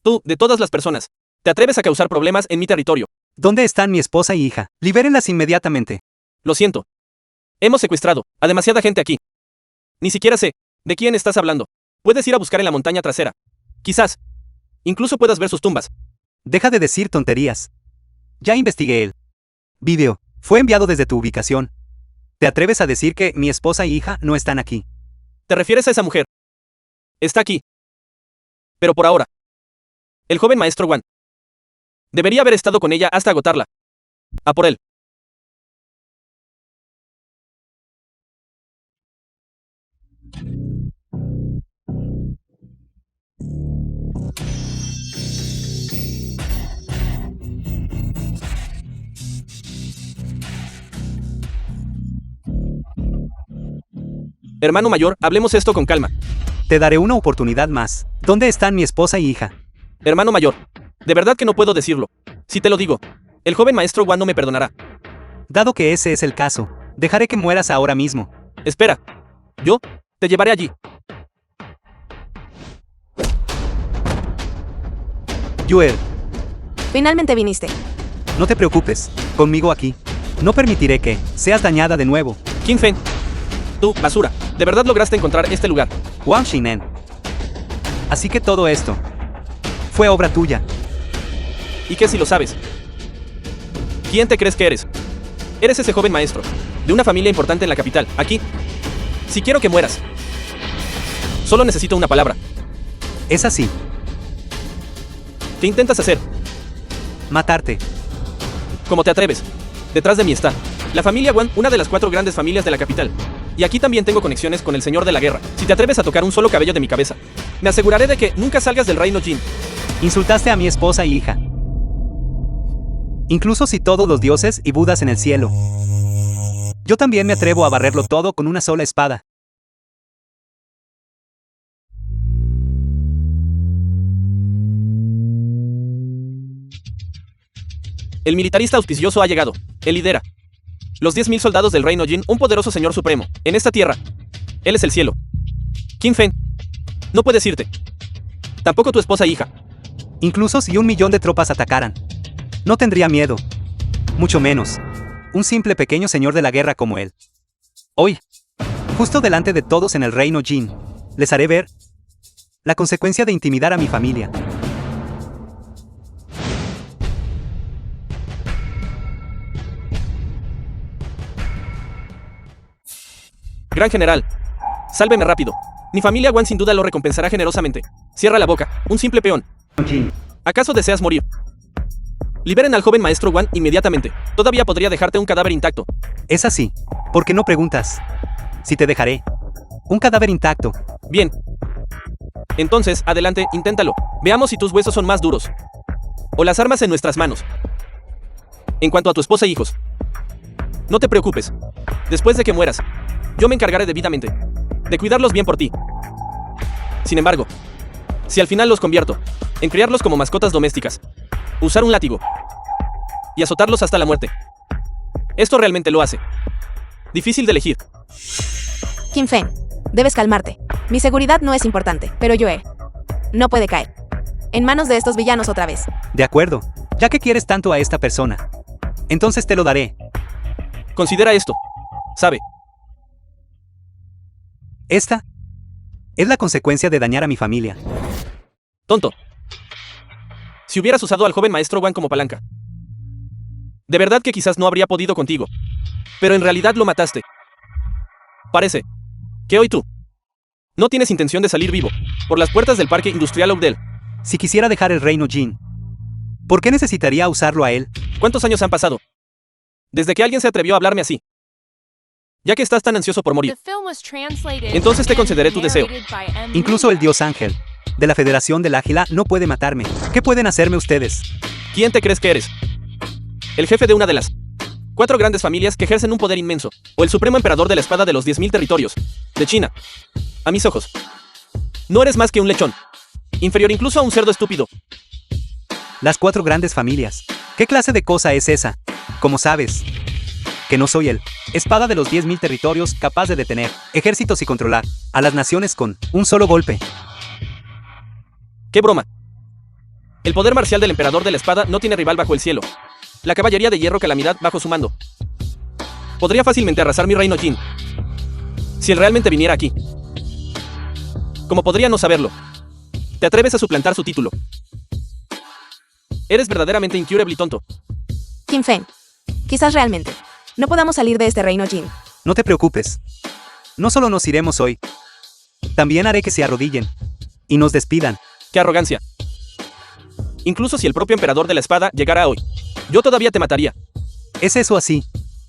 Tú, de todas las personas, te atreves a causar problemas en mi territorio. ¿Dónde están mi esposa y hija? Libérenlas inmediatamente. Lo siento. Hemos secuestrado a demasiada gente aquí. Ni siquiera sé de quién estás hablando. Puedes ir a buscar en la montaña trasera. Quizás. Incluso puedas ver sus tumbas. Deja de decir tonterías. Ya investigué el video. Fue enviado desde tu ubicación. ¿Te atreves a decir que mi esposa y hija no están aquí? ¿Te refieres a esa mujer? Está aquí. Pero por ahora. El joven maestro Wan. Debería haber estado con ella hasta agotarla. A por él. Hermano mayor, hablemos esto con calma. Te daré una oportunidad más. ¿Dónde están mi esposa y hija? Hermano mayor, de verdad que no puedo decirlo. Si te lo digo, el joven maestro Wan no me perdonará. Dado que ese es el caso, dejaré que mueras ahora mismo. Espera. Yo te llevaré allí. Yuer, Finalmente viniste. no te preocupes. Conmigo aquí. No permitiré que seas dañada de nuevo. Qin Feng. Tú, basura, ¿de verdad lograste encontrar este lugar? Wang Shinen. Así que todo esto fue obra tuya. ¿Y qué si lo sabes? ¿Quién te crees que eres? Eres ese joven maestro, de una familia importante en la capital, aquí. Si quiero que mueras, solo necesito una palabra. Es así. ¿Qué intentas hacer? Matarte. ¿Cómo te atreves? Detrás de mí está la familia Wan, una de las 4 grandes familias de la capital. Y aquí también tengo conexiones con el señor de la guerra. Si te atreves a tocar un solo cabello de mi cabeza, me aseguraré de que nunca salgas del reino Jin. Insultaste a mi esposa y hija. Incluso si todos los dioses y budas en el cielo. Yo también me atrevo a barrerlo todo con una sola espada. El militarista auspicioso ha llegado. Él lidera los 10.000 soldados del reino Jin, un poderoso señor supremo, en esta tierra. Él es el cielo. Qin Feng, no puedes irte. Tampoco tu esposa e hija. Incluso si 1 millón de tropas atacaran, no tendría miedo. Mucho menos un simple pequeño señor de la guerra como él. Hoy, justo delante de todos en el reino Jin, les haré ver la consecuencia de intimidar a mi familia. Gran general, sálveme rápido. Mi familia Wan sin duda lo recompensará generosamente. Cierra la boca, un simple peón. ¿Acaso deseas morir? Liberen al joven maestro Wan inmediatamente. Todavía podría dejarte un cadáver intacto. Es así. ¿Por qué no preguntas? Si te dejaré un cadáver intacto. Bien. Entonces, adelante, inténtalo. Veamos si tus huesos son más duros. O las armas en nuestras manos. En cuanto a tu esposa e hijos, no te preocupes. Después de que mueras, yo me encargaré debidamente de cuidarlos bien por ti. Sin embargo, si al final los convierto en criarlos como mascotas domésticas, usar un látigo y azotarlos hasta la muerte, esto realmente lo hace difícil de elegir. Qin Feng, debes calmarte. Mi seguridad no es importante, pero Yue no puede caer en manos de estos villanos otra vez. De acuerdo, ya que quieres tanto a esta persona, entonces te lo daré. Considera esto, ¿sabe? Esta es la consecuencia de dañar a mi familia. Tonto. Si hubieras usado al joven maestro Wan como palanca, de verdad que quizás no habría podido contigo. Pero en realidad lo mataste. Parece que hoy tú no tienes intención de salir vivo por las puertas del parque industrial Oakdale. Si quisiera dejar el reino Jin, ¿por qué necesitaría usarlo a él? ¿Cuántos años han pasado desde que alguien se atrevió a hablarme así? Ya que estás tan ansioso por morir, Entonces te concederé tu deseo. Incluso el dios ángel de la Federación del Águila no puede matarme. ¿Qué pueden hacerme ustedes? ¿quién te crees que eres? ¿El jefe de una de las 4 grandes familias que ejercen un poder inmenso? ¿O el supremo emperador de la espada de los 10.000 territorios de China? A mis ojos, no eres más que un lechón, inferior incluso a un cerdo estúpido. Las 4 grandes familias. ¿Qué clase de cosa es esa? ¿Cómo sabes que no soy el espada de los 10.000 territorios capaz de detener ejércitos y controlar a las naciones con un solo golpe? ¡Qué broma! El poder marcial del emperador de la espada no tiene rival bajo el cielo. La caballería de hierro Calamidad bajo su mando podría fácilmente arrasar mi reino Jin. Si él realmente viniera aquí. ¿Cómo podría no saberlo? Te atreves a suplantar su título. Eres verdaderamente incurable y tonto. Qin Feng. Quizás realmente no podamos salir de este reino Jin. No te preocupes. No solo nos iremos hoy. También haré que se arrodillen y nos despidan. ¡Qué arrogancia! Incluso si el propio emperador de la espada llegara hoy, yo todavía te mataría. ¿Es eso así?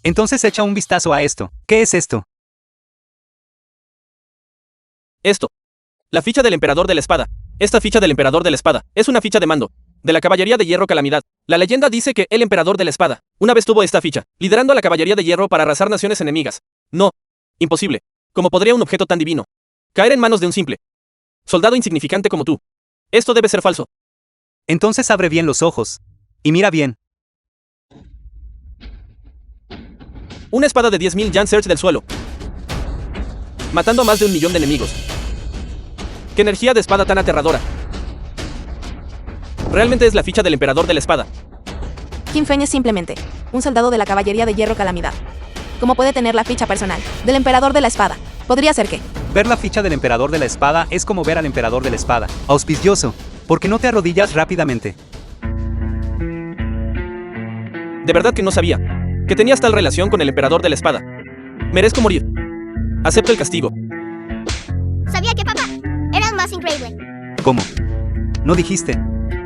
Entonces echa un vistazo a esto. ¿Qué es esto? Esto. La ficha del emperador de la espada. Esta ficha del emperador de la espada es una ficha de mando de la caballería de hierro Calamidad. La leyenda dice que el emperador de la espada una vez tuvo esta ficha, liderando a la caballería de hierro para arrasar naciones enemigas. No. Imposible. ¿Cómo podría un objeto tan divino caer en manos de un simple soldado insignificante como tú? Esto debe ser falso. Entonces abre bien los ojos y mira bien. Una espada de 10.000 Jansers del suelo, matando a más de 1 millón de enemigos. ¡Qué energía de espada tan aterradora! Realmente es la ficha del emperador de la espada. Qin Feng es simplemente un soldado de la caballería de hierro Calamidad. ¿Cómo puede tener la ficha personal del emperador de la espada? Podría ser que Ver la ficha del emperador de la espada es como ver al emperador de la espada. Auspicioso. ¿Por qué no te arrodillas rápidamente? De verdad que no sabía que tenías tal relación con el emperador de la espada. Merezco morir. Acepto el castigo. Sabía que papá era el más increíble. ¿Cómo? ¿No dijiste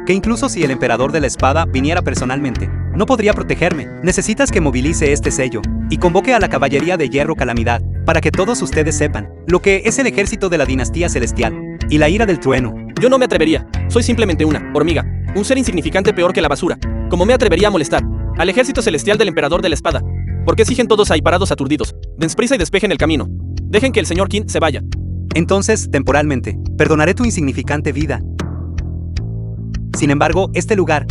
que incluso si el emperador de la espada viniera personalmente, no podría protegerme? Necesitas que movilice este sello y convoque a la caballería de hierro Calamidad para que todos ustedes sepan lo que es el ejército de la dinastía celestial y la ira del trueno. Yo no me atrevería. Soy simplemente una hormiga, un ser insignificante peor que la basura. ¿Cómo me atrevería a molestar al ejército celestial del emperador de la espada? ¿Por qué siguen todos ahí parados aturdidos? Den prisa y despejen el camino. Dejen que el señor Qin se vaya. Entonces, temporalmente, perdonaré tu insignificante vida. Sin embargo, este lugar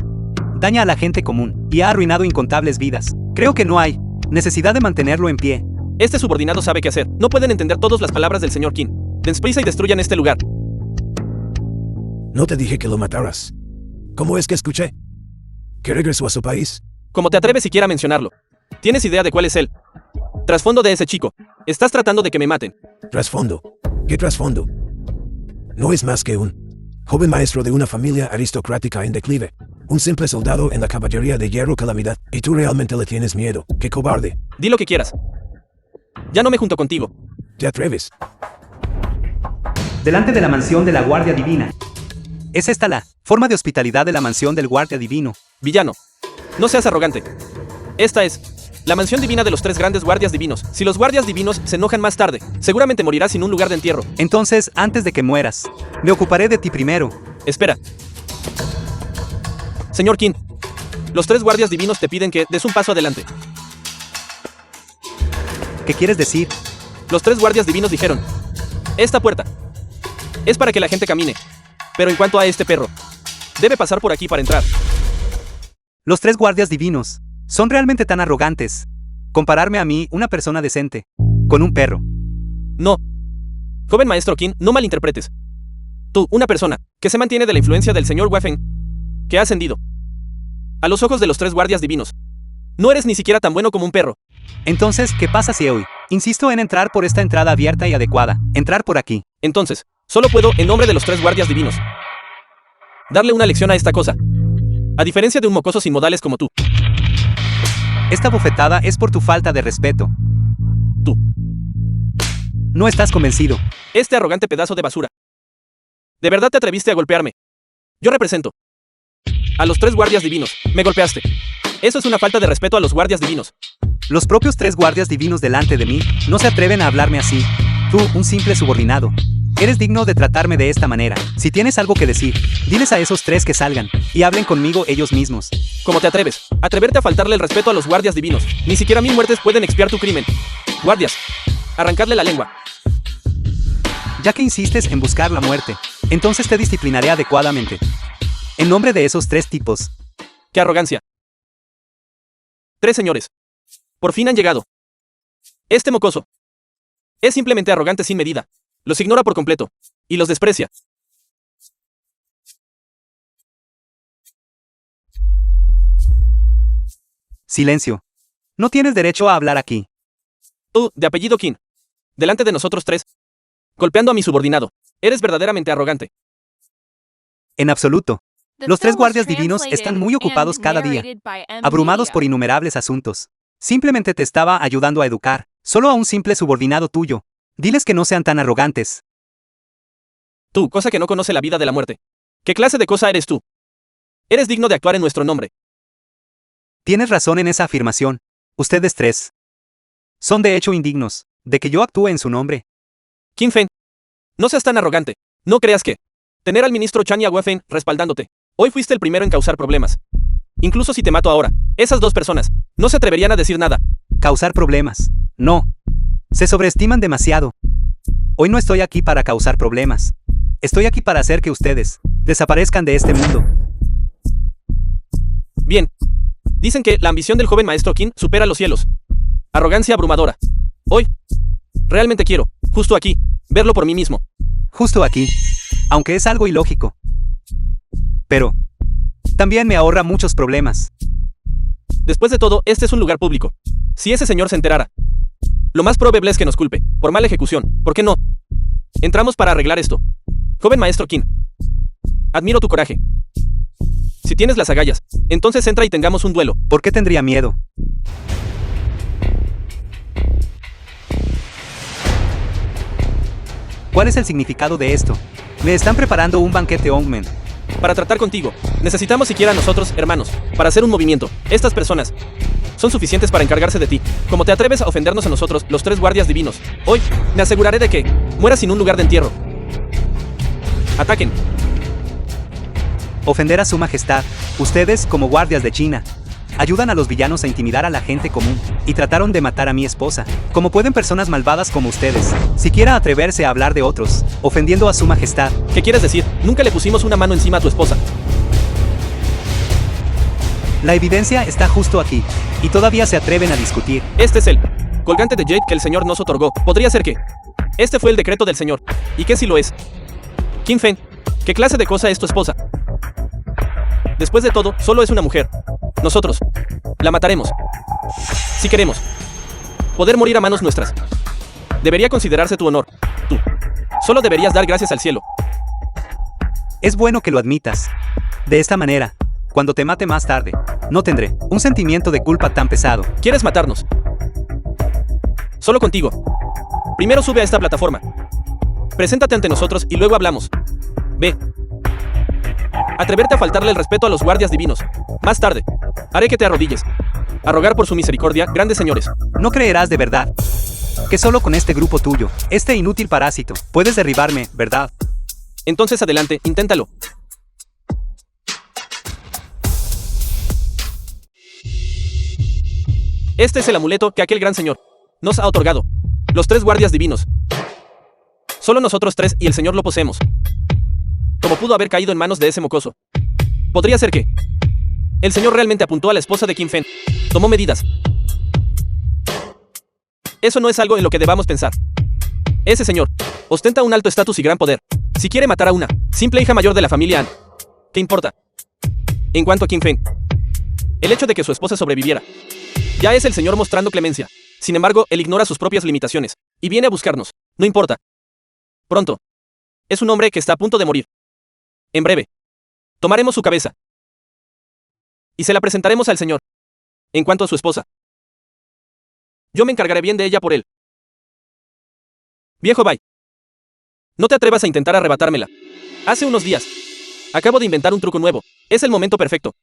daña a la gente común y ha arruinado incontables vidas. Creo que no hay necesidad de mantenerlo en pie. Este subordinado sabe qué hacer. No pueden entender todas las palabras del señor Qin. Den prisa y destruyan este lugar. No te dije que lo mataras. ¿Cómo es que escuché? ¿Que regresó a su país? ¿Cómo te atreves siquiera a mencionarlo? ¿Tienes idea de cuál es el trasfondo de ese chico? Estás tratando de que me maten. ¿Trasfondo? ¿Qué trasfondo? No es más que un joven maestro de una familia aristocrática en declive. Un simple soldado en la caballería de hierro Calamidad. Y tú realmente le tienes miedo. ¡Qué cobarde! Di lo que quieras. Ya no me junto contigo. ¿Te atreves? Delante de la mansión de la Guardia Divina. ¿Es esta la forma de hospitalidad de la mansión del Guardia Divino? Villano. No seas arrogante. Esta es la mansión divina de los 3 grandes guardias divinos. Si los guardias divinos se enojan más tarde, seguramente morirás sin un lugar de entierro. Entonces, antes de que mueras, me ocuparé de ti primero. Espera. Señor Qin, los 3 guardias divinos te piden que des un paso adelante. ¿Qué quieres decir? Los 3 guardias divinos dijeron: esta puerta es para que la gente camine. Pero en cuanto a este perro, debe pasar por aquí para entrar. Los 3 guardias divinos son realmente tan arrogantes. Compararme a mí, una persona decente, con un perro. No. Joven maestro Qin, no malinterpretes. Tú, una persona que se mantiene de la influencia del señor Wei-Feng, que ha ascendido a los ojos de los 3 guardias divinos, no eres ni siquiera tan bueno como un perro. Entonces, ¿qué pasa si hoy insisto en entrar por esta entrada abierta y adecuada? Entrar por aquí. Entonces, solo puedo, en nombre de los 3 guardias divinos, darle una lección a esta cosa. A diferencia de un mocoso sin modales como tú. Esta bofetada es por tu falta de respeto. Tú. No estás convencido. Este arrogante pedazo de basura. ¿De verdad te atreviste a golpearme? Yo represento a los 3 guardias divinos. Me golpeaste. Eso es una falta de respeto a los guardias divinos. Los propios 3 guardias divinos delante de mí no se atreven a hablarme así. Tú, un simple subordinado, eres digno de tratarme de esta manera. Si tienes algo que decir, diles a esos 3 que salgan y hablen conmigo ellos mismos. ¿Cómo te atreves? Atreverte a faltarle el respeto a los guardias divinos. Ni siquiera 1000 muertes pueden expiar tu crimen. Guardias, arrancadle la lengua. Ya que insistes en buscar la muerte, entonces te disciplinaré adecuadamente. En nombre de esos 3 tipos. ¡Qué arrogancia! 3 señores. Por fin han llegado. Este mocoso es simplemente arrogante sin medida. Los ignora por completo y los desprecia. Silencio. No tienes derecho a hablar aquí. Tú, de apellido Kim. Delante de nosotros tres. Golpeando a mi subordinado. Eres verdaderamente arrogante. En absoluto. Los tres guardias divinos están muy ocupados cada día, abrumados por innumerables asuntos. Simplemente te estaba ayudando a educar, solo a un simple subordinado tuyo. Diles que no sean tan arrogantes. Tú, cosa que no conoce la vida de la muerte. ¿Qué clase de cosa eres tú? Eres digno de actuar en nuestro nombre. Tienes razón en esa afirmación. Ustedes tres son de hecho indignos de que yo actúe en su nombre. Kim Feng. No seas tan arrogante. No creas que tener al ministro Chan Yagua-Feng respaldándote. Hoy fuiste el primero en causar problemas. Incluso si te mato ahora, esas dos personas no se atreverían a decir nada. Causar problemas. No. Se sobreestiman demasiado. Hoy no estoy aquí para causar problemas. Estoy aquí para hacer que ustedes desaparezcan de este mundo. Bien. Dicen que la ambición del joven maestro Kim supera los cielos. Arrogancia abrumadora. Hoy, realmente quiero, justo aquí, verlo por mí mismo. Justo aquí. Aunque es algo ilógico. Pero también me ahorra muchos problemas. Después de todo, este es un lugar público. Si ese señor se enterara, lo más probable es que nos culpe, por mala ejecución. ¿Por qué no? Entramos para arreglar esto. Joven maestro Kim. Admiro tu coraje. Si tienes las agallas, entonces entra y tengamos un duelo. ¿Por qué tendría miedo? ¿Cuál es el significado de esto? Me están preparando un banquete Ongmen. Para tratar contigo, necesitamos siquiera nosotros, hermanos, para hacer un movimiento. Estas personas son suficientes para encargarse de ti. Como te atreves a ofendernos a nosotros, los tres guardias divinos, hoy me aseguraré de que mueras sin un lugar de entierro. Ataquen. Ofender a su majestad. Ustedes, como guardias de China, ayudan a los villanos a intimidar a la gente común, y trataron de matar a mi esposa. ¿Cómo pueden personas malvadas como ustedes siquiera atreverse a hablar de otros, ofendiendo a su majestad? ¿Qué quieres decir? Nunca le pusimos una mano encima a tu esposa. La evidencia está justo aquí, y todavía se atreven a discutir. Este es el colgante de Jade que el señor nos otorgó. Podría ser que este fue el decreto del señor. ¿Y qué si lo es? Kim Feng, ¿qué clase de cosa es tu esposa? Después de todo, solo es una mujer. Nosotros la mataremos. Si queremos poder morir a manos nuestras. Debería considerarse tu honor. Tú solo deberías dar gracias al cielo. Es bueno que lo admitas. De esta manera, cuando te mate más tarde, no tendré un sentimiento de culpa tan pesado. ¿Quieres matarnos? Solo contigo. Primero sube a esta plataforma. Preséntate ante nosotros y luego hablamos. Ve. Atreverte a faltarle el respeto a los guardias divinos. Más tarde, haré que te arrodilles. A rogar por su misericordia, grandes señores. No creerás de verdad que solo con este grupo tuyo, este inútil parásito, puedes derribarme, ¿verdad? Entonces adelante, inténtalo. Este es el amuleto que aquel gran señor nos ha otorgado. Los tres guardias divinos. Solo nosotros tres y el señor lo poseemos. ¿Cómo pudo haber caído en manos de ese mocoso? Podría ser que el señor realmente apuntó a la esposa de Kim Feng. Tomó medidas. Eso no es algo en lo que debamos pensar. Ese señor ostenta un alto estatus y gran poder. Si quiere matar a una simple hija mayor de la familia Han, ¿qué importa? En cuanto a Kim Feng, el hecho de que su esposa sobreviviera, ya es el señor mostrando clemencia. Sin embargo, él ignora sus propias limitaciones y viene a buscarnos. No importa. Pronto. Es un hombre que está a punto de morir. En breve, tomaremos su cabeza y se la presentaremos al señor. En cuanto a su esposa, yo me encargaré bien de ella por él. Viejo Bai, no te atrevas a intentar arrebatármela. Hace unos días, acabo de inventar un truco nuevo. Es el momento perfecto.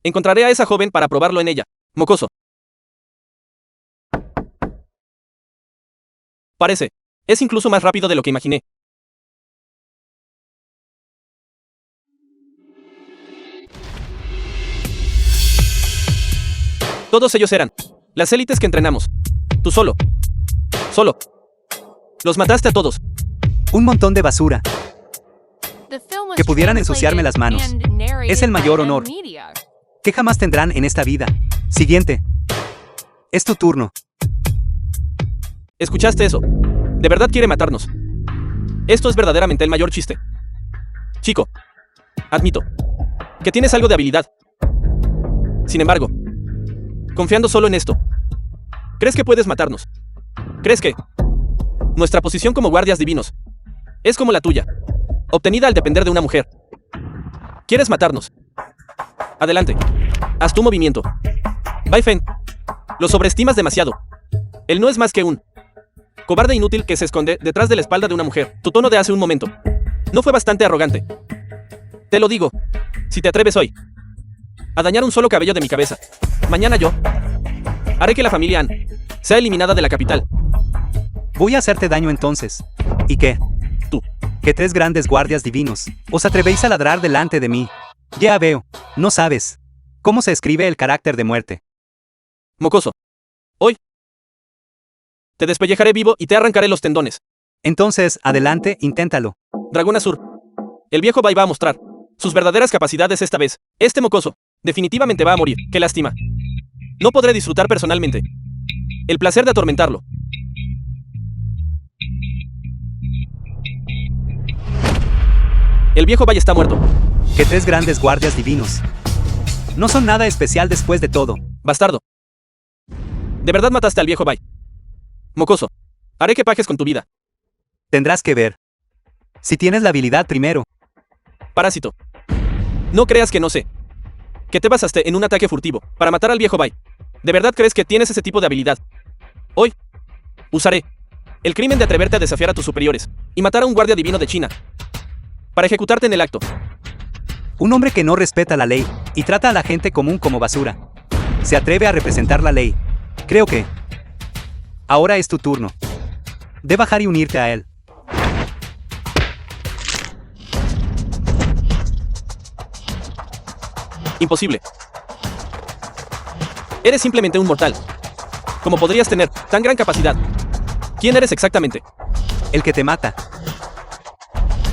Encontraré a esa joven para probarlo en ella. Mocoso. Parece. Es incluso más rápido de lo que imaginé. Todos ellos eran las élites que entrenamos. Tú solo. Solo. Los mataste a todos. Un montón de basura. Que pudieran ensuciarme las manos. Es el mayor honor que jamás tendrán en esta vida. Siguiente. Es tu turno. ¿Escuchaste eso? De verdad quiere matarnos. Esto es verdaderamente el mayor chiste. Chico, admito que tienes algo de habilidad. Sin embargo, Confiando solo en esto. ¿Crees que puedes matarnos? ¿Crees que nuestra posición como guardias divinos es como la tuya, obtenida al depender de una mujer? ¿Quieres matarnos? Adelante. Haz tu movimiento. Bai Fen. Lo sobreestimas demasiado. Él no es más que un cobarde inútil que se esconde detrás de la espalda de una mujer. Tu tono de hace un momento no fue bastante arrogante. Te lo digo. Si te atreves hoy a dañar un solo cabello de mi cabeza, mañana yo haré que la familia An sea eliminada de la capital. Voy a hacerte daño entonces. ¿Y qué? Tú. Que 3 grandes guardias divinos os atrevéis a ladrar delante de mí. Ya veo. No sabes cómo se escribe el carácter de muerte. Mocoso. Hoy te despellejaré vivo y te arrancaré los tendones. Entonces, adelante, inténtalo. Dragón Azur. El viejo Bai va a mostrar sus verdaderas capacidades esta vez. Este mocoso definitivamente va a morir. Qué lástima. No podré disfrutar personalmente el placer de atormentarlo. El viejo Bai está muerto. Que 3 grandes guardias divinos no son nada especial después de todo. Bastardo. De verdad mataste al viejo Bai. Mocoso. Haré que pagues con tu vida. Tendrás que ver si tienes la habilidad primero. Parásito. No creas que no sé que te basaste en un ataque furtivo para matar al viejo Bai. ¿De verdad crees que tienes ese tipo de habilidad? Hoy usaré el crimen de atreverte a desafiar a tus superiores y matar a un guardia divino de China para ejecutarte en el acto. Un hombre que no respeta la ley y trata a la gente común como basura se atreve a representar la ley. Creo que ahora es tu turno de bajar y unirte a él. Imposible. Eres simplemente un mortal. ¿Cómo podrías tener tan gran capacidad? ¿Quién eres exactamente? El que te mata.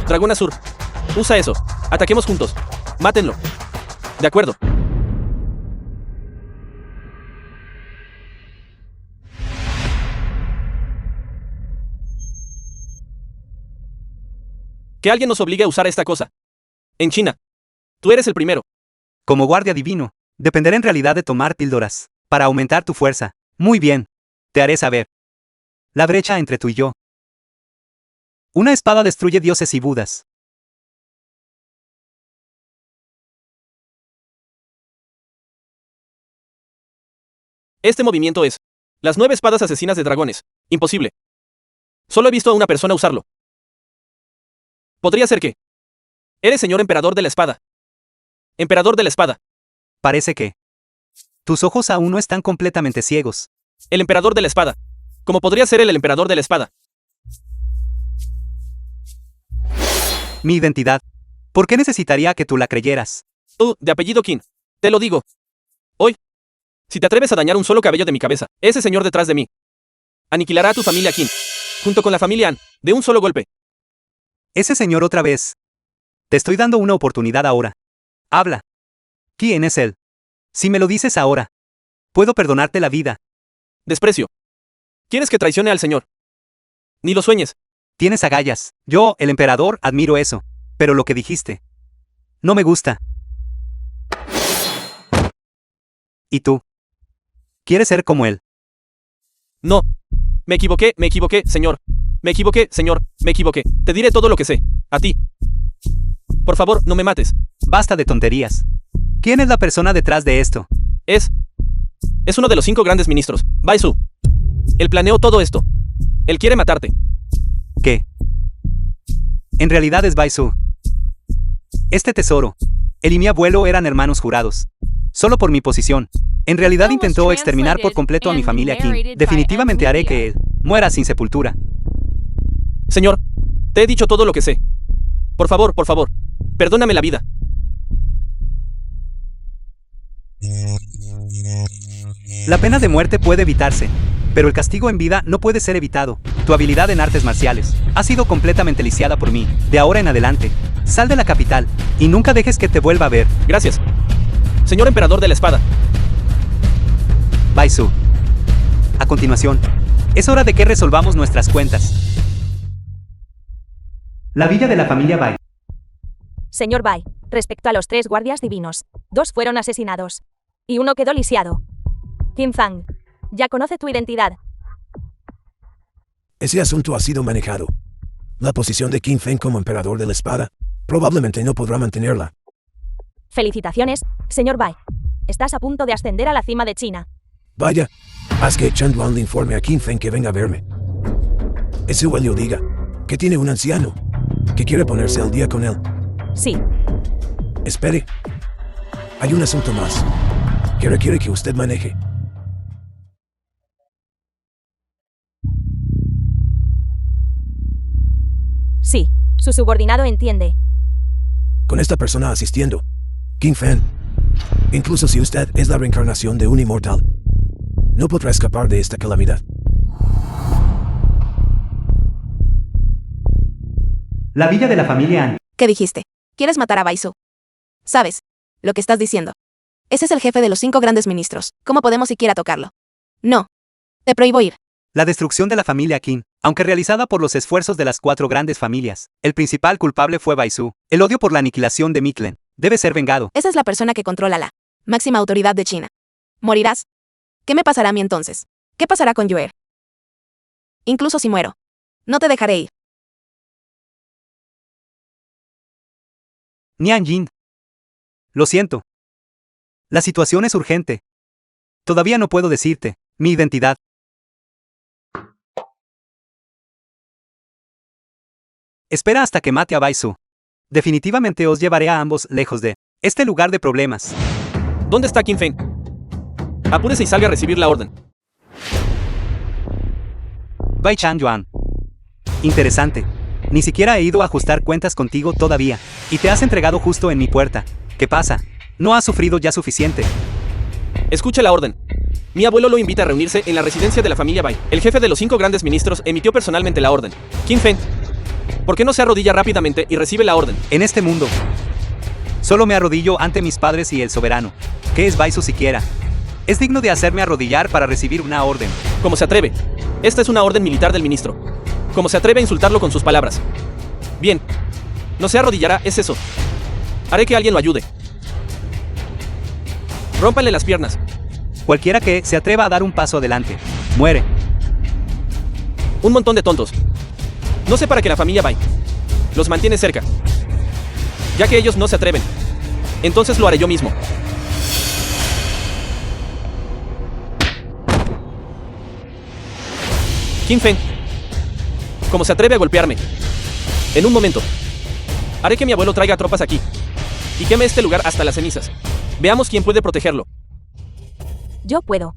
Dragón Azur. Usa eso. Ataquemos juntos. Mátenlo. De acuerdo. Que alguien nos obligue a usar esta cosa. En China. Tú eres el primero. Como guardia divino, dependerá en realidad de tomar píldoras para aumentar tu fuerza. Muy bien. Te haré saber. La brecha entre tú y yo. Una espada destruye dioses y budas. Este movimiento es las 9 espadas asesinas de dragones. Imposible. Solo he visto a una persona usarlo. Podría ser que eres señor emperador de la espada. Emperador de la espada. Parece que tus ojos aún no están completamente ciegos. El emperador de la espada. ¿Cómo podría ser el emperador de la espada? Mi identidad. ¿Por qué necesitaría que tú la creyeras? Tú, de apellido Qin. Te lo digo. Hoy. Si te atreves a dañar un solo cabello de mi cabeza, ese señor detrás de mí aniquilará a tu familia Qin, junto con la familia An, de un solo golpe. Ese señor otra vez. Te estoy dando una oportunidad ahora. Habla. ¿Quién es él? Si me lo dices ahora, puedo perdonarte la vida. Desprecio. ¿Quieres que traicione al señor? Ni lo sueñes. Tienes agallas. Yo, el emperador, admiro eso. Pero lo que dijiste no me gusta. ¿Y tú? ¿Quieres ser como él? No. Me equivoqué, señor. Me equivoqué, señor. Me equivoqué. Te diré todo lo que sé. A ti. Por favor, no me mates. Basta de tonterías. ¿Quién es la persona detrás de esto? Es uno de los 5 grandes ministros, Bai Su. Él planeó todo esto. Él quiere matarte. ¿Qué? En realidad es Bai Su. Este tesoro, él y mi abuelo eran hermanos jurados. Solo por mi posición. En realidad intentó exterminar por completo a mi familia Qin. Definitivamente haré que él muera sin sepultura. Señor, te he dicho todo lo que sé. Por favor, perdóname la vida. La pena de muerte puede evitarse, pero el castigo en vida no puede ser evitado. Tu habilidad en artes marciales ha sido completamente lisiada por mí. De ahora en adelante, sal de la capital y nunca dejes que te vuelva a ver. Gracias. Señor emperador de la espada. Bai Su. A continuación, es hora de que resolvamos nuestras cuentas. La villa de la familia Bai. Señor Bai, respecto a los 3 guardias divinos, 2 fueron asesinados. Y 1 quedó lisiado. Qin Fang. Ya conoce tu identidad. Ese asunto ha sido manejado. La posición de Qin Feng como emperador de la espada probablemente no podrá mantenerla. Felicitaciones, señor Bai. Estás a punto de ascender a la cima de China. Vaya, haz que Chen Duan le informe a Qin Feng que venga a verme. Ese Huelio diga que tiene un anciano que quiere ponerse al día con él. Sí, Espere. Hay un asunto más que requiere que usted maneje. sí. Su subordinado entiende. Con esta persona asistiendo, Qin Feng, incluso si usted es la reencarnación de un inmortal, no podrá escapar de esta calamidad. La villa de la familia An. ¿Qué dijiste? ¿Quieres matar a Baisu? ¿Sabes lo que estás diciendo? Ese es el jefe de los 5 grandes ministros. ¿Cómo podemos siquiera tocarlo? No. Te prohíbo ir. La destrucción de la familia Qin, aunque realizada por los esfuerzos de las 4 grandes familias, el principal culpable fue Baisu. El odio por la aniquilación de Mitlen debe ser vengado. Esa es la persona que controla la máxima autoridad de China. ¿Morirás? ¿Qué me pasará a mí entonces? ¿Qué pasará con Yue? Incluso si muero, no te dejaré ir. Nian Jin. Lo siento. La situación es urgente. Todavía no puedo decirte mi identidad. Espera hasta que mate a Baisu. Definitivamente os llevaré a ambos lejos de este lugar de problemas. ¿Dónde está Qin Feng? Apúrese y salga a recibir la orden. Bai Chan Yuan. Interesante. Ni siquiera he ido a ajustar cuentas contigo todavía. Y te has entregado justo en mi puerta. ¿Qué pasa? ¿No has sufrido ya suficiente? Escuche la orden. Mi abuelo lo invita a reunirse en la residencia de la familia Bai. El jefe de los 5 grandes ministros emitió personalmente la orden. Qin Feng, ¿por qué no se arrodilla rápidamente y recibe la orden? En este mundo, solo me arrodillo ante mis padres y el soberano. ¿Qué es Baisu siquiera? Es digno de hacerme arrodillar para recibir una orden. ¿Cómo se atreve? Esta es una orden militar del ministro. ¿Cómo se atreve a insultarlo con sus palabras? Bien. No se arrodillará, es eso. Haré que alguien lo ayude. Rómpale las piernas. Cualquiera que se atreva a dar un paso adelante, muere. Un montón de tontos. No sé para qué la familia Bai los mantiene cerca. Ya que ellos no se atreven, entonces lo haré yo mismo. Qin Feng, ¿cómo se atreve a golpearme? En un momento. Haré que mi abuelo traiga tropas aquí y queme este lugar hasta las cenizas. Veamos quién puede protegerlo. Yo puedo.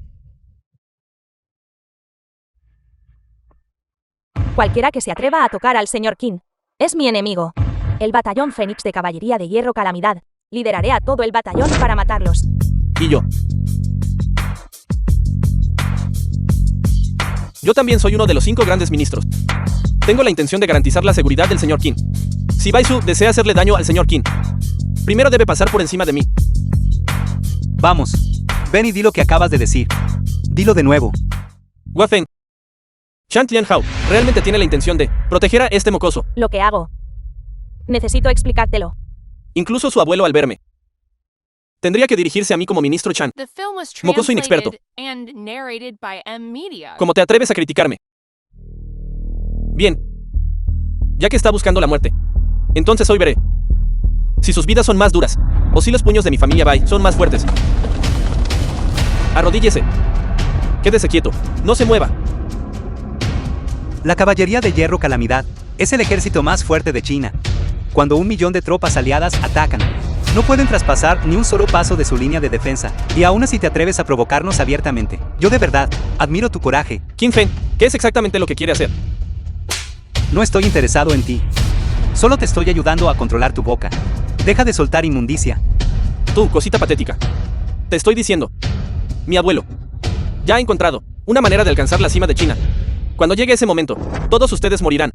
Cualquiera que se atreva a tocar al señor Qin es mi enemigo. El batallón Fénix de Caballería de Hierro Calamidad. Lideraré a todo el batallón para matarlos. Y yo. Yo también soy uno de los 5 grandes ministros. Tengo la intención de garantizar la seguridad del señor Qin. Si Baisu desea hacerle daño al señor Qin, primero debe pasar por encima de mí. Vamos, ven y di lo que acabas de decir. Dilo de nuevo. Hua Feng, Shan Tianhao realmente tiene la intención de proteger a este mocoso. Lo que hago. Necesito explicártelo. Incluso su abuelo al verme tendría que dirigirse a mí como ministro Chan. The film was Mocoso inexperto. translated and narrated by M Media. ¿Cómo te atreves a criticarme? Bien. Ya que está buscando la muerte, entonces hoy veré si sus vidas son más duras o si los puños de mi familia Bai son más fuertes. Arrodíllese. Quédese quieto. No se mueva. La Caballería de Hierro Calamidad es el ejército más fuerte de China. Cuando 1 millón de tropas aliadas atacan, no pueden traspasar ni un solo paso de su línea de defensa, y aún así te atreves a provocarnos abiertamente. Yo de verdad admiro tu coraje. Qin Feng, ¿qué es exactamente lo que quiere hacer? No estoy interesado en ti. Solo te estoy ayudando a controlar tu boca. Deja de soltar inmundicia. Tú, cosita patética. Te estoy diciendo. Mi abuelo ya ha encontrado una manera de alcanzar la cima de China. Cuando llegue ese momento, todos ustedes morirán.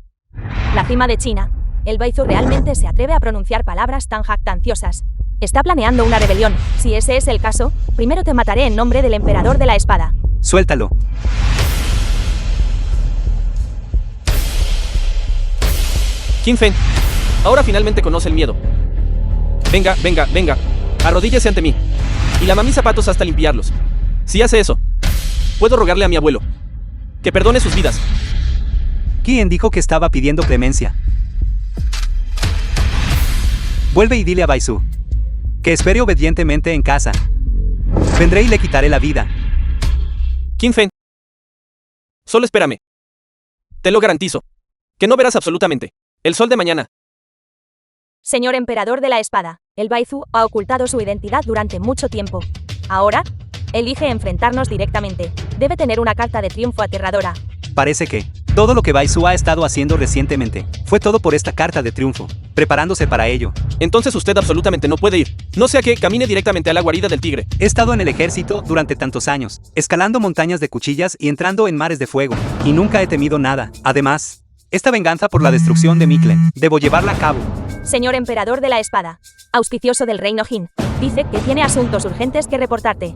La cima de China. El Baizu realmente se atreve a pronunciar palabras tan jactanciosas. Está planeando una rebelión. Si ese es el caso, primero te mataré en nombre del emperador de la espada. Suéltalo. Qin Feng, ahora finalmente conoce el miedo. Venga, venga, venga. Arrodíllese ante mí. Y lama mis zapatos hasta limpiarlos. Si hace eso, puedo rogarle a mi abuelo que perdone sus vidas. ¿Quién dijo que estaba pidiendo clemencia? Vuelve y dile a Baisu que espere obedientemente en casa. Vendré y le quitaré la vida. Qin Fen. Solo espérame. Te lo garantizo. Que no verás absolutamente el sol de mañana. Señor emperador de la espada, el Baizu ha ocultado su identidad durante mucho tiempo. Ahora, elige enfrentarnos directamente. Debe tener una carta de triunfo aterradora. Parece que todo lo que Baisu ha estado haciendo recientemente fue todo por esta carta de triunfo, preparándose para ello. Entonces usted absolutamente no puede ir. No sea que camine directamente a la guarida del tigre. He estado en el ejército durante tantos años, escalando montañas de cuchillas y entrando en mares de fuego, y nunca he temido nada. Además, esta venganza por la destrucción de Miklen, debo llevarla a cabo. Señor emperador de la espada, auspicioso del reino Jin, dice que tiene asuntos urgentes que reportarte.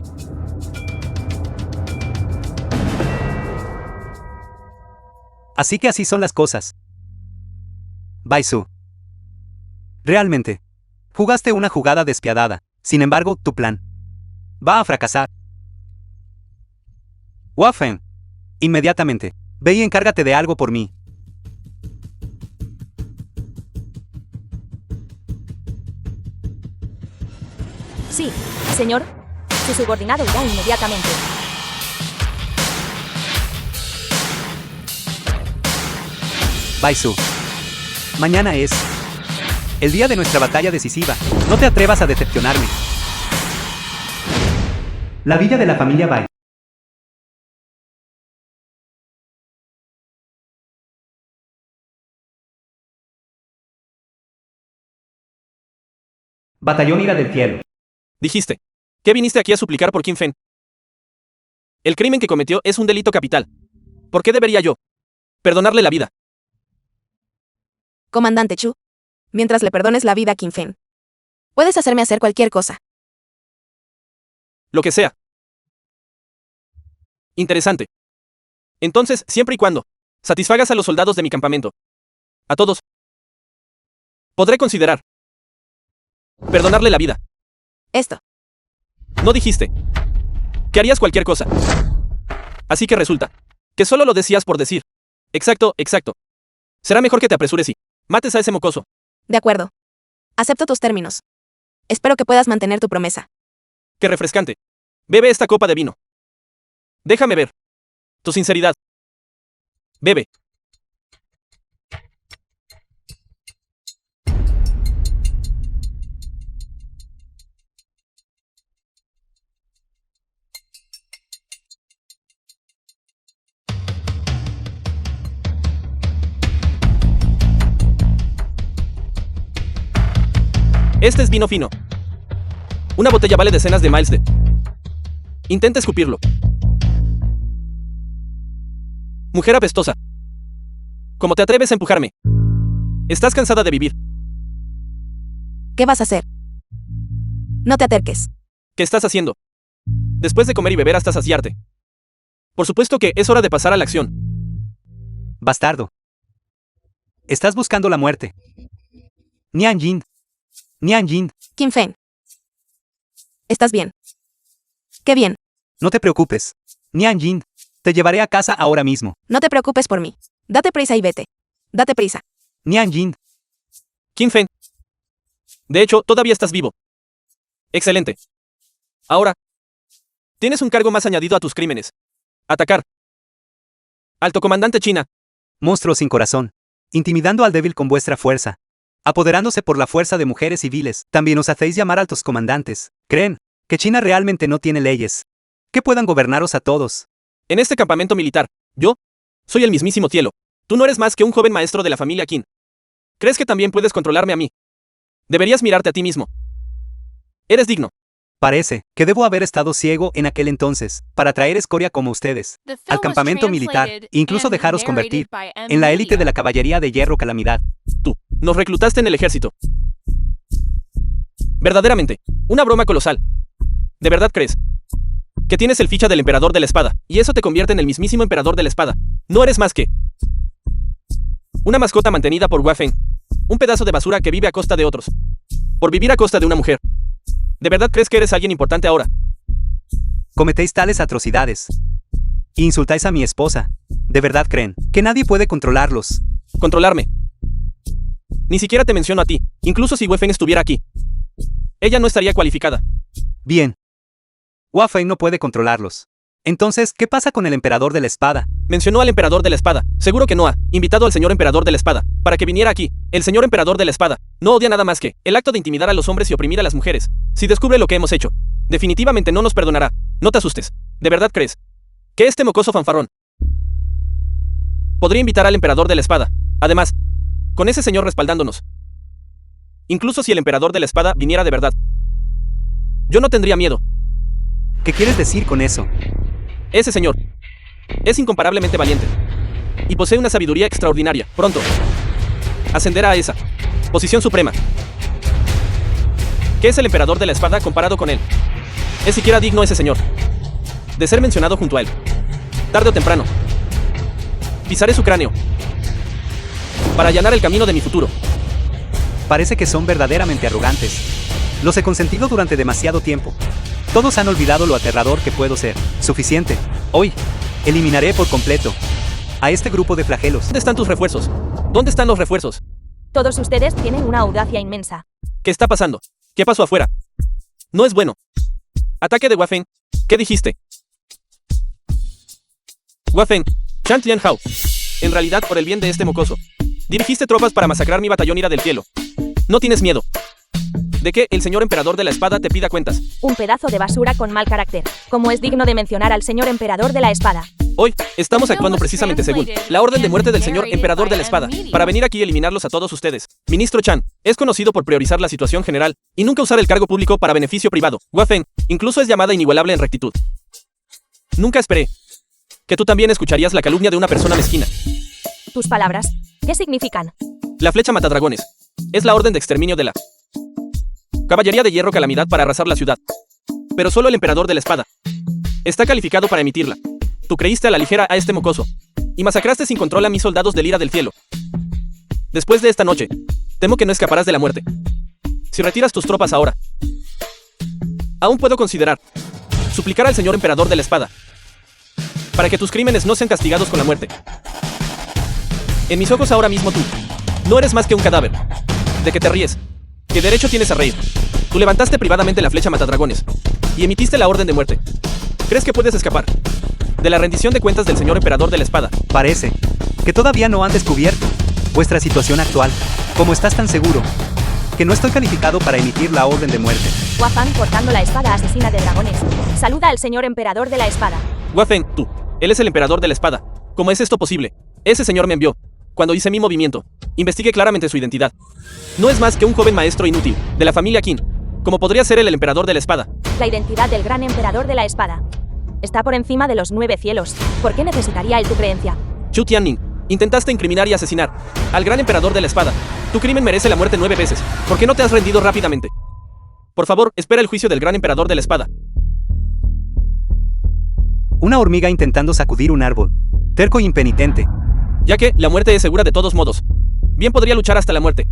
Así que así son las cosas. Baisu. Realmente. Jugaste una jugada despiadada. Sin embargo, tu plan va a fracasar. Wafen. Inmediatamente. Ve y encárgate de algo por mí. Sí, señor. Su subordinado irá inmediatamente. Baisu. Mañana es el día de nuestra batalla decisiva. No te atrevas a decepcionarme. La villa de la familia Bai. Batallón Ira del Cielo. Dijiste que viniste aquí a suplicar por Qin Fen. El crimen que cometió es un delito capital. ¿Por qué debería yo perdonarle la vida? Comandante Chu, mientras le perdones la vida a Qin Fen, puedes hacerme hacer cualquier cosa. Lo que sea. Interesante. Entonces, siempre y cuando satisfagas a los soldados de mi campamento, a todos, podré considerar perdonarle la vida. Esto. No dijiste que harías cualquier cosa. Así que resulta que solo lo decías por decir. Exacto, exacto. Será mejor que te apresures y mates a ese mocoso. De acuerdo. Acepto tus términos. Espero que puedas mantener tu promesa. Qué refrescante. Bebe esta copa de vino. Déjame ver tu sinceridad. Bebe. Este es vino fino. Una botella vale decenas de miles de. Intenta escupirlo. Mujer apestosa. ¿Cómo te atreves a empujarme? ¿Estás cansada de vivir? ¿Qué vas a hacer? No te acerques. ¿Qué estás haciendo? Después de comer y beber hasta saciarte. Por supuesto que es hora de pasar a la acción. Bastardo. Estás buscando la muerte. Nian Jin. Nian Jin. Qin Fen. ¿Estás bien? Qué bien. No te preocupes. Nian Jin. Te llevaré a casa ahora mismo. No te preocupes por mí. Date prisa y vete. Date prisa. Nian Jin. Qin Fen. De hecho, todavía estás vivo. Excelente. Ahora, tienes un cargo más añadido a tus crímenes. Atacar. Alto comandante China. Monstruo sin corazón. Intimidando al débil con vuestra fuerza. Apoderándose por la fuerza de mujeres civiles. También os hacéis llamar altos comandantes. ¿Creen que China realmente no tiene leyes que puedan gobernaros a todos? En este campamento militar, yo soy el mismísimo Cielo. Tú no eres más que un joven maestro de la familia Qin. ¿Crees que también puedes controlarme a mí? Deberías mirarte a ti mismo. Eres digno. Parece que debo haber estado ciego en aquel entonces para traer escoria como ustedes The film al was campamento militar translated e incluso and dejaros narrated convertir by M. en la élite Media. de la caballería de hierro Calamidad. Tú nos reclutaste en el ejército. Verdaderamente, una broma colosal. ¿De verdad crees que tienes el ficha del emperador de la espada y eso te convierte en el mismísimo emperador de la espada? No eres más que una mascota mantenida por Wafeng, un pedazo de basura que vive a costa de otros, por vivir a costa de una mujer. ¿De verdad crees que eres alguien importante ahora? Cometéis tales atrocidades y insultáis a mi esposa. ¿De verdad creen que nadie puede controlarlos? Controlarme. Ni siquiera te menciono a ti, incluso si Wefeng estuviera aquí. Ella no estaría cualificada. Bien. Wafeng no puede controlarlos. Entonces, ¿qué pasa con el emperador de la espada? Mencionó al emperador de la espada. Seguro que no ha invitado al señor emperador de la espada para que viniera aquí. El señor emperador de la espada no odia nada más que el acto de intimidar a los hombres y oprimir a las mujeres. Si descubre lo que hemos hecho, definitivamente no nos perdonará. No te asustes. ¿De verdad crees que este mocoso fanfarrón podría invitar al emperador de la espada? Además, con ese señor respaldándonos. Incluso si el emperador de la espada viniera de verdad, yo no tendría miedo. ¿Qué quieres decir con eso? Ese señor es incomparablemente valiente y posee una sabiduría extraordinaria. Pronto ascenderá a esa posición suprema. ¿Qué es el emperador de la espada comparado con él? ¿Es siquiera digno ese señor de ser mencionado junto a él? Tarde o temprano pisaré su cráneo para allanar el camino de mi futuro. Parece que son verdaderamente arrogantes. Los he consentido durante demasiado tiempo. Todos han olvidado lo aterrador que puedo ser. Suficiente. Hoy, eliminaré por completo a este grupo de flagelos. ¿Dónde están tus refuerzos? ¿Dónde están los refuerzos? Todos ustedes tienen una audacia inmensa. ¿Qué está pasando? ¿Qué pasó afuera? No es bueno. Ataque de Wafeng. ¿Qué dijiste? Wafeng, Chan Tianhao. En realidad, por el bien de este mocoso, dirigiste tropas para masacrar mi batallón Ira del Cielo. ¿No tienes miedo de que el señor emperador de la espada te pida cuentas? Un pedazo de basura con mal carácter. Como es digno de mencionar al señor emperador de la espada. Hoy, estamos actuando precisamente según la orden de muerte del señor emperador de la espada, para venir aquí y eliminarlos a todos ustedes. Ministro Chan, es conocido por priorizar la situación general y nunca usar el cargo público para beneficio privado. Wafeng, incluso es llamada inigualable en rectitud. Nunca esperé que tú también escucharías la calumnia de una persona mezquina. Tus palabras, ¿qué significan? La flecha matadragones es la orden de exterminio de la Caballería de Hierro Calamidad para arrasar la ciudad. Pero solo el emperador de la espada está calificado para emitirla. Tú creíste a la ligera a este mocoso y masacraste sin control a mis soldados del Ira del Cielo. Después de esta noche, temo que no escaparás de la muerte. Si retiras tus tropas ahora, aún puedo considerar suplicar al señor emperador de la espada para que tus crímenes no sean castigados con la muerte. En mis ojos ahora mismo tú no eres más que un cadáver. ¿De qué te ríes? ¿Qué derecho tienes a reír? Tú levantaste privadamente la flecha matadragones y emitiste la orden de muerte. ¿Crees que puedes escapar de la rendición de cuentas del señor emperador de la espada? Parece que todavía no han descubierto vuestra situación actual. ¿Cómo estás tan seguro que no estoy calificado para emitir la orden de muerte? Wafeng portando la espada asesina de dragones. Saluda al señor emperador de la espada. Wafeng, tú. Él es el emperador de la espada. ¿Cómo es esto posible? Ese señor me envió. Cuando hice mi movimiento, investigué claramente su identidad. No es más que un joven maestro inútil, de la familia Qin. Como podría ser el emperador de la espada. La identidad del gran emperador de la espada está por encima de los 9 cielos. ¿Por qué necesitaría él tu creencia? Chu Tianning, intentaste incriminar y asesinar al gran emperador de la espada. Tu crimen merece la muerte 9 veces. ¿Por qué no te has rendido rápidamente? Por favor, espera el juicio del gran emperador de la espada. Una hormiga intentando sacudir un árbol. Terco e impenitente. Ya que la muerte es segura de todos modos. Bien podría luchar hasta la muerte.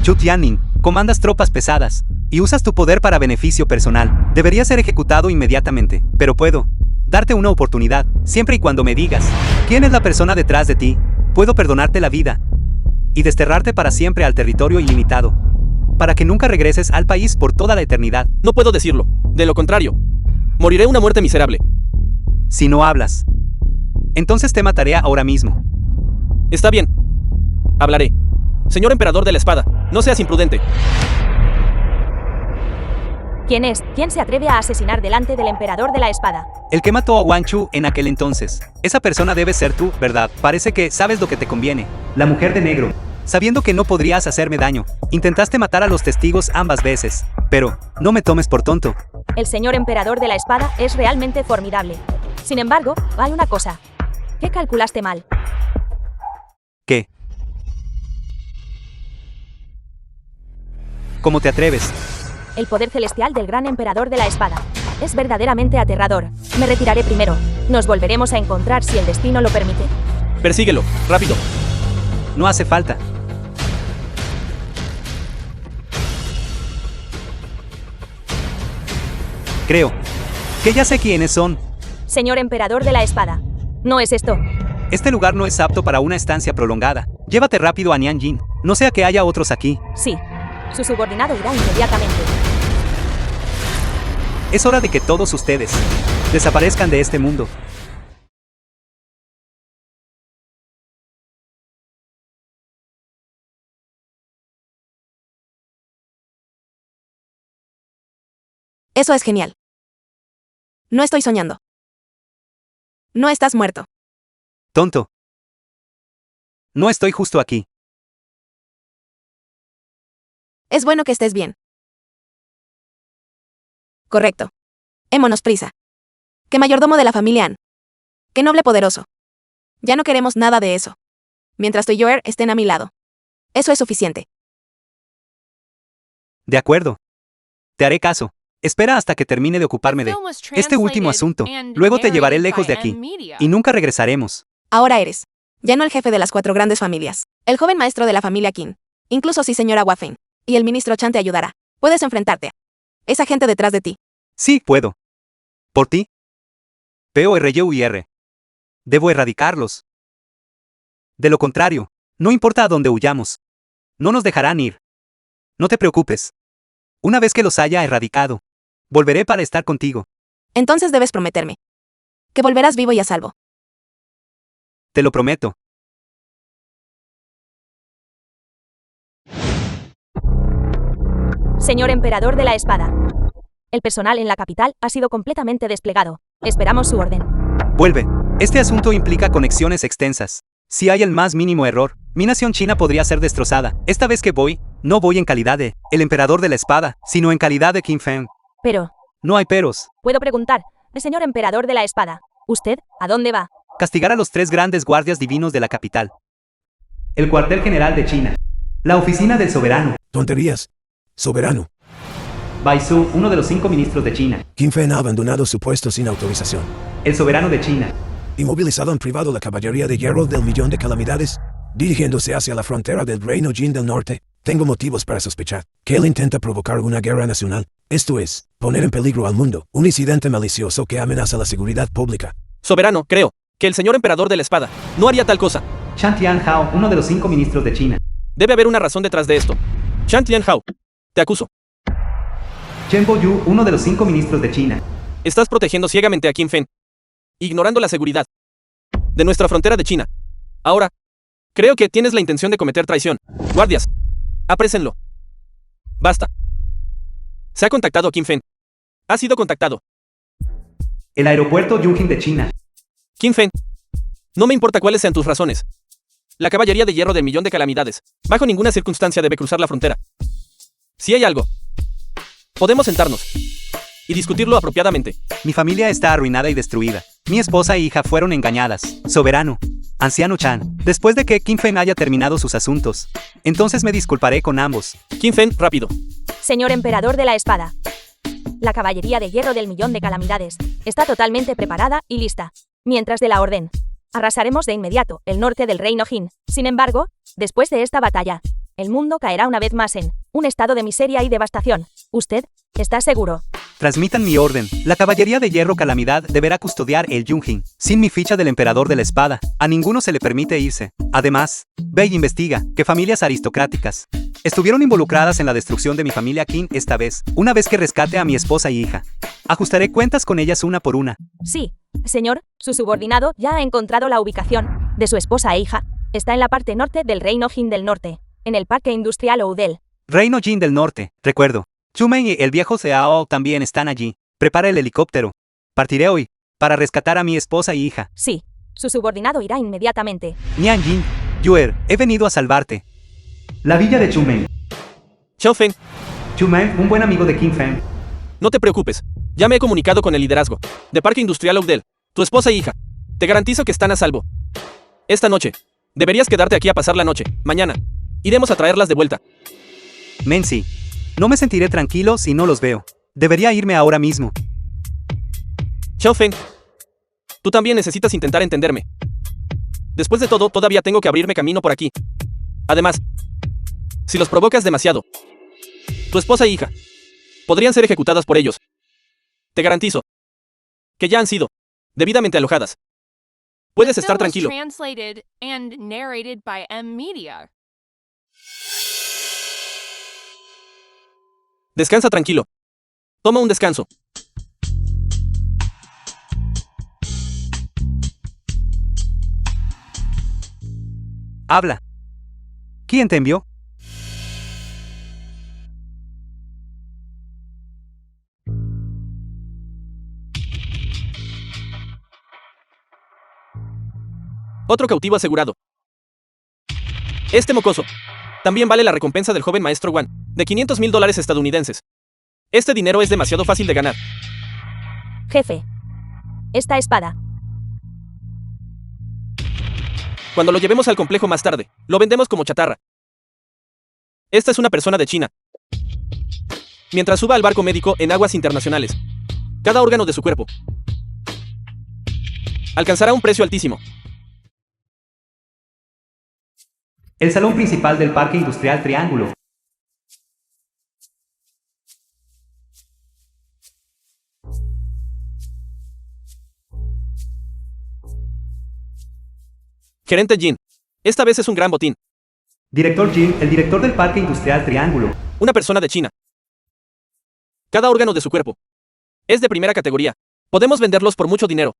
Chu Tianning, comandas tropas pesadas y usas tu poder para beneficio personal. Debería ser ejecutado inmediatamente, pero puedo darte una oportunidad, siempre y cuando me digas quién es la persona detrás de ti. Puedo perdonarte la vida y desterrarte para siempre al territorio ilimitado, para que nunca regreses al país por toda la eternidad. No puedo decirlo. De lo contrario, moriré una muerte miserable. Si no hablas, entonces te mataré ahora mismo. Está bien. Hablaré. Señor emperador de la espada, no seas imprudente. ¿Quién es? ¿Quién se atreve a asesinar delante del emperador de la espada? El que mató a Wang Chu en aquel entonces. Esa persona debe ser tú, ¿verdad? Parece que sabes lo que te conviene. La mujer de negro. Sabiendo que no podrías hacerme daño, intentaste matar a los testigos ambas veces. Pero, no me tomes por tonto. El señor emperador de la espada es realmente formidable. Sin embargo, hay una cosa. ¿Qué calculaste mal? ¿Qué? ¿Cómo te atreves? El poder celestial del gran emperador de la espada. Es verdaderamente aterrador. Me retiraré primero. Nos volveremos a encontrar si el destino lo permite. Persíguelo, rápido. No hace falta. Creo Que ya sé quiénes son. Señor emperador de la espada. No es esto. Este lugar no es apto para una estancia prolongada. Llévate rápido a Nianjin. No sea que haya otros aquí. Sí. Su subordinado irá inmediatamente. Es hora de que todos ustedes desaparezcan de este mundo. Eso es genial. No estoy soñando. No estás muerto. Tonto. No estoy justo aquí. Es bueno que estés bien. Correcto. Émonos prisa. Que mayordomo de la familia An. Que noble poderoso. Ya no queremos nada de eso. Mientras tú y Joer estén a mi lado. Eso es suficiente. De acuerdo. Te haré caso. Espera hasta que termine de ocuparme de este último asunto. Luego te llevaré lejos de aquí. Y nunca regresaremos. Ahora eres. Ya no el jefe de las 4 grandes familias. El joven maestro de la familia Qin. Incluso si señora Wafeng. Y el ministro Chan te ayudará. Puedes enfrentarte a esa gente detrás de ti. Sí, puedo. ¿Por ti? PORYUIR. Debo erradicarlos. De lo contrario, no importa a dónde huyamos. No nos dejarán ir. No te preocupes. Una vez que los haya erradicado, volveré para estar contigo. Entonces debes prometerme que volverás vivo y a salvo. Te lo prometo. Señor emperador de la espada. El personal en la capital ha sido completamente desplegado. Esperamos su orden. Vuelve. Este asunto implica conexiones extensas. Si hay el más mínimo error, mi nación china podría ser destrozada. Esta vez que voy, no voy en calidad de el emperador de la espada, sino en calidad de Qin Feng. Pero, No hay peros. puedo preguntar, señor emperador de la espada, ¿usted a dónde va? Castigar a los 3 grandes guardias divinos de la capital. El cuartel general de China. La oficina del soberano. Tonterías. Soberano. Bai Su, uno de los 5 ministros de China. Qin Feng ha abandonado su puesto sin autorización. El soberano de China. Inmovilizado en privado la caballería de hierro del millón de calamidades, dirigiéndose hacia la frontera del reino Jin del norte. Tengo motivos para sospechar que él intenta provocar una guerra nacional. Esto es, poner en peligro al mundo, un incidente malicioso que amenaza la seguridad pública. Soberano, creo que el señor emperador de la espada no haría tal cosa. Chan Tianhao, uno de los 5 ministros de China. Debe haber una razón detrás de esto. Chan Tianhao, te acuso. Chen Boyu, uno de los 5 ministros de China. Estás protegiendo ciegamente a Qin Feng, ignorando la seguridad de nuestra frontera de China. Ahora, creo que tienes la intención de cometer traición. Guardias, aprésenlo. Basta. Se ha contactado a Qin Feng. Ha sido contactado. El aeropuerto Yunjin de China. Qin Feng, no me importa cuáles sean tus razones. La caballería de hierro del millón de calamidades, bajo ninguna circunstancia debe cruzar la frontera. Si hay algo, podemos sentarnos y discutirlo apropiadamente. Mi familia está arruinada y destruida. Mi esposa e hija fueron engañadas. Soberano. Anciano Chan. Después de que Qin Feng haya terminado sus asuntos, entonces me disculparé con ambos. Qin Feng, rápido. Señor emperador de la espada. La caballería de hierro del millón de calamidades está totalmente preparada y lista. Mientras de la orden, arrasaremos de inmediato el norte del reino Jin. Sin embargo, después de esta batalla, el mundo caerá una vez más en un estado de miseria y devastación. ¿Usted está seguro? Transmitan mi orden. La caballería de hierro calamidad deberá custodiar el Yunjin. Sin mi ficha del emperador de la espada, a ninguno se le permite irse. Además, ve y investiga que familias aristocráticas estuvieron involucradas en la destrucción de mi familia Qin esta vez, una vez que rescate a mi esposa y hija. Ajustaré cuentas con ellas una por una. Sí, señor, su subordinado ya ha encontrado la ubicación de su esposa e hija. Está en la parte norte del reino Jin del norte, en el parque industrial Oudel. Reino Jin del norte, recuerdo. Chumei y el viejo Seao también están allí. Prepara el helicóptero. Partiré hoy, para rescatar a mi esposa y hija. Sí, su subordinado irá inmediatamente. Nianjin, Yuer, he venido a salvarte. La villa de Chumei. Xiao Feng, Chumei, un buen amigo de Qin Feng. no te preocupes. Ya me he comunicado con el liderazgo de Parque Industrial Oudel, tu esposa e hija. Te garantizo que están a salvo. Esta noche, deberías quedarte aquí a pasar la noche. Mañana, iremos a traerlas de vuelta. Menzi, no me sentiré tranquilo si no los veo. Debería irme ahora mismo. Xiao Feng, tú también necesitas intentar entenderme. Después de todo, todavía tengo que abrirme camino por aquí. Además, si los provocas demasiado, tu esposa e hija podrían ser ejecutadas por ellos. Te garantizo que ya han sido debidamente alojadas. Puedes The estar film was tranquilo. translated and narrated by M Media. Descansa tranquilo. Toma un descanso. Habla. ¿Quién te envió? Otro cautivo asegurado. Este mocoso también vale la recompensa del joven maestro Wan, de $500,000 estadounidenses. Este dinero es demasiado fácil de ganar. Jefe. Esta espada. Cuando lo llevemos al complejo más tarde, lo vendemos como chatarra. Esta es una persona de China. Mientras suba al barco médico en aguas internacionales, cada órgano de su cuerpo alcanzará un precio altísimo. El salón principal del Parque Industrial Triángulo. Gerente Jin. Esta vez es un gran botín. Director Jin, el director del Parque Industrial Triángulo. Una persona de China. Cada órgano de su cuerpo es de primera categoría. Podemos venderlos por mucho dinero.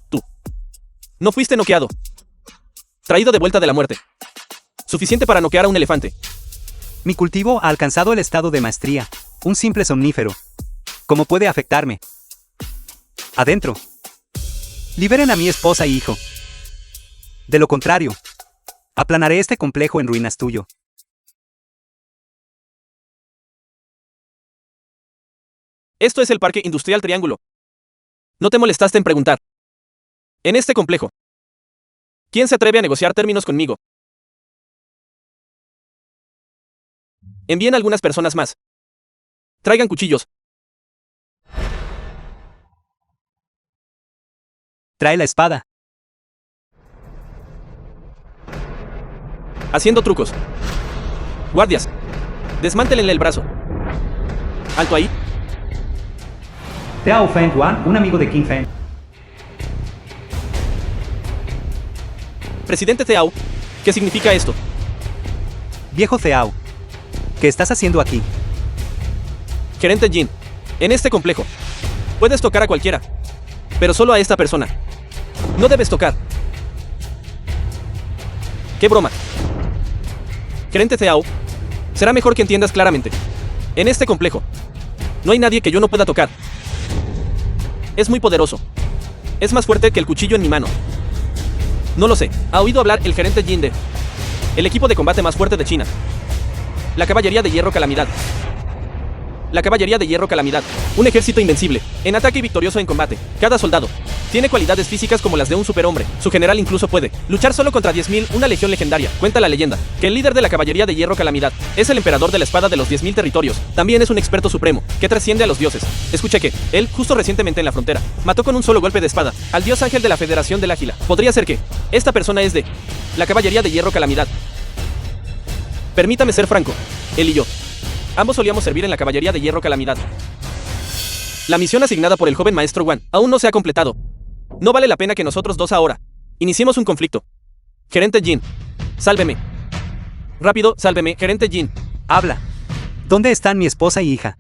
Tú no fuiste noqueado. Traído de vuelta de la muerte. Suficiente para noquear a un elefante. Mi cultivo ha alcanzado el estado de maestría. Un simple somnífero. ¿Cómo puede afectarme? Adentro. Liberen a mi esposa y hijo. De lo contrario, aplanaré este complejo en ruinas tuyo. Esto es el Parque Industrial Triángulo. No te molestaste en preguntar. En este complejo, ¿quién se atreve a negociar términos conmigo? Envíen algunas personas más. Traigan cuchillos. Trae la espada. Haciendo trucos. Guardias, desmántelenle el brazo. Alto ahí. Tao Feng Wan, un amigo de King Feng. Presidente Zhao, ¿qué significa esto? Viejo Zhao. ¿Qué estás haciendo aquí? Gerente Jin, en este complejo, puedes tocar a cualquiera, pero solo a esta persona. No debes tocar. ¡Qué broma! Gerente Zhao, será mejor que entiendas claramente. En este complejo, no hay nadie que yo no pueda tocar. Es muy poderoso. Es más fuerte que el cuchillo en mi mano. No lo sé. ¿Ha oído hablar el gerente Jin de el equipo de combate más fuerte de China? La Caballería de Hierro Calamidad. La Caballería de Hierro Calamidad. Un ejército invencible, en ataque y victorioso en combate. Cada soldado tiene cualidades físicas como las de un superhombre. Su general incluso puede luchar solo contra 10,000, una legión legendaria. Cuenta la leyenda que el líder de la Caballería de Hierro Calamidad es el emperador de la espada de los 10,000 territorios. También es un experto supremo, que trasciende a los dioses. Escuché que él, justo recientemente en la frontera, mató con un solo golpe de espada al dios ángel de la Federación del Águila. Podría ser que esta persona es de la Caballería de Hierro Calamidad. Permítame ser franco, él y yo ambos solíamos servir en la Caballería de Hierro Calamidad. La misión asignada por el joven maestro Wan aún no se ha completado. No vale la pena que nosotros dos ahora iniciemos un conflicto. Gerente Jin, sálveme. Rápido, sálveme, Gerente Jin. Habla. ¿Dónde están mi esposa y hija?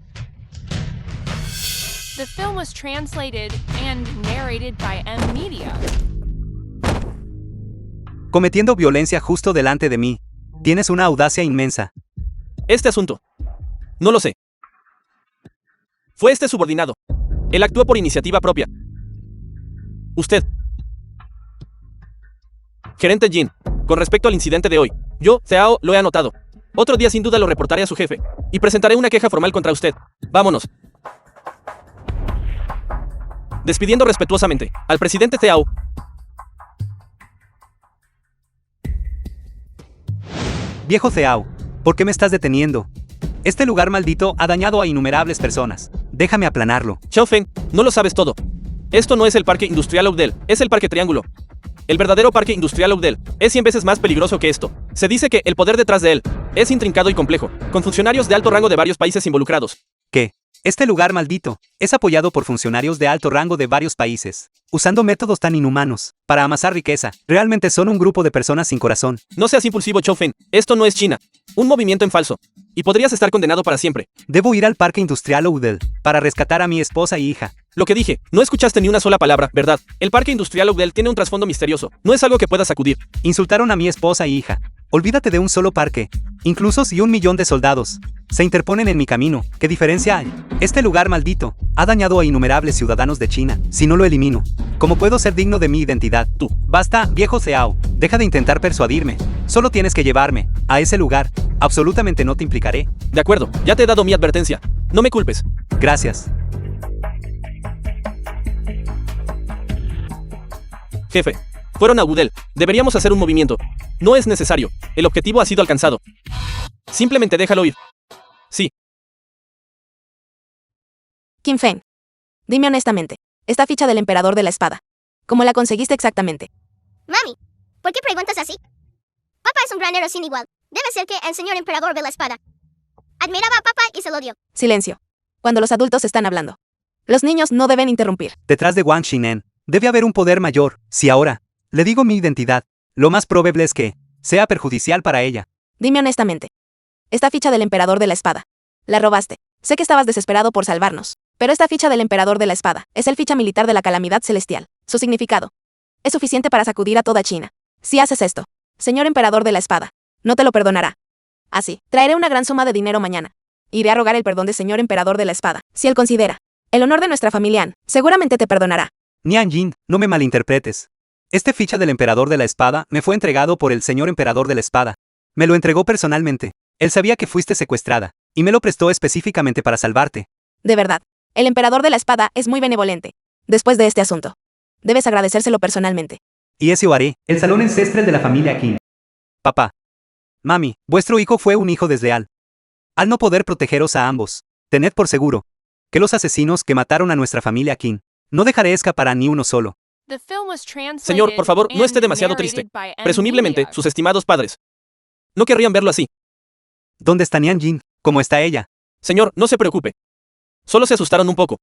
The film was translated and narrated by M Media. Cometiendo violencia justo delante de mí. Tienes una audacia inmensa. Este asunto, no lo sé. Fue este subordinado. Él actuó por iniciativa propia. Usted. Gerente Jin, con respecto al incidente de hoy, yo, Zhao, lo he anotado. Otro día sin duda lo reportaré a su jefe y presentaré una queja formal contra usted. Vámonos. Despidiendo respetuosamente al presidente Zhao. Viejo Zhao, ¿por qué me estás deteniendo? Este lugar maldito ha dañado a innumerables personas. Déjame aplanarlo. Xiao Feng, no lo sabes todo. Esto no es el Parque Industrial Oudel, es el Parque Triángulo. El verdadero Parque Industrial Oudel es 100 veces más peligroso que esto. Se dice que el poder detrás de él es intrincado y complejo, con funcionarios de alto rango de varios países involucrados. ¿Qué? Este lugar maldito es apoyado por funcionarios de alto rango de varios países, usando métodos tan inhumanos para amasar riqueza. Realmente son un grupo de personas sin corazón. No seas impulsivo, Xiao Feng. Esto no es China. Un movimiento en falso. Y podrías estar condenado para siempre. Debo ir al Parque Industrial Oudel para rescatar a mi esposa y hija. Lo que dije, no escuchaste ni una sola palabra, ¿verdad? El Parque Industrial Oudel tiene un trasfondo misterioso. No es algo que puedas sacudir. Insultaron a mi esposa y hija. Olvídate de un solo parque. Incluso si 1 millón de soldados se interponen en mi camino, ¿qué diferencia hay? Este lugar maldito ha dañado a innumerables ciudadanos de China. Si no lo elimino, ¿cómo puedo ser digno de mi identidad? Tú. Basta, viejo Seao. Deja de intentar persuadirme. Solo tienes que llevarme a ese lugar. Absolutamente no te implicaré. De acuerdo, ya te he dado mi advertencia. No me culpes. Gracias. Jefe, fueron a Oudel. Deberíamos hacer un movimiento. No es necesario. El objetivo ha sido alcanzado. Simplemente déjalo ir. Sí. Qin Feng, dime honestamente, esta ficha del emperador de la espada, ¿cómo la conseguiste exactamente? Mami, ¿por qué preguntas así? Papá es un granero sin igual. Debe ser que el señor emperador de la espada admiraba a papá y se lo dio. Silencio. Cuando los adultos están hablando. Los niños no deben interrumpir. Detrás de Wang Xinen debe haber un poder mayor. Si ahora le digo mi identidad, lo más probable es que sea perjudicial para ella. Dime honestamente. Esta ficha del emperador de la espada. La robaste. Sé que estabas desesperado por salvarnos. Pero esta ficha del emperador de la espada es el ficha militar de la calamidad celestial. Su significado es suficiente para sacudir a toda China. Si haces esto, señor emperador de la espada, no te lo perdonará. Así, traeré una gran suma de dinero mañana. Iré a rogar el perdón de señor emperador de la espada. Si él considera el honor de nuestra familia Han, seguramente te perdonará. Nian Jin, no me malinterpretes. Este ficha del emperador de la espada me fue entregado por el señor emperador de la espada. Me lo entregó personalmente. Él sabía que fuiste secuestrada, y me lo prestó específicamente para salvarte. De verdad, el emperador de la espada es muy benevolente. Después de este asunto, debes agradecérselo personalmente. Y eso haré. El salón ancestral de la familia Qin. Papá. Mami, vuestro hijo fue un hijo desleal. Al no poder protegeros a ambos, tened por seguro que los asesinos que mataron a nuestra familia Qin, no dejaré escapar a ni uno solo. Señor, por favor, no esté demasiado triste. Presumiblemente, sus estimados padres no querrían verlo así. ¿Dónde está Nian Jin? ¿Cómo está ella? Señor, no se preocupe. Solo se asustaron un poco.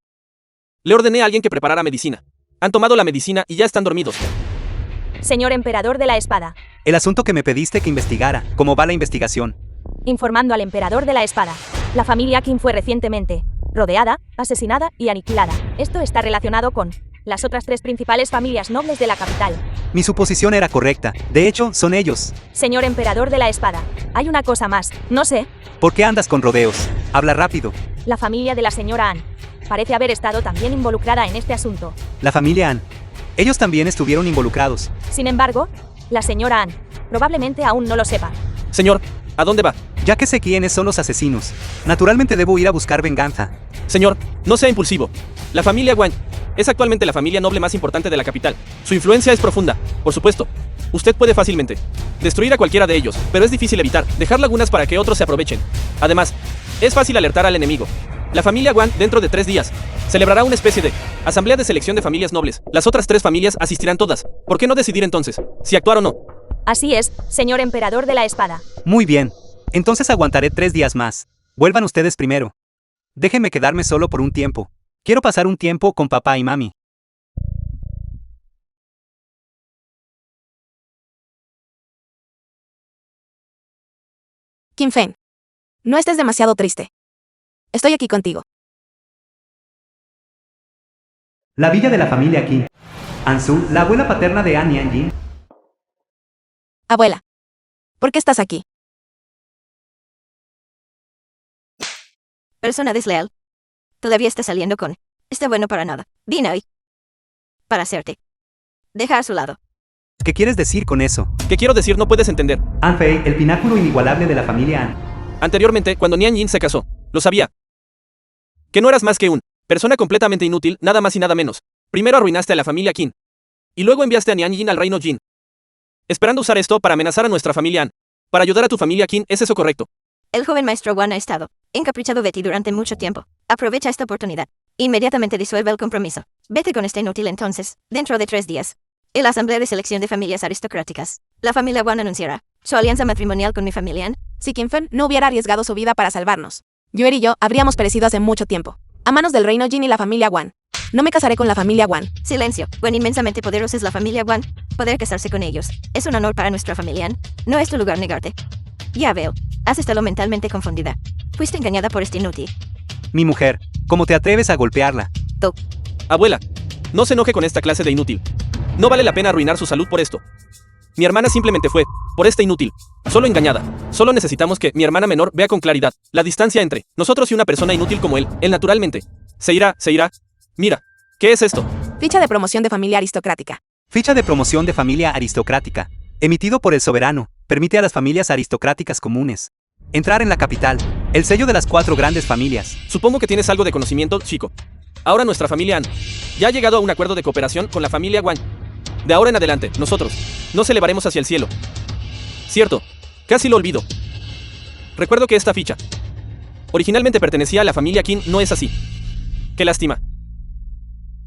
Le ordené a alguien que preparara medicina. Han tomado la medicina y ya están dormidos. Señor emperador de la espada, El asunto que me pediste que investigara. ¿Cómo va la investigación? informando al emperador de la espada. La familia Qin fue recientemente rodeada, asesinada y aniquilada. Esto está relacionado con las otras 3 principales familias nobles de la capital. Mi suposición era correcta. De hecho, son ellos. Señor emperador de la espada, hay una cosa más. No sé, ¿Por qué andas con rodeos? Habla rápido. la familia de la señora An parece haber estado también involucrada en este asunto. La familia Han. Ellos también estuvieron involucrados. Sin embargo, la señora An probablemente aún no lo sepa. Señor, ¿a dónde va? Ya que sé quiénes son los asesinos, naturalmente debo ir a buscar venganza. Señor, no sea impulsivo. La familia Wang es actualmente la familia noble más importante de la capital. Su influencia es profunda, por supuesto. Usted puede fácilmente destruir a cualquiera de ellos, pero es difícil evitar dejar lagunas para que otros se aprovechen. Además, es fácil alertar al enemigo. La familia Wang, dentro de 3 días, celebrará una especie de asamblea de selección de familias nobles. Las otras 3 familias asistirán todas. ¿Por qué no decidir entonces si actuar o no? Así es, señor emperador de la espada. Muy bien. Entonces aguantaré 3 días más. Vuelvan ustedes primero. Déjenme quedarme solo por un tiempo. Quiero pasar un tiempo con papá y mami. Qin Feng, no estés demasiado triste. Estoy aquí contigo. La villa de la familia Qin. Ansu, la abuela paterna de An Nianjin. Abuela, ¿por qué estás aquí? Persona desleal. Todavía está saliendo con. Está bueno para nada. Vine hoy. Para hacerte. Deja a su lado. ¿Qué quieres decir con eso? ¿Qué quiero decir? No puedes entender. An Fei, el pináculo inigualable de la familia An. Anteriormente, cuando Nian Jin se casó, lo sabía. Que no eras más que un persona completamente inútil, nada más y nada menos. Primero arruinaste a la familia Qin. Y luego enviaste a Nian Jin al reino Jin. Esperando usar esto para amenazar a nuestra familia Han. Para ayudar a tu familia Qin, ¿es eso correcto? El joven maestro Wan ha estado encaprichado de ti durante mucho tiempo. Aprovecha esta oportunidad. Inmediatamente disuelve el compromiso. Vete con este inútil entonces, dentro de 3 días. En la Asamblea de Selección de Familias Aristocráticas, la familia Wan anunciará su alianza matrimonial con mi familia An. Si Kim Fen no hubiera arriesgado su vida para salvarnos, Yuer y yo habríamos perecido hace mucho tiempo, a manos del reino Jin y la familia Wan. No me casaré con la familia Wan. Silencio. Wan inmensamente poderosa es la familia Wan. Poder casarse con ellos es un honor para nuestra familia An. No es tu lugar negarte. Ya veo. Has estado mentalmente confundida. Fuiste engañada por este inútil. Mi mujer, ¿cómo te atreves a golpearla? Abuela, no se enoje con esta clase de inútil. No vale la pena arruinar su salud por esto. Mi hermana simplemente fue, por este inútil, solo engañada. Solo necesitamos que mi hermana menor vea con claridad la distancia entre nosotros y una persona inútil como él. Él naturalmente se irá. Mira, ¿qué es esto? Ficha de promoción de familia aristocrática. Ficha de promoción de familia aristocrática. Emitido por el soberano. Permite a las familias aristocráticas comunes entrar en la capital. El sello de las 4 grandes familias. Supongo que tienes algo de conocimiento, chico. Ahora nuestra familia An ya ha llegado a un acuerdo de cooperación con la familia Wan. De ahora en adelante, nosotros nos elevaremos hacia el cielo. Cierto, casi lo olvido. Recuerdo que esta ficha originalmente pertenecía a la familia Qin, ¿no es así? Qué lástima.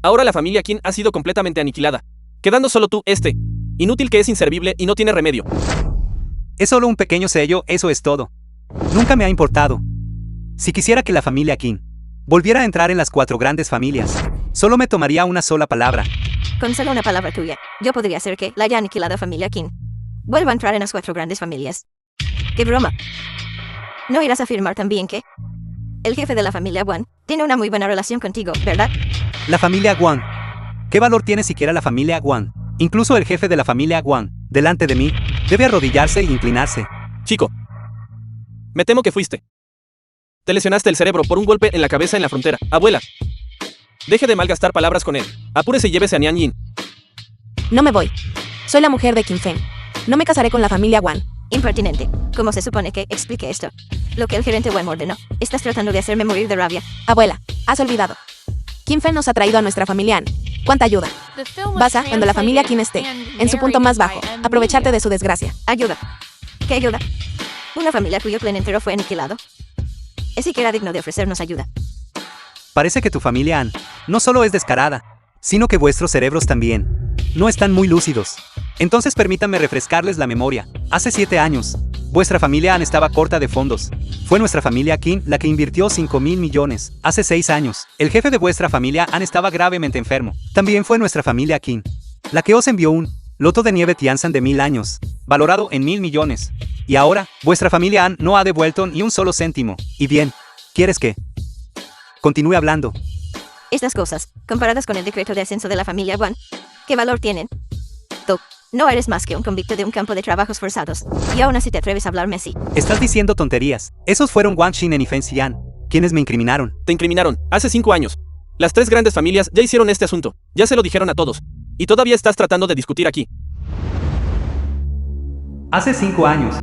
Ahora la familia Qin ha sido completamente aniquilada, quedando solo tú, este inútil que es inservible y no tiene remedio. Es solo un pequeño sello, eso es todo. Nunca me ha importado. Si quisiera que la familia Qin volviera a entrar en las 4 grandes familias, solo me tomaría una sola palabra. Con solo una palabra tuya, yo podría hacer que la ya aniquilada familia Qin vuelva a entrar en las 4 grandes familias. ¡Qué broma! ¿No irás a afirmar también que el jefe de la familia Wan tiene una muy buena relación contigo, verdad? La familia Wan. ¿Qué valor tiene siquiera la familia Wan? Incluso el jefe de la familia Wan, delante de mí, debe arrodillarse e inclinarse. Chico, me temo que fuiste. Te lesionaste el cerebro por un golpe en la cabeza en la frontera. Abuela, deje de malgastar palabras con él. Apúrese y llévese a Nian Yin. No me voy. Soy la mujer de Kim Fen. No me casaré con la familia Wan. Impertinente. ¿Cómo se supone que explique esto? Lo que el gerente Wan ordenó. Estás tratando de hacerme morir de rabia. Abuela, has olvidado. Kim Fen nos ha traído a nuestra familia An. ¿Cuánta ayuda? Vas a, cuando la familia Qin esté en su punto más bajo, aprovecharte de su desgracia. Ayuda. ¿Qué ayuda? Una familia cuyo clan entero fue aniquilado. Es siquiera digno de ofrecernos ayuda. Parece que tu familia An no solo es descarada, sino que vuestros cerebros también no están muy lúcidos. Entonces permítanme refrescarles la memoria. Hace 7 años, vuestra familia An estaba corta de fondos. Fue nuestra familia Qin la que invirtió 5,000 millones. Hace 6 años, el jefe de vuestra familia An estaba gravemente enfermo. También fue nuestra familia Qin la que os envió un loto de nieve Tianzan de 1000 años, valorado en 1,000 millones. Y ahora, vuestra familia An no ha devuelto ni un solo céntimo. Y bien, ¿quieres que continúe hablando? Estas cosas, comparadas con el decreto de ascenso de la familia Wan, ¿qué valor tienen? Tú no eres más que un convicto de un campo de trabajos forzados, y aún así te atreves a hablarme así. Estás diciendo tonterías. Esos fueron Wang Xinen y Feng Xian, quienes me incriminaron. Te incriminaron, hace 5 años. Las 3 grandes familias ya hicieron este asunto, ya se lo dijeron a todos. Y todavía estás tratando de discutir aquí. Hace 5 años.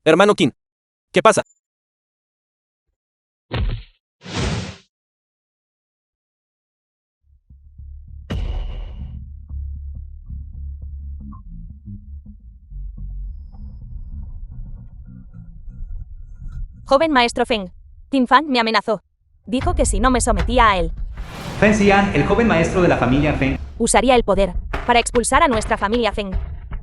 Hermano Qin, ¿qué pasa? Joven maestro Feng. Tin Fan me amenazó. Dijo que si no me sometía a él, Feng Xian, el joven maestro de la familia Feng, usaría el poder para expulsar a nuestra familia Feng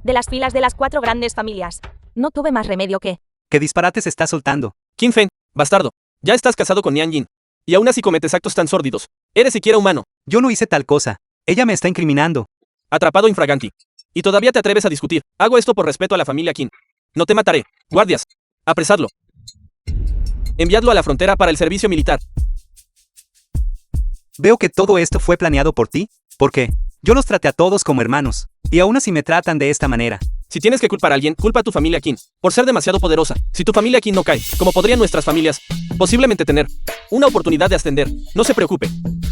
de las filas de las 4 grandes familias. No tuve más remedio que... ¿Qué disparates está soltando? Qin Fen, bastardo, ya estás casado con Nian Yin. Y aún así cometes actos tan sórdidos. ¿Eres siquiera humano? Yo no hice tal cosa. Ella me está incriminando. Atrapado infraganti. Y todavía te atreves a discutir. Hago esto por respeto a la familia Qin. No te mataré. Guardias, apresadlo. Enviadlo a la frontera para el servicio militar. Veo que todo esto fue planeado por ti, porque yo los traté a todos como hermanos, y aún así me tratan de esta manera. Si tienes que culpar a alguien, culpa a tu familia Qin, por ser demasiado poderosa. Si tu familia Qin no cae, como podrían nuestras familias, posiblemente tener una oportunidad de ascender, no se preocupe.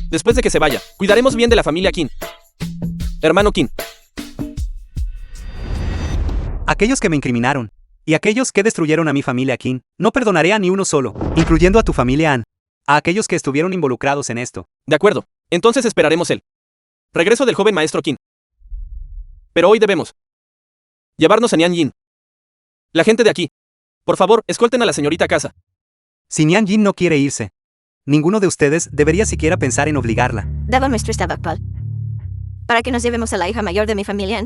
Después de que se vaya, cuidaremos bien de la familia Qin. Hermano Qin, Aquellos que me incriminaron. Y aquellos que destruyeron a mi familia Qin. No perdonaré a ni uno solo, incluyendo a tu familia An. A aquellos que estuvieron involucrados en esto. De acuerdo, entonces esperaremos el regreso del joven maestro Qin. Pero hoy debemos llevarnos a Nian Yin. La gente de aquí. Por favor, escolten a la señorita a casa. Si Nian Yin no quiere irse, ninguno de ustedes debería siquiera pensar en obligarla. Daba nuestro estado actual. Para que nos llevemos a la hija mayor de mi familia.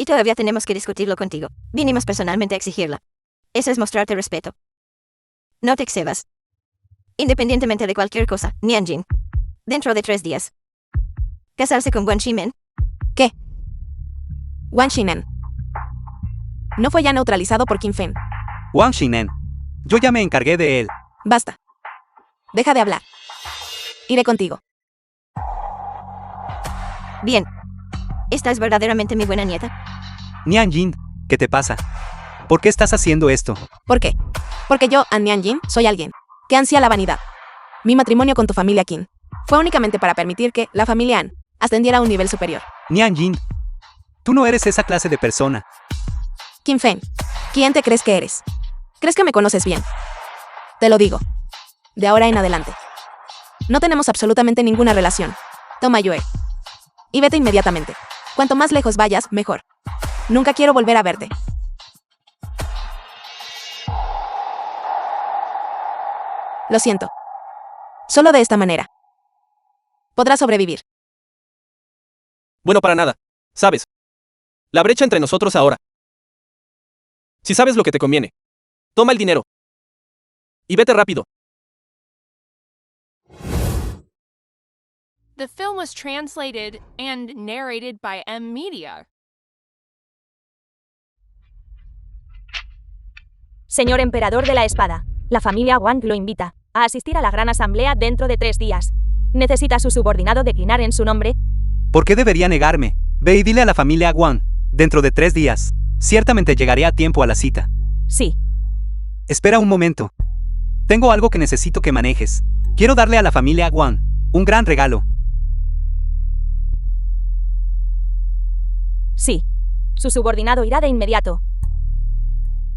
Y todavía tenemos que discutirlo contigo. Vinimos personalmente a exigirla. Eso es mostrarte respeto. No te excebas. Independientemente de cualquier cosa, Nian Jin. Dentro de 3 días. Casarse con Wang Shimen. ¿Qué? Wang Shinen. ¿No fue ya neutralizado por Qin Feng? Wang Shinen. Yo ya me encargué de él. Basta. Deja de hablar. Iré contigo. Bien. ¿Esta es verdaderamente mi buena nieta? Nian Yin, ¿qué te pasa? ¿Por qué estás haciendo esto? ¿Por qué? Porque yo, An Nian Yin, soy alguien que ansía la vanidad. Mi matrimonio con tu familia Qin fue únicamente para permitir que la familia An ascendiera a un nivel superior. Nian Yin, tú no eres esa clase de persona. Qin Feng, ¿quién te crees que eres? ¿Crees que me conoces bien? Te lo digo. De ahora en adelante. No tenemos absolutamente ninguna relación. Toma Yue. Y vete inmediatamente. Cuanto más lejos vayas, mejor. Nunca quiero volver a verte. Lo siento. Solo de esta manera podrás sobrevivir. Bueno, para nada. ¿Sabes? La brecha entre nosotros ahora. Si sabes lo que te conviene, toma el dinero. Y vete rápido. The film was translated and narrated by M Media. Señor Emperador de la Espada, la familia Wang lo invita a asistir a la gran asamblea dentro de 3 días. ¿Necesita su subordinado declinar en su nombre? ¿Por qué debería negarme? Ve y dile a la familia Wang. Dentro de 3 días. Ciertamente llegaré a tiempo a la cita. Sí. Espera un momento. Tengo algo que necesito que manejes. Quiero darle a la familia Wang un gran regalo. Sí. Su subordinado irá de inmediato.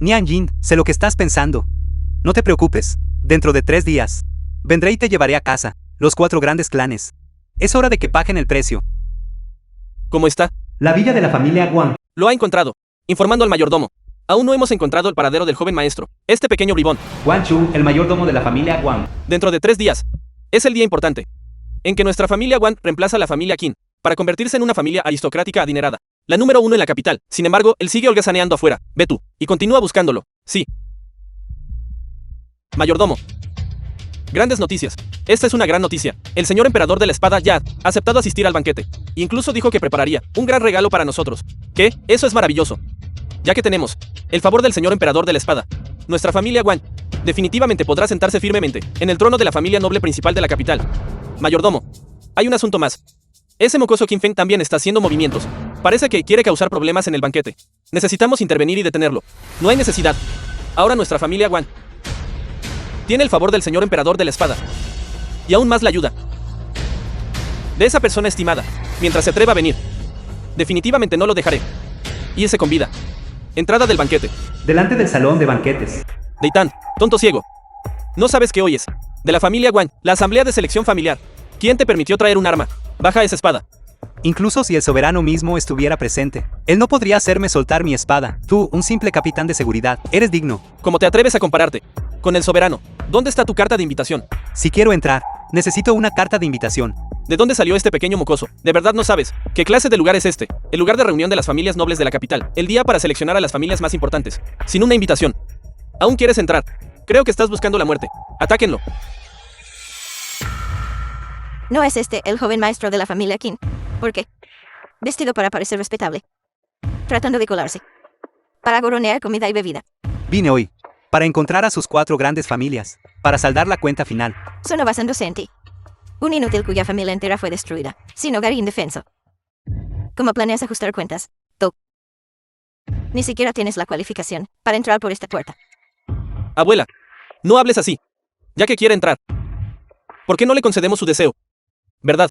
Nian Yin, sé lo que estás pensando. No te preocupes. Dentro de 3 días. Vendré y te llevaré a casa. Los 4 grandes clanes. Es hora de que paguen el precio. ¿Cómo está? La villa de la familia Wang. Lo ha encontrado. Informando al mayordomo. Aún no hemos encontrado el paradero del joven maestro. Este pequeño bribón. Wang Chu, el mayordomo de la familia Wang. Dentro de 3 días. Es el día importante. En que nuestra familia Wang reemplaza a la familia Qin. Para convertirse en una familia aristocrática adinerada. La número 1 en la capital. Sin embargo, él sigue holgazaneando afuera. Ve tú. Y continúa buscándolo. Sí. Mayordomo. Grandes noticias. Esta es una gran noticia. El señor emperador de la espada ya ha aceptado asistir al banquete. Incluso dijo que prepararía un gran regalo para nosotros. ¿Qué? Eso es maravilloso. Ya que tenemos el favor del señor emperador de la espada, nuestra familia Wang definitivamente podrá sentarse firmemente en el trono de la familia noble principal de la capital. Mayordomo. Hay un asunto más. Ese mocoso Qin Feng también está haciendo movimientos. Parece que quiere causar problemas en el banquete. Necesitamos intervenir y detenerlo. No hay necesidad. Ahora nuestra familia Wang tiene el favor del señor emperador de la espada. Y aún más la ayuda de esa persona estimada, mientras se atreva a venir. Definitivamente no lo dejaré. Irse con vida. Entrada del banquete. Delante del salón de banquetes. Deitán, tonto ciego. ¿No sabes qué oyes? De la familia Wang, la asamblea de selección familiar. ¿Quién te permitió traer un arma? Baja esa espada. Incluso si el soberano mismo estuviera presente, él no podría hacerme soltar mi espada. Tú, un simple capitán de seguridad, eres digno. ¿Cómo te atreves a compararte con el soberano? ¿Dónde está tu carta de invitación? Si quiero entrar, necesito una carta de invitación. ¿De dónde salió este pequeño mocoso? ¿De verdad no sabes qué clase de lugar es este? El lugar de reunión de las familias nobles de la capital. El día para seleccionar a las familias más importantes. Sin una invitación. ¿Aún quieres entrar? Creo que estás buscando la muerte. Atáquenlo. ¿No es este el joven maestro de la familia Qin? ¿Por qué? Vestido para parecer respetable. Tratando de colarse. Para gorronear comida y bebida. Vine hoy para encontrar a sus 4 grandes familias, para saldar la cuenta final. Solo basándose en ti. Un inútil cuya familia entera fue destruida, sin hogar y indefenso. ¿Cómo planeas ajustar cuentas? Tú. Ni siquiera tienes la cualificación para entrar por esta puerta. Abuela, no hables así. Ya que quiere entrar. ¿Por qué no le concedemos su deseo? ¿Verdad?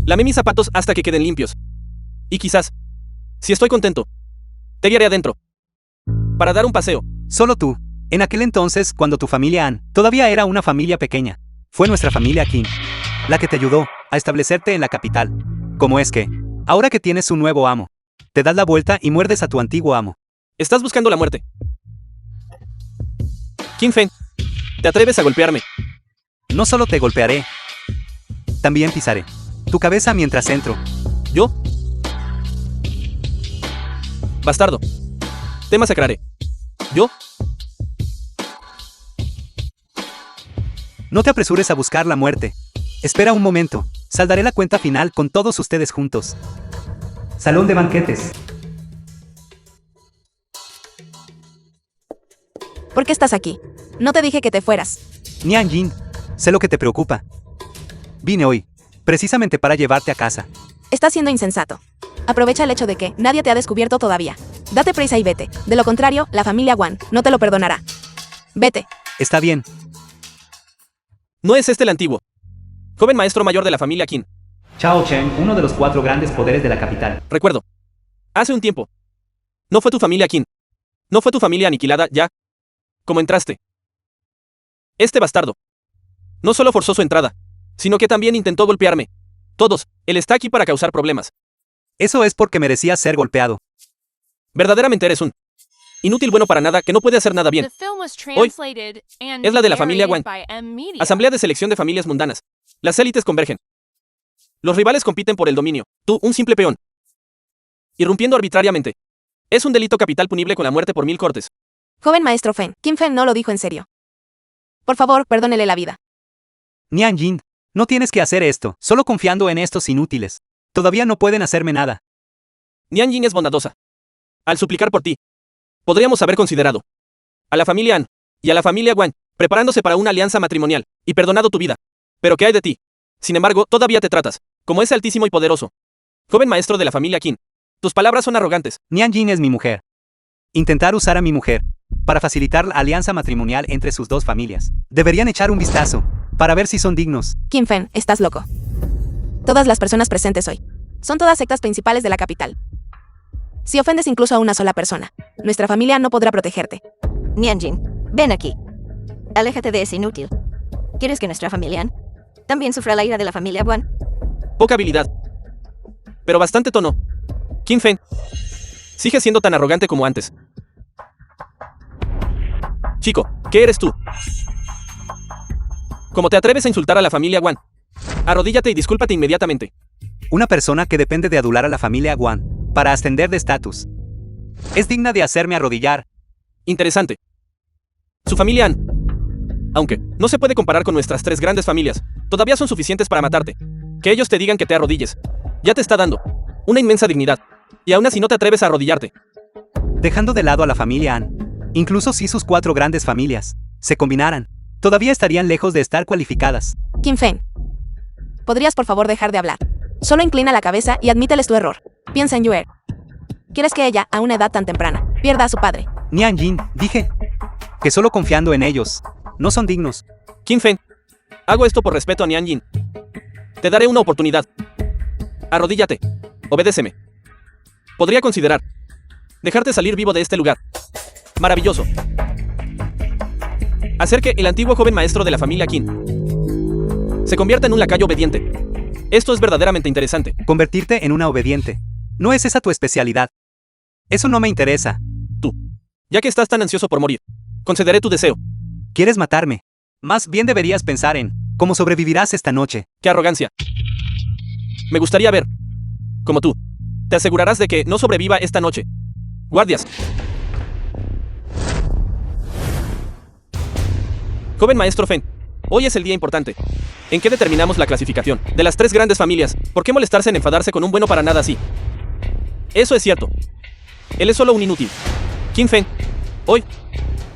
Lamé mis zapatos hasta que queden limpios. Y quizás, si estoy contento, te guiaré adentro. Para dar un paseo. Solo tú. En aquel entonces, cuando tu familia Ann todavía era una familia pequeña, fue nuestra familia King la que te ayudó a establecerte en la capital. ¿Cómo es que, ahora que tienes un nuevo amo, te das la vuelta y muerdes a tu antiguo amo? Estás buscando la muerte. King Fen, ¿te atreves a golpearme? No solo te golpearé, también pisaré tu cabeza mientras entro. ¿Yo? Bastardo. Te masacraré. ¿Yo? No te apresures a buscar la muerte. Espera un momento. Saldaré la cuenta final con todos ustedes juntos. Salón de banquetes. ¿Por qué estás aquí? No te dije que te fueras. Nian Jin, sé lo que te preocupa. Vine hoy, precisamente para llevarte a casa. Estás siendo insensato. Aprovecha el hecho de que nadie te ha descubierto todavía. Date prisa y vete. De lo contrario, la familia Wan no te lo perdonará. Vete. Está bien. ¿No es este el antiguo joven maestro mayor de la familia Qin? Chao Chen, uno de los 4 grandes poderes de la capital. Recuerdo. Hace un tiempo. No fue tu familia Qin. No fue tu familia aniquilada ya. ¿Cómo entraste? Este bastardo no solo forzó su entrada, sino que también intentó golpearme. Todos, él está aquí para causar problemas. Eso es porque merecías ser golpeado. Verdaderamente eres un inútil bueno para nada que no puede hacer nada bien. The film was Hoy translated and es la de la familia narrated Wang. by M Media. Asamblea de selección de familias mundanas. Las élites convergen. Los rivales compiten por el dominio. Tú, un simple peón. Irrumpiendo arbitrariamente. Es un delito capital punible con la muerte por 1000 cortes. Joven maestro Fen, Kim Fen no lo dijo en serio. Por favor, perdónele la vida. Nian Jin, no tienes que hacer esto, solo confiando en estos inútiles. Todavía no pueden hacerme nada. Nian Jin es bondadosa. Al suplicar por ti, podríamos haber considerado a la familia An y a la familia Wang, preparándose para una alianza matrimonial, y perdonado tu vida. Pero ¿qué hay de ti? Sin embargo, todavía te tratas como ese altísimo y poderoso joven maestro de la familia Qin. Tus palabras son arrogantes. Nian Jin es mi mujer. Intentar usar a mi mujer para facilitar la alianza matrimonial entre sus dos familias. Deberían echar un vistazo para ver si son dignos. Kim Fen, estás loco. Todas las personas presentes hoy son todas sectas principales de la capital. Si ofendes incluso a una sola persona, nuestra familia no podrá protegerte. Nian Jin, ven aquí. Aléjate de ese inútil. ¿Quieres que nuestra familia Ann también sufra la ira de la familia Wan? Poca habilidad. Pero bastante tono. Kim Fen. Sigue siendo tan arrogante como antes. Chico, ¿qué eres tú? ¿Cómo te atreves a insultar a la familia Wan? Arrodíllate y discúlpate inmediatamente. Una persona que depende de adular a la familia Wan para ascender de estatus. Es digna de hacerme arrodillar. Interesante. Su familia An, aunque no se puede comparar con nuestras 3 grandes familias, todavía son suficientes para matarte. Que ellos te digan que te arrodilles. Ya te está dando una inmensa dignidad. Y aún así no te atreves a arrodillarte. Dejando de lado a la familia An, incluso si sus 4 grandes familias se combinaran, todavía estarían lejos de estar cualificadas. Kim Fen, ¿podrías por favor dejar de hablar? Solo inclina la cabeza y admíteles tu error. Piensa en Yuer. ¿Quieres que ella, a una edad tan temprana, pierda a su padre? Nian Jin, dije que solo confiando en ellos, no son dignos. Kim Fen, hago esto por respeto a Nian Jin. Te daré una oportunidad. Arrodíllate. Obedéceme. Podría considerar dejarte salir vivo de este lugar. Maravilloso. Hacer que el antiguo joven maestro de la familia Qin se convierta en un lacayo obediente. Esto es verdaderamente interesante. Convertirte en una obediente. ¿No es esa tu especialidad? Eso no me interesa. Tú, ya que estás tan ansioso por morir, concederé tu deseo. ¿Quieres matarme? Más bien deberías pensar en cómo sobrevivirás esta noche. ¡Qué arrogancia! Me gustaría ver, como tú, te asegurarás de que no sobreviva esta noche. Guardias. Joven maestro Fen, hoy es el día importante. ¿En qué determinamos la clasificación de las 3 grandes familias? ¿Por qué molestarse en enfadarse con un bueno para nada así? Eso es cierto. Él es solo un inútil. Kim Fen, hoy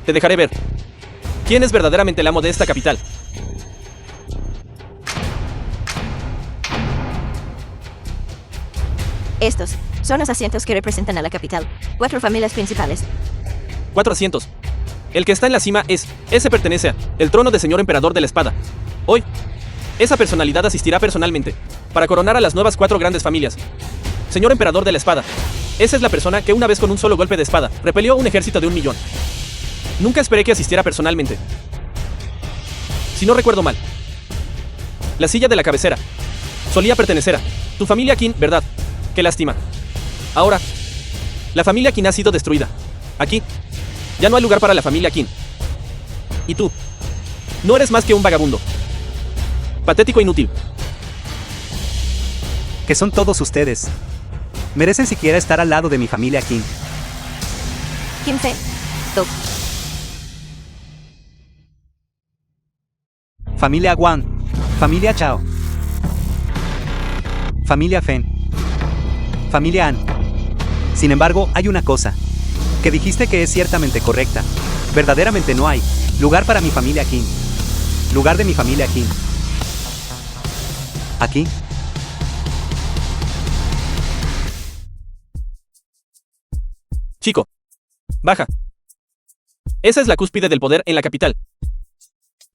te dejaré ver quién es verdaderamente el amo de esta capital. Estos son los asientos que representan a la capital. 4 familias principales. 4 asientos. El que está en la cima ese pertenece a el trono de señor emperador de la espada. Hoy, Esa personalidad asistirá personalmente para coronar a las nuevas 4 grandes familias. Señor Emperador de la Espada, esa es la persona que una vez con un solo golpe de espada repelió un ejército de 1 millón. Nunca esperé que asistiera personalmente. Si no recuerdo mal, la silla de la cabecera solía pertenecer a tu familia Qin, ¿verdad? Qué lástima. Ahora, la familia Qin ha sido destruida. Aquí, ya no hay lugar para la familia Qin. Y tú, no eres más que un vagabundo. Patético e inútil. Que son todos ustedes. Merecen siquiera estar al lado de mi familia Qin. Kim Fe. Tú. Familia Wang. Familia Chao. Familia Fen. Familia An. Sin embargo, hay una cosa que dijiste que es ciertamente correcta. Verdaderamente no hay lugar para mi familia Qin. Lugar de mi familia Qin. Aquí. Chico, baja. Esa es la cúspide del poder en la capital.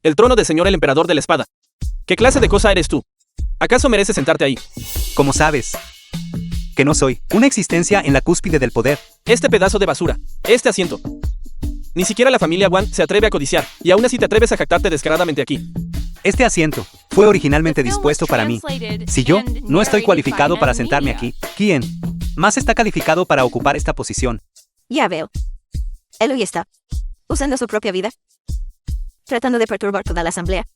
El trono del señor el Emperador de la Espada. ¿Qué clase de cosa eres tú? ¿Acaso mereces sentarte ahí? Como sabes, que no soy una existencia en la cúspide del poder. Este pedazo de basura, este asiento. Ni siquiera la familia Wang se atreve a codiciar, y aún así te atreves a jactarte descaradamente aquí. Este asiento fue originalmente dispuesto para mí. Si yo no estoy cualificado para sentarme aquí, ¿quién más está calificado para ocupar esta posición? Ya veo. Él hoy está usando su propia vida, tratando de perturbar toda la asamblea.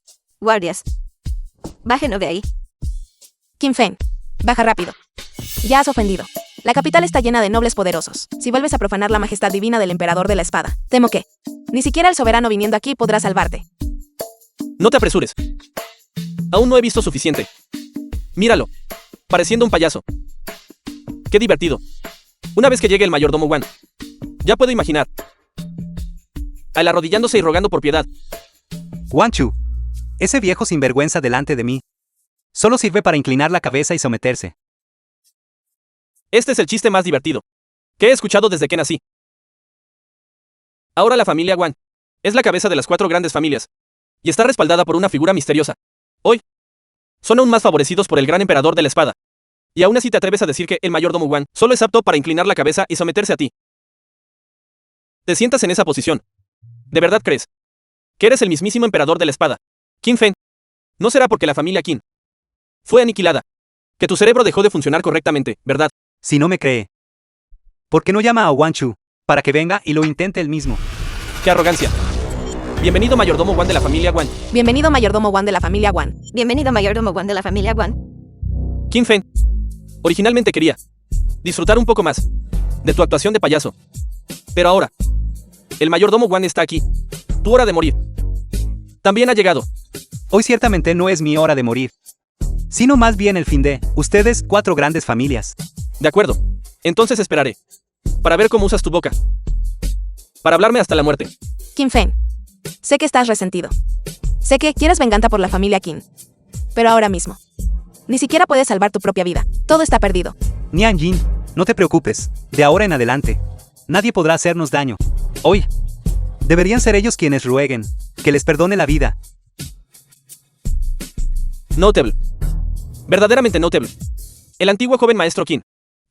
Guardias, bájenlo de ahí. Qin Fen, baja rápido. Ya has ofendido. La capital está llena de nobles poderosos. Si vuelves a profanar la majestad divina del Emperador de la Espada, temo que ni siquiera el soberano viniendo aquí podrá salvarte. No te apresures. Aún no he visto suficiente. Míralo, pareciendo un payaso. Qué divertido. Una vez que llegue el mayordomo Wang, ya puedo imaginar a él arrodillándose y rogando por piedad. Wang Chu, ese viejo sinvergüenza delante de mí, solo sirve para inclinar la cabeza y someterse. Este es el chiste más divertido que he escuchado desde que nací. Ahora la familia Wang es la cabeza de las 4 grandes familias y está respaldada por una figura misteriosa. Hoy, son aún más favorecidos por el gran Emperador de la Espada. Y aún así te atreves a decir que el mayordomo Wang solo es apto para inclinar la cabeza y someterse a ti. Te sientas en esa posición. ¿De verdad crees que eres el mismísimo Emperador de la Espada? Qin Fen, no será porque la familia Qin fue aniquilada que tu cerebro dejó de funcionar correctamente, ¿verdad? Si no me cree, ¿por qué no llama a Wang Chu para que venga y lo intente él mismo? ¡Qué arrogancia! Bienvenido mayordomo Wang de la familia Wang. Bienvenido mayordomo Wang de la familia Wang. Bienvenido mayordomo Wang de la familia Wang. Qin Fen, originalmente quería disfrutar un poco más de tu actuación de payaso. Pero ahora, el mayordomo Wang está aquí. Tu hora de morir también ha llegado. Hoy ciertamente no es mi hora de morir, sino más bien el fin de ustedes 4 grandes familias. De acuerdo. Entonces esperaré para ver cómo usas tu boca para hablarme hasta la muerte. Qin Fen, sé que estás resentido. Sé que quieres venganza por la familia Qin. Pero ahora mismo, ni siquiera puedes salvar tu propia vida. Todo está perdido. Nian Jin, no te preocupes. De ahora en adelante, nadie podrá hacernos daño. Hoy, deberían ser ellos quienes rueguen que les perdone la vida. Notable. Verdaderamente notable. El antiguo joven maestro Qin,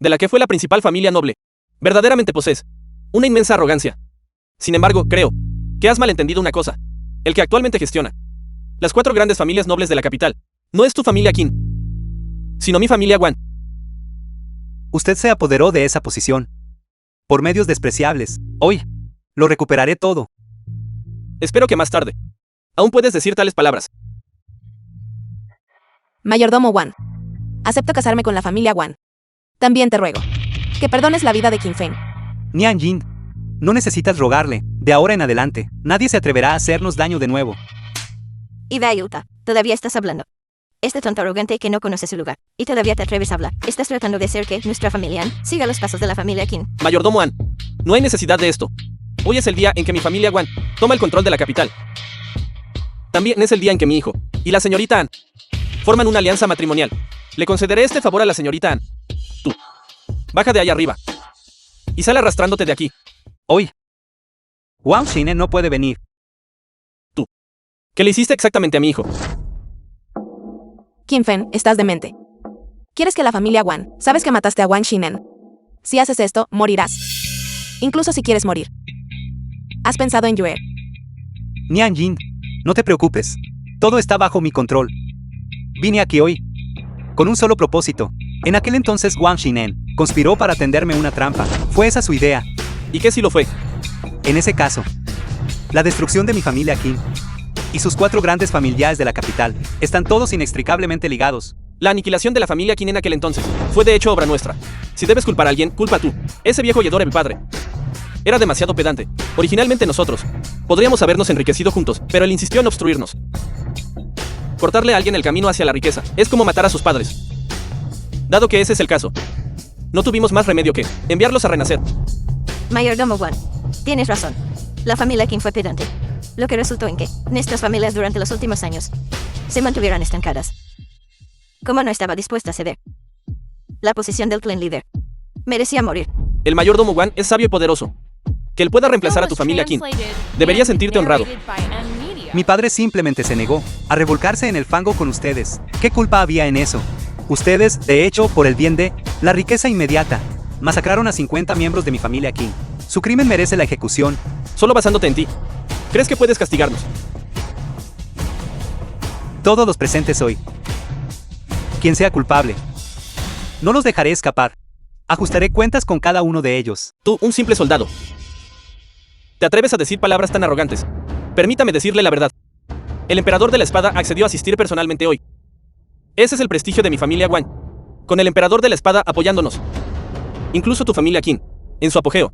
de la que fue la principal familia noble, verdaderamente posees una inmensa arrogancia. Sin embargo, creo que has malentendido una cosa. El que actualmente gestiona las 4 grandes familias nobles de la capital no es tu familia Qin, sino mi familia Wang. Usted se apoderó de esa posición por medios despreciables. Hoy, lo recuperaré todo. Espero que más tarde aún puedes decir tales palabras. Mayordomo Wang, acepto casarme con la familia Wang. También te ruego que perdones la vida de Qin Fen. Nian Jin, no necesitas rogarle. De ahora en adelante, nadie se atreverá a hacernos daño de nuevo. Y Yuta, todavía estás hablando. Este tonto arrogante que no conoce su lugar. Y todavía te atreves a hablar. Estás tratando de hacer que nuestra familia An siga los pasos de la familia Qin. Mayordomo An, no hay necesidad de esto. Hoy es el día en que mi familia Wang toma el control de la capital. También es el día en que mi hijo y la señorita An forman una alianza matrimonial. Le concederé este favor a la señorita An. Tú, baja de ahí arriba y sal arrastrándote de aquí. Hoy, Wang Xine no puede venir. Tú, ¿qué le hiciste exactamente a mi hijo? Qin Fen, estás demente. ¿Quieres que la familia Wan? Sabes que mataste a Wang Xinen. Si haces esto, morirás. Incluso si quieres morir. ¿Has pensado en Yue? Nian Jin, no te preocupes. Todo está bajo mi control. Vine aquí hoy con un solo propósito. En aquel entonces Wang Xinen conspiró para tenderme una trampa. Fue esa su idea. ¿Y qué si lo fue? En ese caso, la destrucción de mi familia Qin y sus 4 grandes familiares de la capital están todos inextricablemente ligados. La aniquilación de la familia Qin en aquel entonces fue de hecho obra nuestra. Si debes culpar a alguien, culpa tú. Ese viejo Yedor el padre era demasiado pedante. Originalmente nosotros podríamos habernos enriquecido juntos, pero él insistió en obstruirnos. Cortarle a alguien el camino hacia la riqueza es como matar a sus padres. Dado que ese es el caso, no tuvimos más remedio que enviarlos a renacer. Mayordomo Wan, tienes razón. La familia Qin fue pedante. Lo que resultó en que nuestras familias durante los últimos años se mantuvieran estancadas. Como no estaba dispuesta a ceder. La posición del clan líder merecía morir. El mayordomo Wan es sabio y poderoso. Que él pueda reemplazar a tu familia Qin. Deberías sentirte honrado. Mi padre simplemente se negó a revolcarse en el fango con ustedes. ¿Qué culpa había en eso? Ustedes, de hecho, por el bien de la riqueza inmediata, masacraron a 50 miembros de mi familia Qin. Su crimen merece la ejecución. Solo basándote en ti. ¿Crees que puedes castigarnos? Todos los presentes hoy. Quien sea culpable. No los dejaré escapar. Ajustaré cuentas con cada uno de ellos. Tú, un simple soldado. ¿Te atreves a decir palabras tan arrogantes? Permítame decirle la verdad. El emperador de la espada accedió a asistir personalmente hoy. Ese es el prestigio de mi familia Wan. Con el emperador de la espada apoyándonos. Incluso tu familia Qin, en su apogeo,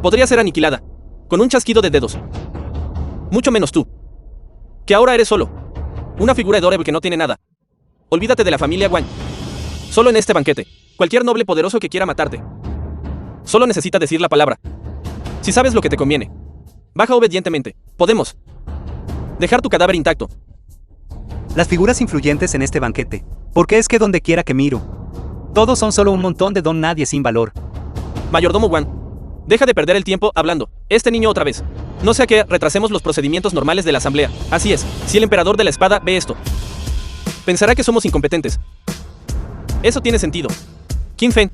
podría ser aniquilada, con un chasquido de dedos. Mucho menos tú, que ahora eres solo una figura adorable que no tiene nada. Olvídate de la familia Wan. Solo en este banquete, cualquier noble poderoso que quiera matarte solo necesita decir la palabra. Si sabes lo que te conviene, baja obedientemente. Podemos dejar tu cadáver intacto. Las figuras influyentes en este banquete. Porque es que donde quiera que miro, todos son solo un montón de don nadie sin valor. Mayordomo Wan, deja de perder el tiempo hablando. Este niño otra vez. No sea que retrasemos los procedimientos normales de la asamblea. Así es, si el emperador de la espada ve esto, pensará que somos incompetentes. Eso tiene sentido. Qin Fen,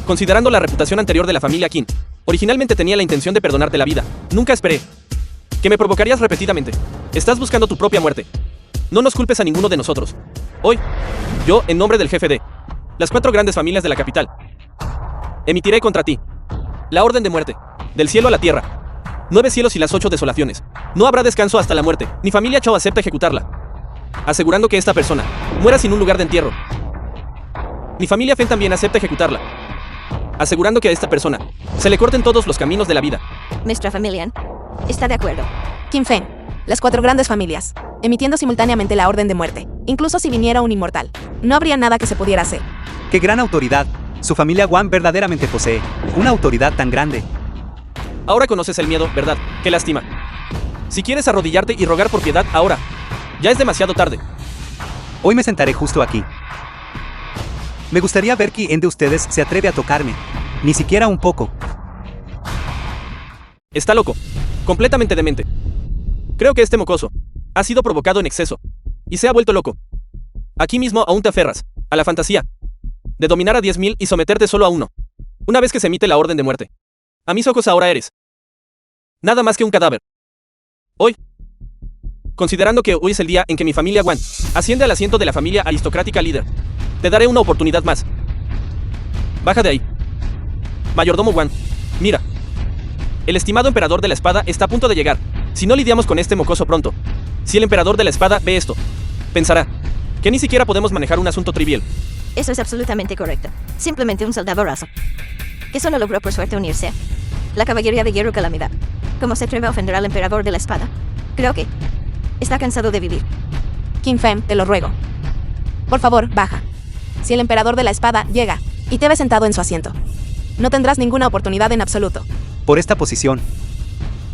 considerando la reputación anterior de la familia Qin, originalmente tenía la intención de perdonarte la vida. Nunca esperé que me provocarías repetidamente. Estás buscando tu propia muerte. No nos culpes a ninguno de nosotros. Hoy, yo, en nombre del jefe de las 4 grandes familias de la capital, emitiré contra ti la orden de muerte, del cielo a la tierra, 9 cielos y las 8 desolaciones. No habrá descanso hasta la muerte. Mi familia Chao acepta ejecutarla, asegurando que esta persona muera sin un lugar de entierro. Mi familia Fen también acepta ejecutarla, asegurando que a esta persona se le corten todos los caminos de la vida. Nuestra familia está de acuerdo. Qin Fen, las 4 grandes familias, emitiendo simultáneamente la orden de muerte. Incluso si viniera un inmortal, no habría nada que se pudiera hacer. ¡Qué gran autoridad! Su familia Wan verdaderamente posee una autoridad tan grande. Ahora conoces el miedo, ¿verdad? ¡Qué lástima! Si quieres arrodillarte y rogar por piedad ahora, ya es demasiado tarde. Hoy me sentaré justo aquí. Me gustaría ver quién de ustedes se atreve a tocarme. Ni siquiera un poco. Está loco. Completamente demente. Creo que este mocoso ha sido provocado en exceso y se ha vuelto loco. Aquí mismo aún te aferras a la fantasía de dominar a 10.000 y someterte solo a uno. Una vez que se emite la orden de muerte, a mis ojos ahora eres nada más que un cadáver. Hoy, considerando que hoy es el día en que mi familia Wan asciende al asiento de la familia aristocrática líder, te daré una oportunidad más. Baja de ahí. Mayordomo Wan, mira. El estimado emperador de la espada está a punto de llegar. Si no lidiamos con este mocoso pronto, si el emperador de la espada ve esto, pensará que ni siquiera podemos manejar un asunto trivial. Eso es absolutamente correcto. Simplemente un soldado raso, que solo logró por suerte unirse a la caballería de hierro calamidad. ¿Cómo se atreve a ofender al emperador de la espada? Creo que está cansado de vivir. Qin Fen, te lo ruego. Por favor, baja. Si el emperador de la espada llega y te ve sentado en su asiento, no tendrás ninguna oportunidad en absoluto. Por esta posición,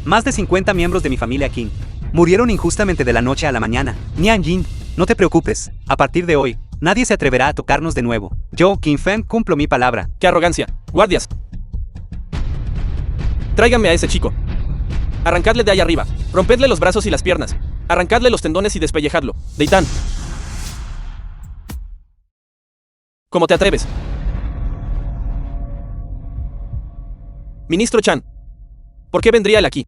más de 50 miembros de mi familia Qin murieron injustamente de la noche a la mañana. Nian Jin, no te preocupes. A partir de hoy, nadie se atreverá a tocarnos de nuevo. Yo, Qin Fen, cumplo mi palabra. ¡Qué arrogancia! ¡Guardias! Tráiganme a ese chico. Arrancadle de ahí arriba. Rompedle los brazos y las piernas. Arrancadle los tendones y despellejadlo. Deitán, ¿Cómo te atreves? Ministro Chan. ¿Por qué vendría él aquí?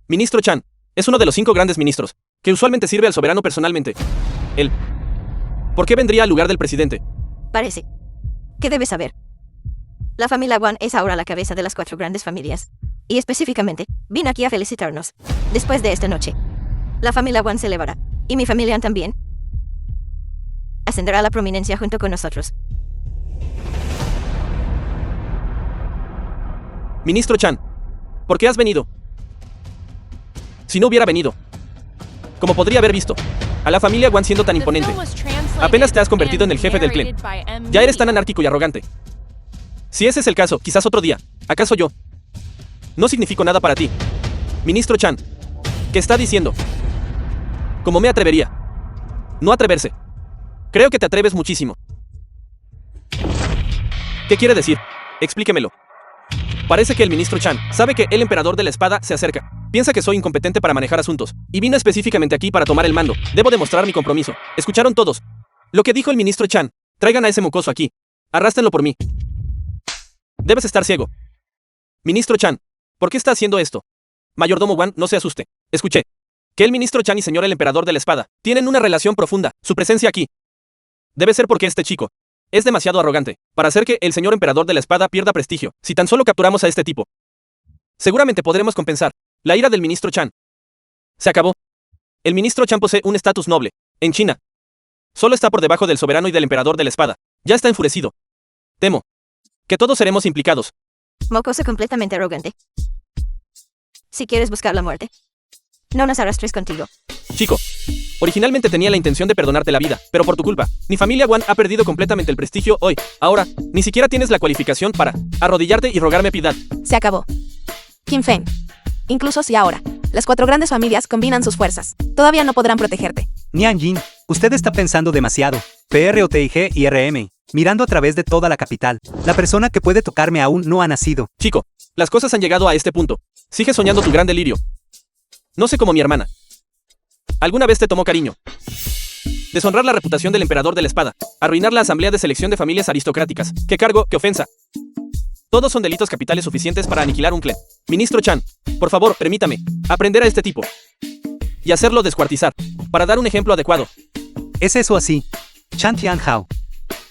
Ministro Chan es uno de los 5 grandes ministros, que usualmente sirve al soberano personalmente. Él. ¿Por qué vendría al lugar del presidente? Parece. ¿Qué debes saber? La familia Wan es ahora la cabeza de las 4 grandes familias. Y específicamente, vino aquí a felicitarnos. Después de esta noche, la familia Wan celebrará, y mi familia también, ascenderá a la prominencia junto con nosotros. Ministro Chan, ¿por qué has venido? Si no hubiera venido, ¿cómo podría haber visto a la familia Wan siendo tan imponente? Apenas te has convertido en el jefe del clan. Ya eres tan anárquico y arrogante. Si ese es el caso, quizás otro día. ¿Acaso yo no significo nada para ti? Ministro Chan, ¿qué está diciendo? ¿Cómo me atrevería? No atreverse. Creo que te atreves muchísimo. ¿Qué quiere decir? Explíquemelo. Parece que el ministro Chan sabe que el emperador de la espada se acerca. Piensa que soy incompetente para manejar asuntos. Y vino específicamente aquí para tomar el mando. Debo demostrar mi compromiso. ¿Escucharon todos lo que dijo el ministro Chan? Traigan a ese mocoso aquí. Arrástrenlo por mí. Debes estar ciego. Ministro Chan, ¿por qué está haciendo esto? Mayordomo Wan, no se asuste. Escuché que el ministro Chan y señor el emperador de la espada tienen una relación profunda. Su presencia aquí debe ser porque este chico es demasiado arrogante para hacer que el señor emperador de la espada pierda prestigio. Si tan solo capturamos a este tipo, seguramente podremos compensar la ira del ministro Chan. Se acabó. El ministro Chan posee un estatus noble en China. Solo está por debajo del soberano y del emperador de la espada. Ya está enfurecido. Temo que todos seremos implicados. Mocoso completamente arrogante. Si quieres buscar la muerte, no nos arrastres contigo. Chico, originalmente tenía la intención de perdonarte la vida, pero por tu culpa, mi familia Wan ha perdido completamente el prestigio hoy. Ahora, ni siquiera tienes la cualificación para arrodillarte y rogarme piedad. Se acabó. Kim Feng. Incluso si ahora las 4 grandes familias combinan sus fuerzas, todavía no podrán protegerte. Nian Jin, usted está pensando demasiado. PROTIG y RM, mirando a través de toda la capital. La persona que puede tocarme aún no ha nacido. Chico, las cosas han llegado a este punto. Sigue soñando tu gran delirio. No sé cómo mi hermana alguna vez te tomó cariño. Deshonrar la reputación del emperador de la espada. Arruinar la asamblea de selección de familias aristocráticas. ¡Qué cargo, qué ofensa! Todos son delitos capitales suficientes para aniquilar un clan. Ministro Chan, por favor, permítame aprender a este tipo y hacerlo descuartizar, para dar un ejemplo adecuado. ¿Es eso así? Chan Tianhao.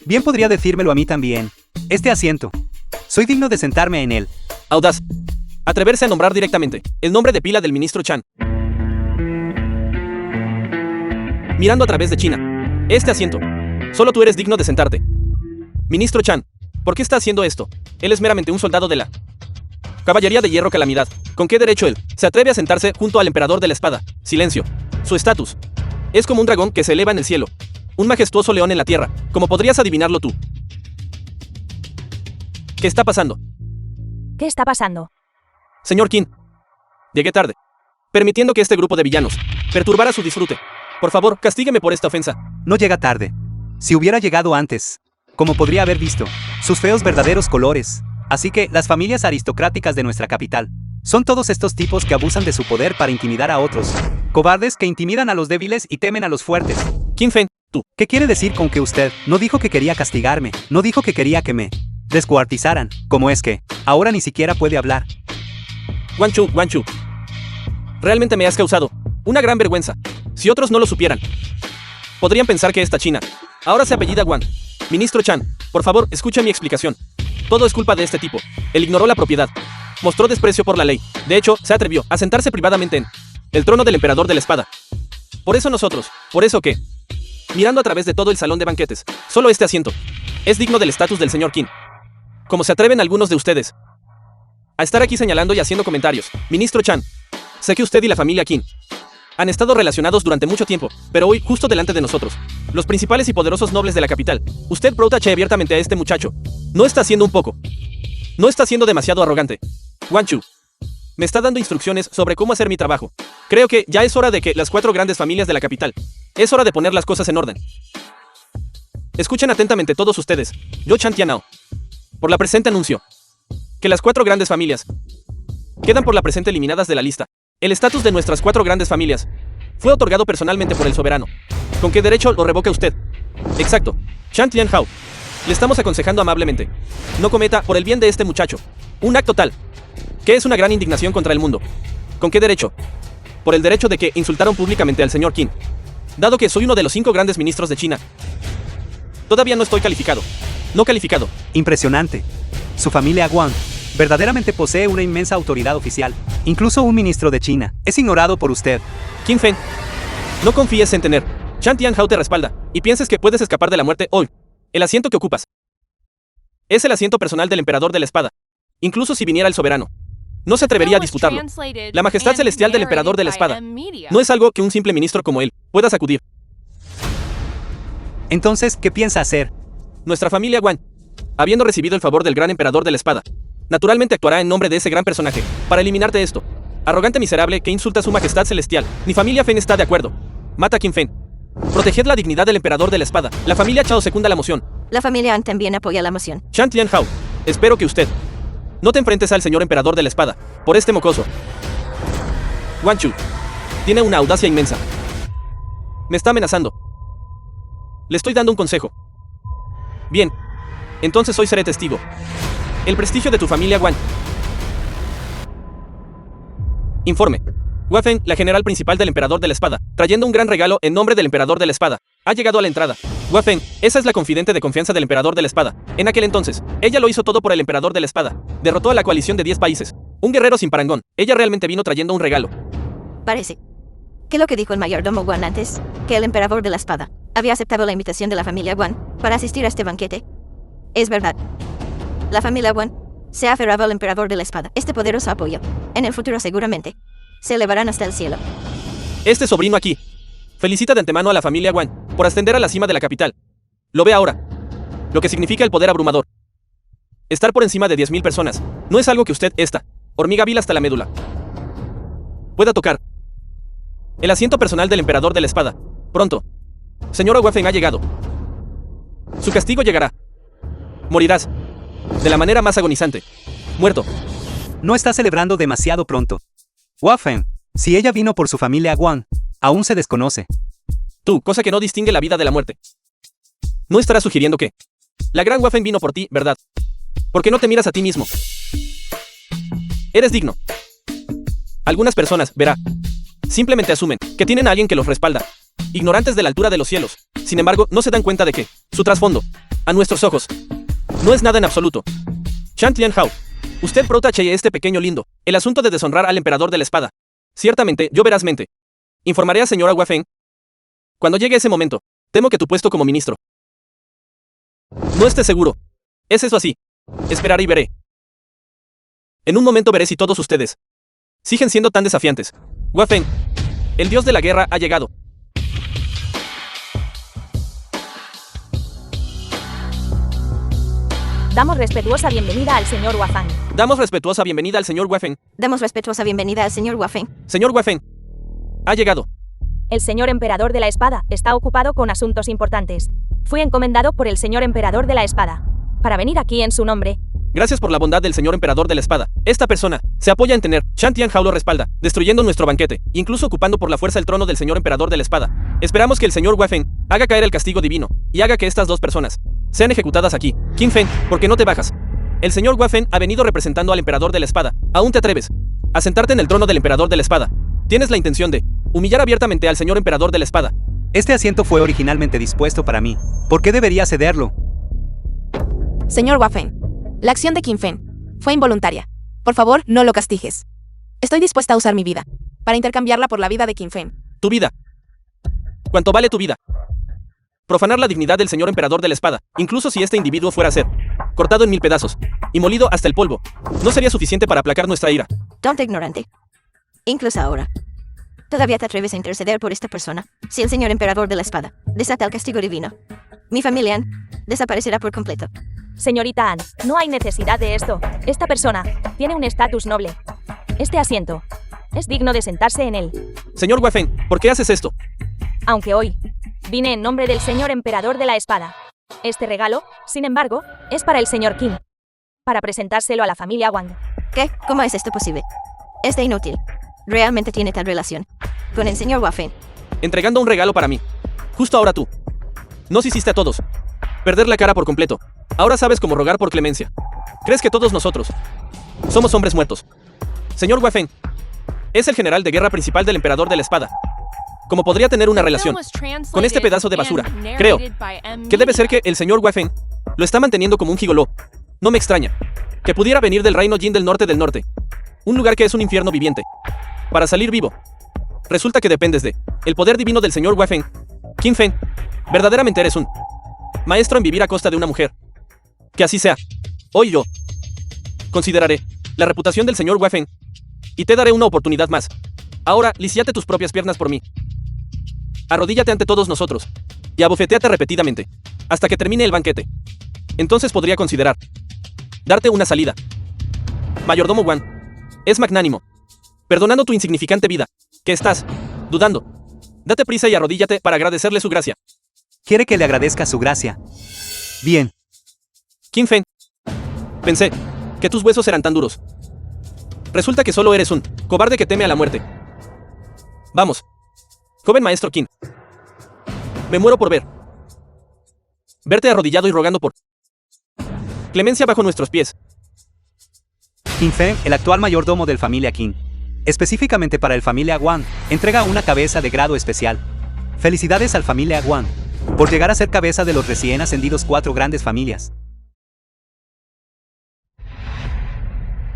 Bien podría decírmelo a mí también. Este asiento. Soy digno de sentarme en él. Audaz. Atreverse a nombrar directamente el nombre de pila del ministro Chan. Mirando a través de China. Este asiento. Solo tú eres digno de sentarte. Ministro Chan, ¿por qué está haciendo esto? Él es meramente un soldado de la Caballería de Hierro Calamidad. ¿Con qué derecho él se atreve a sentarse junto al emperador de la espada? Silencio. Su estatus es como un dragón que se eleva en el cielo. Un majestuoso león en la tierra. ¿Cómo podrías adivinarlo tú? ¿Qué está pasando? ¿Qué está pasando? Señor Qin. Llegué tarde, permitiendo que este grupo de villanos perturbara su disfrute. Por favor, castígueme por esta ofensa. No llega tarde. Si hubiera llegado antes, como podría haber visto, sus feos verdaderos colores. Así que, las familias aristocráticas de nuestra capital son todos estos tipos que abusan de su poder para intimidar a otros. Cobardes que intimidan a los débiles y temen a los fuertes. Qin Feng, tú. ¿Qué quiere decir con que usted no dijo que quería castigarme? No dijo que quería que me descuartizaran. ¿Cómo es que ahora ni siquiera puede hablar? Wan Chu. Realmente me has causado una gran vergüenza. Si otros no lo supieran, podrían pensar que esta China ahora se apellida Wan. Ministro Chan, por favor, escuche mi explicación. Todo es culpa de este tipo. Él ignoró la propiedad. Mostró desprecio por la ley. De hecho, se atrevió a sentarse privadamente en el trono del emperador de la espada. Por eso que, mirando a través de todo el salón de banquetes, solo este asiento es digno del estatus del señor Qin. Como se atreven algunos de ustedes a estar aquí señalando y haciendo comentarios. Ministro Chan, sé que usted y la familia Qin han estado relacionados durante mucho tiempo, pero hoy, justo delante de nosotros, los principales y poderosos nobles de la capital, usted protege abiertamente a este muchacho. ¿No está haciendo un poco? ¿No está siendo demasiado arrogante? Wan Chu me está dando instrucciones sobre cómo hacer mi trabajo. Creo que ya es hora de que las 4 grandes familias de la capital, es hora de poner las cosas en orden. Escuchen atentamente todos ustedes. Yo Chan Tianhao, por la presente anuncio que las 4 grandes familias quedan por la presente eliminadas de la lista. El estatus de nuestras 4 grandes familias fue otorgado personalmente por el soberano. ¿Con qué derecho lo revoca usted? Exacto. Chan Tianhao. Le estamos aconsejando amablemente. No cometa, por el bien de este muchacho, un acto tal, que es una gran indignación contra el mundo. ¿Con qué derecho? Por el derecho de que insultaron públicamente al señor Qin. Dado que soy uno de los 5 grandes ministros de China, todavía no estoy calificado. No calificado. Impresionante. Su familia Wang verdaderamente posee una inmensa autoridad oficial. Incluso un ministro de China es ignorado por usted. Qin Fen, no confíes en tener. Chan Tianhao te respalda, y pienses que puedes escapar de la muerte hoy. El asiento que ocupas es el asiento personal del emperador de la espada. Incluso si viniera el soberano, no se atrevería a disputarlo. La majestad celestial del emperador de la espada no es algo que un simple ministro como él pueda sacudir. Entonces, ¿qué piensa hacer? Nuestra familia Wang, habiendo recibido el favor del gran emperador de la espada, naturalmente actuará en nombre de ese gran personaje para eliminarte esto. Arrogante miserable que insulta a su majestad celestial. Mi familia Fen está de acuerdo. Mata a Qin Fen. Proteged la dignidad del emperador de la espada. La familia Chao secunda la moción. La familia An también apoya la moción. Chan Tianhao, espero que usted no te enfrentes al señor emperador de la espada por este mocoso. Wang Chu tiene una audacia inmensa. Me está amenazando. Le estoy dando un consejo. Bien, entonces hoy seré testigo. El prestigio de tu familia Wang. Informe. Hua Feng, la general principal del emperador de la espada, trayendo un gran regalo en nombre del emperador de la espada, ha llegado a la entrada. Hua Feng, esa es la confidente de confianza del emperador de la espada. En aquel entonces, ella lo hizo todo por el emperador de la espada. Derrotó a la coalición de 10 países. Un guerrero sin parangón. Ella realmente vino trayendo un regalo. Parece que lo que dijo el mayordomo Wan antes, que el emperador de la espada había aceptado la invitación de la familia Wan para asistir a este banquete, es verdad. La familia Wan se ha aferrado al emperador de la espada. Este poderoso apoyo, en el futuro seguramente, se elevarán hasta el cielo. Este sobrino aquí felicita de antemano a la familia Wang por ascender a la cima de la capital. Lo ve ahora. Lo que significa el poder abrumador. Estar por encima de 10.000 personas no es algo que usted, esta hormiga vil hasta la médula, pueda tocar. El asiento personal del emperador de la espada. Pronto. Señor Hua Feng ha llegado. Su castigo llegará. Morirás. De la manera más agonizante. Muerto. No está celebrando demasiado pronto. Hua Feng, si ella vino por su familia Wang, aún se desconoce. Tú, cosa que no distingue la vida de la muerte. No estarás sugiriendo que la gran Hua Feng vino por ti, ¿verdad? ¿Por qué no te miras a ti mismo? Eres digno. Algunas personas, verá, simplemente asumen que tienen a alguien que los respalda, ignorantes de la altura de los cielos. Sin embargo, no se dan cuenta de que su trasfondo, a nuestros ojos, no es nada en absoluto. Chan Tianhao, usted protege este pequeño lindo, el asunto de deshonrar al emperador de la espada. Ciertamente, yo verazmente informaré a señora Hua Feng. Cuando llegue ese momento, temo que tu puesto como ministro no esté seguro. ¿Es eso así? Esperaré y veré. En un momento veré si todos ustedes siguen siendo tan desafiantes. Hua Feng, el dios de la guerra ha llegado. Damos respetuosa bienvenida al señor Hua Feng. Damos respetuosa bienvenida al señor Hua Feng. Damos respetuosa bienvenida al señor Hua Feng. Señor Hua Feng, ha llegado. El señor emperador de la espada está ocupado con asuntos importantes. Fui encomendado por el señor emperador de la espada para venir aquí en su nombre. Gracias por la bondad del señor emperador de la espada. Esta persona se apoya en tener. Chan Tianhao lo respalda, destruyendo nuestro banquete, incluso ocupando por la fuerza el trono del señor emperador de la espada. Esperamos que el señor Hua Feng haga caer el castigo divino y haga que estas 2 personas sean ejecutadas aquí. Qin Fen, ¿por qué no te bajas? El señor Hua Feng ha venido representando al emperador de la espada. ¿Aún te atreves a sentarte en el trono del emperador de la espada? ¿Tienes la intención de humillar abiertamente al señor emperador de la espada? Este asiento fue originalmente dispuesto para mí. ¿Por qué debería cederlo? Señor Hua Feng, la acción de Qin Fen fue involuntaria. Por favor, no lo castigues. Estoy dispuesta a usar mi vida para intercambiarla por la vida de Qin Fen. Tu vida. ¿Cuánto vale tu vida? Profanar la dignidad del señor emperador de la espada, incluso si este individuo fuera a ser cortado en 1000 pedazos y molido hasta el polvo, no sería suficiente para aplacar nuestra ira. Tonto ignorante. Incluso ahora, ¿todavía te atreves a interceder por esta persona? Si el señor emperador de la espada desata el castigo divino, mi familia An desaparecerá por completo. Señorita An, no hay necesidad de esto. Esta persona tiene un estatus noble. Este asiento es digno de sentarse en él. Señor Hua Feng, ¿por qué haces esto? Aunque hoy vine en nombre del señor emperador de la espada. Este regalo, sin embargo, es para el señor Qin, para presentárselo a la familia Wang. ¿Qué? ¿Cómo es esto posible? Este inútil realmente tiene tal relación con el señor Hua Feng. Entregando un regalo para mí. Justo ahora tú nos hiciste a todos Perder la cara por completo. Ahora sabes cómo rogar por clemencia. ¿Crees que todos nosotros somos hombres muertos? Señor Wafeng es el general de guerra principal del emperador de la espada. ¿Cómo podría tener una relación con este pedazo de basura? Creo que debe ser que el señor Wafeng lo está manteniendo como un gigoló. No me extraña que pudiera venir del reino Jin del norte. Un lugar que es un infierno viviente. Para salir vivo, resulta que dependes de el poder divino del señor Wafeng. Qin Feng, verdaderamente eres un maestro en vivir a costa de una mujer. Que así sea. Hoy yo consideraré la reputación del señor Wafeng y te daré una oportunidad más. Ahora, lisiate tus propias piernas por mí. Arrodíllate ante todos nosotros y abofetéate repetidamente hasta que termine el banquete. Entonces podría considerar darte una salida. Mayordomo Wan es magnánimo, perdonando tu insignificante vida. ¿Qué estás dudando? Date prisa y arrodíllate para agradecerle su gracia. ¿Quiere que le agradezca su gracia? Bien. Qin Feng, pensé que tus huesos eran tan duros. Resulta que solo eres un cobarde que teme a la muerte. Vamos, joven maestro Qin. Me muero por verte arrodillado y rogando por clemencia bajo nuestros pies. Qin Feng, el actual mayordomo del familia Qin, específicamente para el familia Wang, entrega una cabeza de grado especial. Felicidades al familia Wang por llegar a ser cabeza de los recién ascendidos 4 grandes familias.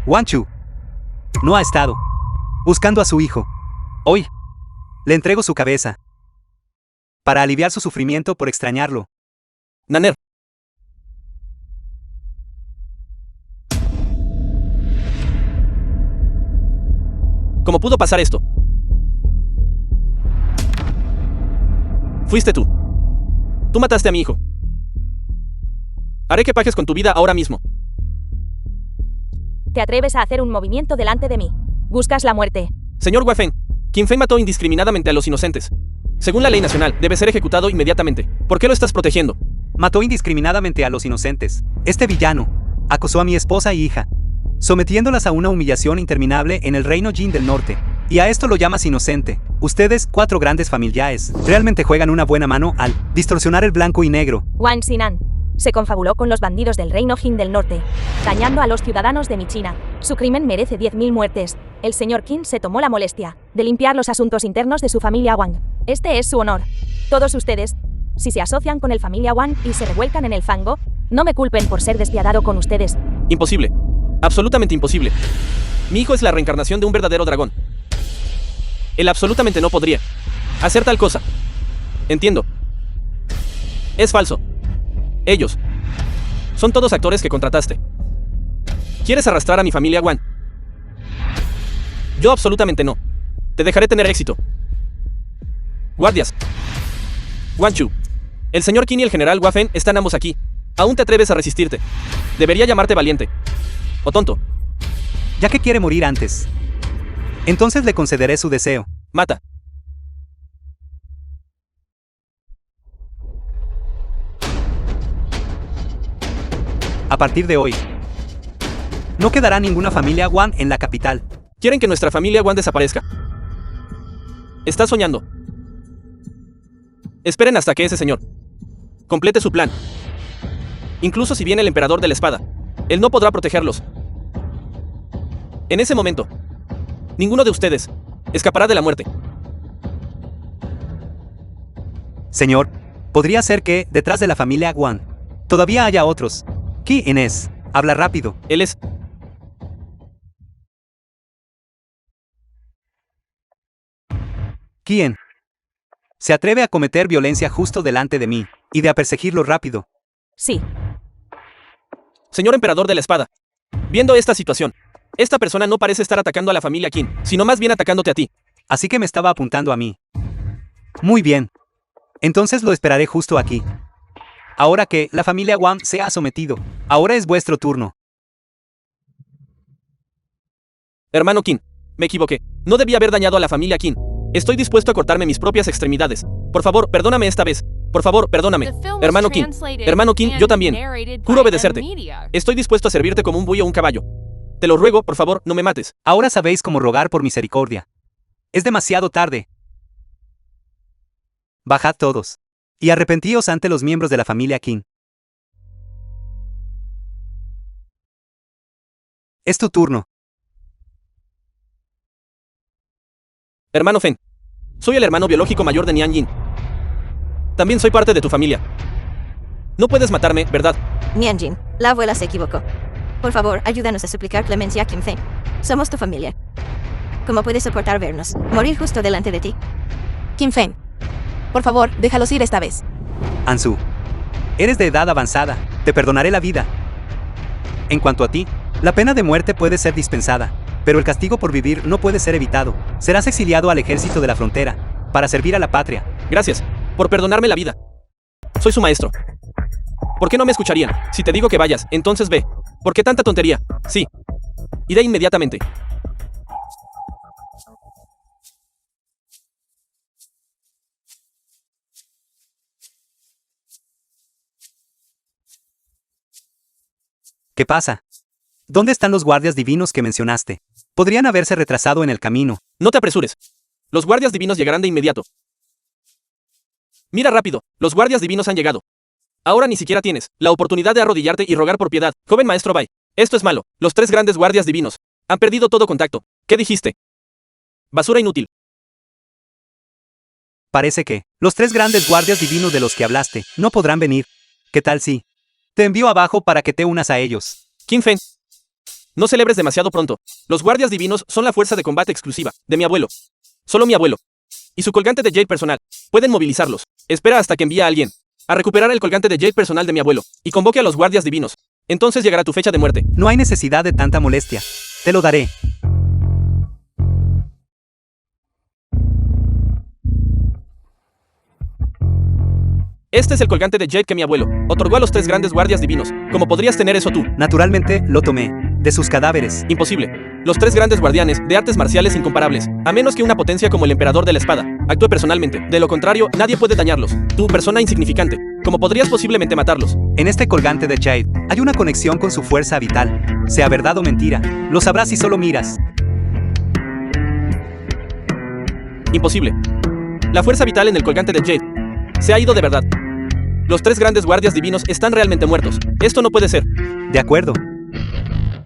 Wan Chu no ha estado buscando a su hijo. Hoy le entrego su cabeza para aliviar su sufrimiento por extrañarlo. Naner. ¿Cómo pudo pasar esto? Fuiste tú. Tú mataste a mi hijo. Haré que pagues con tu vida ahora mismo. ¿Te atreves a hacer un movimiento delante de mí? Buscas la muerte. Señor Wafeng, Qin Feng mató indiscriminadamente a los inocentes. Según la ley nacional, debe ser ejecutado inmediatamente. ¿Por qué lo estás protegiendo? Mató indiscriminadamente a los inocentes. Este villano acosó a mi esposa e hija, sometiéndolas a una humillación interminable en el reino Jin del norte. Y a esto lo llamas inocente. Ustedes, 4 grandes familiares, realmente juegan una buena mano al distorsionar el blanco y negro. Wang Xinan se confabuló con los bandidos del reino Jin del norte, dañando a los ciudadanos de mi China. Su crimen merece 10.000 muertes. El señor Qin se tomó la molestia de limpiar los asuntos internos de su familia Wang. Este es su honor. Todos ustedes, si se asocian con el familia Wang y se revuelcan en el fango, no me culpen por ser despiadado con ustedes. Imposible. Absolutamente imposible. Mi hijo es la reencarnación de un verdadero dragón. Él absolutamente no podría hacer tal cosa. Entiendo. Es falso. Ellos son todos actores que contrataste. ¿Quieres arrastrar a mi familia, Wan? Yo absolutamente no. Te dejaré tener éxito. Guardias. Wan Chu. El señor Qin y el general Wafeng están ambos aquí. Aún te atreves a resistirte. Debería llamarte valiente. O tonto. Ya que quiere morir antes, entonces le concederé su deseo. Mata. A partir de hoy, no quedará ninguna familia Wang en la capital. Quieren que nuestra familia Wang desaparezca. Estás soñando. Esperen hasta que ese señor complete su plan. Incluso si viene el emperador de la espada, él no podrá protegerlos. En ese momento, ninguno de ustedes escapará de la muerte. Señor, podría ser que, detrás de la familia Wang, todavía haya otros. ¿Quién es? Habla rápido. Él es... ¿Quién se atreve a cometer violencia justo delante de mí y de a perseguirlo rápido? Sí. Señor emperador de la espada, viendo esta situación, esta persona no parece estar atacando a la familia Qin, sino más bien atacándote a ti. Así que me estaba apuntando a mí. Muy bien. Entonces lo esperaré justo aquí. Ahora que la familia Wang se ha sometido, ahora es vuestro turno. Hermano Qin, me equivoqué. No debía haber dañado a la familia Qin. Estoy dispuesto a cortarme mis propias extremidades. Por favor, perdóname esta vez. Por favor, perdóname. Hermano Qin. Hermano Qin, yo también. Juro obedecerte. Estoy dispuesto a servirte como un buey o un caballo. Te lo ruego, por favor, no me mates. Ahora sabéis cómo rogar por misericordia. Es demasiado tarde. Bajad todos y arrepentíos ante los miembros de la familia Qin. Es tu turno. Hermano Fen. Soy el hermano biológico mayor de Nian Jin. También soy parte de tu familia. No puedes matarme, ¿verdad? Nianjin, la abuela se equivocó. Por favor, ayúdanos a suplicar clemencia a Kim Feng. Somos tu familia. ¿Cómo puedes soportar vernos morir justo delante de ti? Kim Feng. Por favor, déjalos ir esta vez. Ansu. Eres de edad avanzada. Te perdonaré la vida. En cuanto a ti, la pena de muerte puede ser dispensada, pero el castigo por vivir no puede ser evitado. Serás exiliado al ejército de la frontera, para servir a la patria. Gracias por perdonarme la vida. Soy su maestro. ¿Por qué no me escucharían? Si te digo que vayas, entonces ve. ¿Por qué tanta tontería? Sí. Iré inmediatamente. ¿Qué pasa? ¿Dónde están los guardias divinos que mencionaste? Podrían haberse retrasado en el camino. No te apresures. Los guardias divinos llegarán de inmediato. Mira rápido, los guardias divinos han llegado. Ahora ni siquiera tienes la oportunidad de arrodillarte y rogar por piedad, joven maestro Bai. Esto es malo. Los 3 grandes guardias divinos han perdido todo contacto. ¿Qué dijiste? Basura inútil. Parece que los 3 grandes guardias divinos de los que hablaste no podrán venir. ¿Qué tal si te envío abajo para que te unas a ellos? Kim Feng. No celebres demasiado pronto. Los guardias divinos son la fuerza de combate exclusiva de mi abuelo. Solo mi abuelo. Y su colgante de Jade personal. Pueden movilizarlos. Espera hasta que envíe a alguien a recuperar el colgante de Jade personal de mi abuelo y convoque a los guardias divinos. Entonces llegará tu fecha de muerte. No hay necesidad de tanta molestia. Te lo daré. Este es el colgante de Jade que mi abuelo otorgó a los 3 grandes guardias divinos. ¿Cómo podrías tener eso tú? Naturalmente, lo tomé de sus cadáveres. Imposible. Los 3 grandes guardianes de artes marciales incomparables, a menos que una potencia como el emperador de la espada actúe personalmente. De lo contrario, nadie puede dañarlos. Tú, persona insignificante, ¿cómo podrías posiblemente matarlos? En este colgante de Jade hay una conexión con su fuerza vital. Sea verdad o mentira, lo sabrás si solo miras. Imposible. La fuerza vital en el colgante de Jade se ha ido de verdad. Los 3 grandes guardias divinos están realmente muertos. Esto no puede ser. De acuerdo.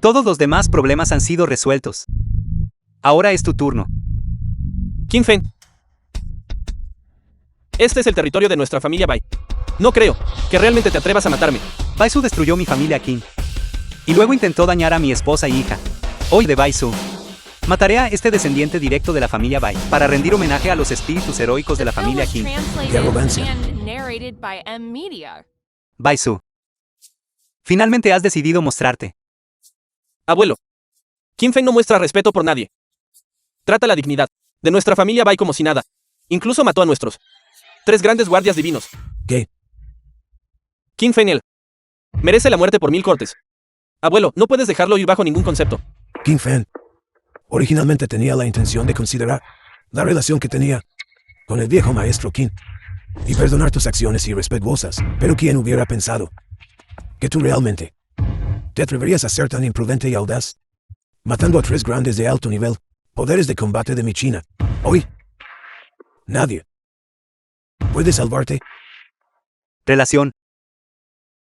Todos los demás problemas han sido resueltos. Ahora es tu turno. Kim Feng. Este es el territorio de nuestra familia Bai. No creo que realmente te atrevas a matarme. Baisu destruyó mi familia Qin. Y luego intentó dañar a mi esposa y hija. Hoy de Baisu. Mataré a este descendiente directo de la familia Bai para rendir homenaje a los espíritus heroicos de la familia Qin. Qué arrogancia. And narrated by M Media. Baisu. Finalmente has decidido mostrarte. Abuelo. Kim Feng no muestra respeto por nadie. Trata la dignidad de nuestra familia Bai como si nada. Incluso mató a nuestros 3 grandes guardias divinos. ¿Qué? Kim Feng él merece la muerte por 1000 cortes. Abuelo, no puedes dejarlo ir bajo ningún concepto. Kim Feng. Originalmente tenía la intención de considerar la relación que tenía con el viejo maestro Qin y perdonar tus acciones irrespetuosas, pero ¿quién hubiera pensado que tú realmente te atreverías a ser tan imprudente y audaz, matando a 3 grandes de alto nivel, poderes de combate de mi China? Hoy, nadie puede salvarte. Relación.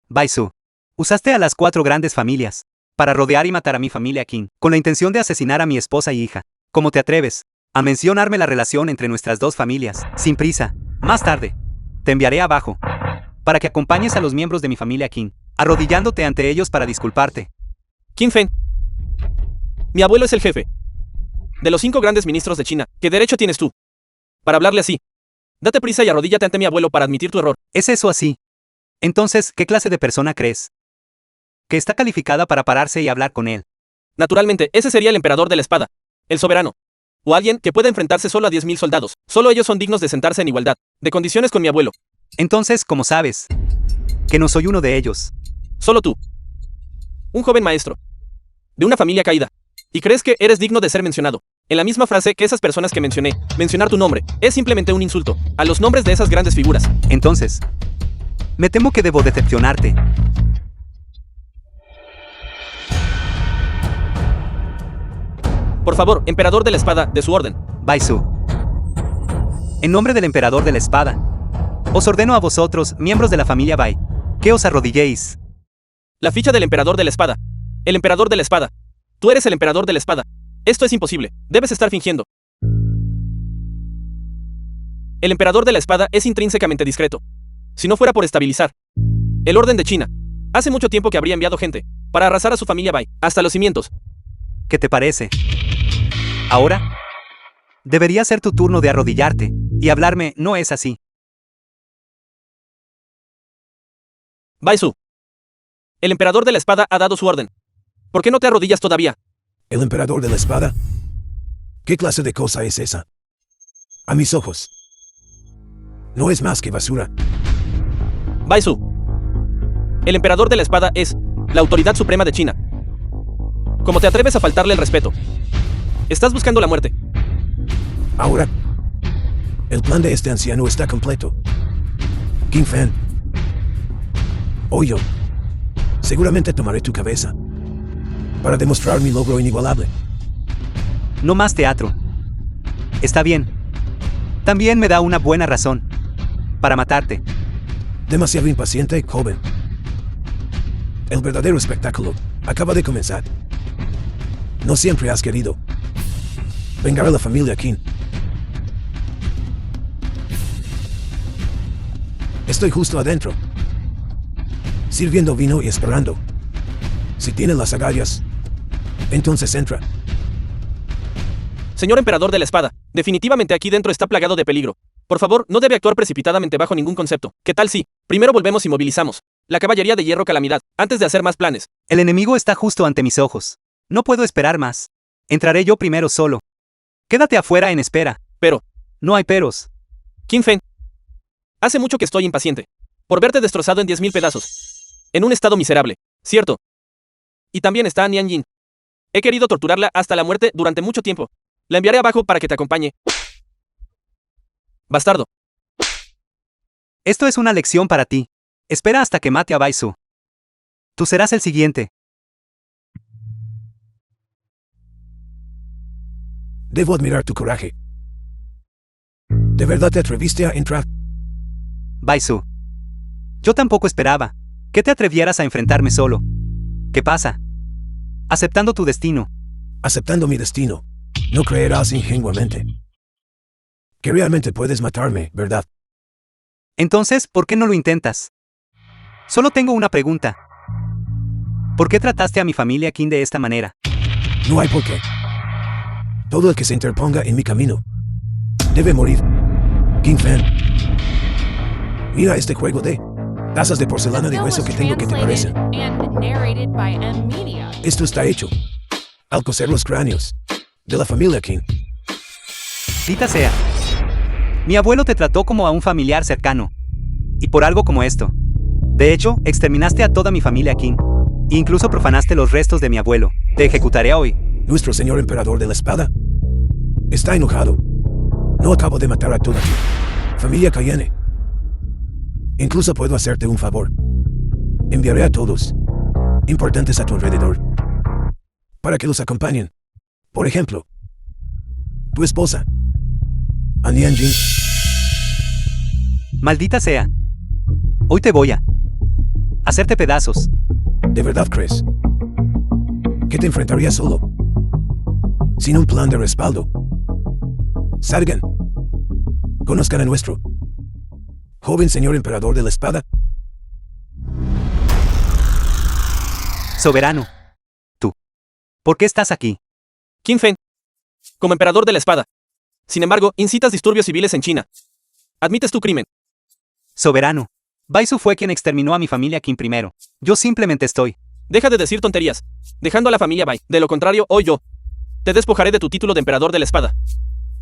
Baisu. Usaste a las 4 grandes familias para rodear y matar a mi familia Qin, con la intención de asesinar a mi esposa y hija. ¿Cómo te atreves a mencionarme la relación entre nuestras 2 familias? Sin prisa. Más tarde, te enviaré abajo para que acompañes a los miembros de mi familia Qin, arrodillándote ante ellos para disculparte. Kim Feng. Mi abuelo es el jefe de los 5 grandes ministros de China. ¿Qué derecho tienes tú para hablarle así? Date prisa y arrodíllate ante mi abuelo para admitir tu error. ¿Es eso así? Entonces, ¿qué clase de persona crees que está calificada para pararse y hablar con él? Naturalmente, ese sería el emperador de la espada, el soberano. O alguien que pueda enfrentarse solo a 10.000 soldados. Solo ellos son dignos de sentarse en igualdad de condiciones con mi abuelo. Entonces, ¿cómo sabes que no soy uno de ellos? Solo tú. Un joven maestro de una familia caída. ¿Y crees que eres digno de ser mencionado en la misma frase que esas personas que mencioné? Mencionar tu nombre es simplemente un insulto a los nombres de esas grandes figuras. Entonces, me temo que debo decepcionarte. Por favor, emperador de la espada, de su orden. Baisu. En nombre del emperador de la espada, os ordeno a vosotros, miembros de la familia Bai, que os arrodilléis. La ficha del emperador de la espada. El emperador de la espada Tú eres el emperador de la espada. Esto es imposible. Debes estar fingiendo. El emperador de la espada es intrínsecamente discreto. Si no fuera por estabilizar el orden de China, hace mucho tiempo que habría enviado gente para arrasar a su familia Bai, hasta los cimientos. ¿Qué te parece? ¿Ahora? Debería ser tu turno de arrodillarte y hablarme, ¿no es así? Bai Su. El emperador de la espada ha dado su orden. ¿Por qué no te arrodillas todavía? ¿El emperador de la espada? ¿Qué clase de cosa es esa? A mis ojos. No es más que basura. Bai Su. El emperador de la espada es la autoridad suprema de China. ¿Cómo te atreves a faltarle el respeto? Estás buscando la muerte. Ahora, el plan de este anciano está completo. Qin Fan. O yo. Seguramente tomaré tu cabeza para demostrar mi logro inigualable. No más teatro. Está bien. También me da una buena razón para matarte. Demasiado impaciente, joven. El verdadero espectáculo acaba de comenzar. No siempre has querido vengar a la familia Qin. Estoy justo adentro, sirviendo vino y esperando. Si tiene las agallas, entonces entra. Señor emperador de la espada, definitivamente aquí dentro está plagado de peligro. Por favor, no debe actuar precipitadamente bajo ningún concepto. ¿Qué tal si primero volvemos y movilizamos la caballería de hierro calamidad antes de hacer más planes? El enemigo está justo ante mis ojos. No puedo esperar más. Entraré yo primero solo. Quédate afuera en espera. Pero No hay peros. Qin Feng, hace mucho que estoy impaciente por verte destrozado en 10.000 pedazos. En un estado miserable, ¿cierto? Y también está Nian Yin. He querido torturarla hasta la muerte durante mucho tiempo. La enviaré abajo para que te acompañe. Bastardo. Esto es una lección para ti. Espera hasta que mate a Bai Su. Tú serás el siguiente. Debo admirar tu coraje. ¿De verdad te atreviste a entrar? Bai Su. Yo tampoco esperaba que te atrevieras a enfrentarme solo. ¿Qué pasa? Aceptando tu destino. Aceptando mi destino, no creerás ingenuamente que realmente puedes matarme, ¿verdad? Entonces, ¿por qué no lo intentas? Solo tengo una pregunta. ¿Por qué trataste a mi familia Qin de esta manera? No hay por qué. Todo el que se interponga en mi camino debe morir. Qin Fan. Mira este juego de tazas de porcelana de Bill hueso was que tengo que te translated parecen. and narrated by M Media. Esto está hecho al coser los cráneos de la familia Qin. Dita sea. Mi abuelo te trató como a un familiar cercano. Y por algo como esto. De hecho, exterminaste a toda mi familia Qin. E incluso profanaste los restos de mi abuelo. Te ejecutaré hoy. Nuestro señor emperador de la espada está enojado. No acabo de matar a toda tu familia Cayenne. Incluso puedo hacerte un favor. Enviaré a todos importantes a tu alrededor para que los acompañen. Por ejemplo, tu esposa, a Nian Jing. Maldita sea. Hoy te voy a hacerte pedazos. ¿De verdad crees que te enfrentarías solo? Sin un plan de respaldo. Salgan. Conozcan a nuestro joven señor emperador de la espada. Soberano. Tú. ¿Por qué estás aquí? Qin Feng, como emperador de la espada. Sin embargo, incitas disturbios civiles en China. Admites tu crimen. Soberano. Bai Su fue quien exterminó a mi familia Qin primero. Yo simplemente estoy. Deja de decir tonterías, dejando a la familia Bai. De lo contrario, hoy yo te despojaré de tu título de emperador de la espada.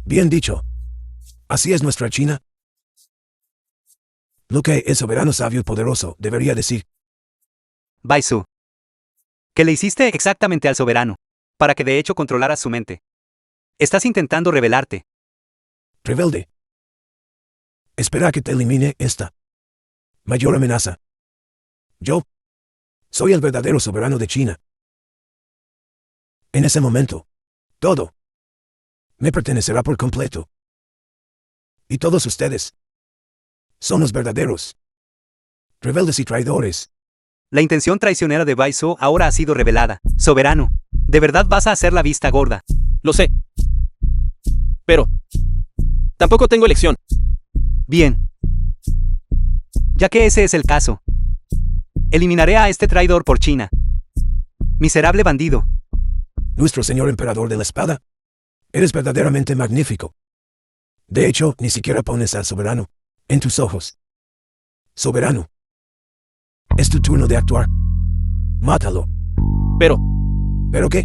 Bien dicho. Así es nuestra China. Lo que el soberano sabio y poderoso debería decir. Bai Su. ¿Qué le hiciste exactamente al soberano? Para que de hecho controlaras su mente. Estás intentando rebelarte. Rebelde. Espera a que te elimine esta mayor amenaza. Yo soy el verdadero soberano de China. En ese momento, todo me pertenecerá por completo. Y todos ustedes son los verdaderos rebeldes y traidores. La intención traicionera de Bai Su ahora ha sido revelada. Soberano. ¿De verdad vas a hacer la vista gorda? Lo sé. Pero tampoco tengo elección. Bien. Ya que ese es el caso, eliminaré a este traidor por China. Miserable bandido. Nuestro señor emperador de la espada. Eres verdaderamente magnífico. De hecho, ni siquiera pones al soberano en tus ojos. Soberano. Es tu turno de actuar. Mátalo. Pero ¿Pero qué?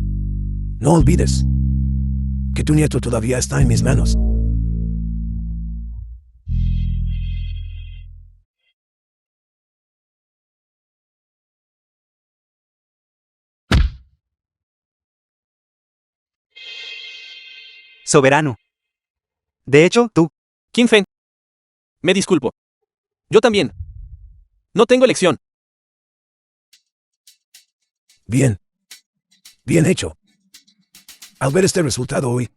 No olvides que tu nieto todavía está en mis manos. Soberano. De hecho, tú. Qin Fen. Me disculpo. Yo también. No tengo elección. Bien. Bien hecho. Al ver este resultado hoy,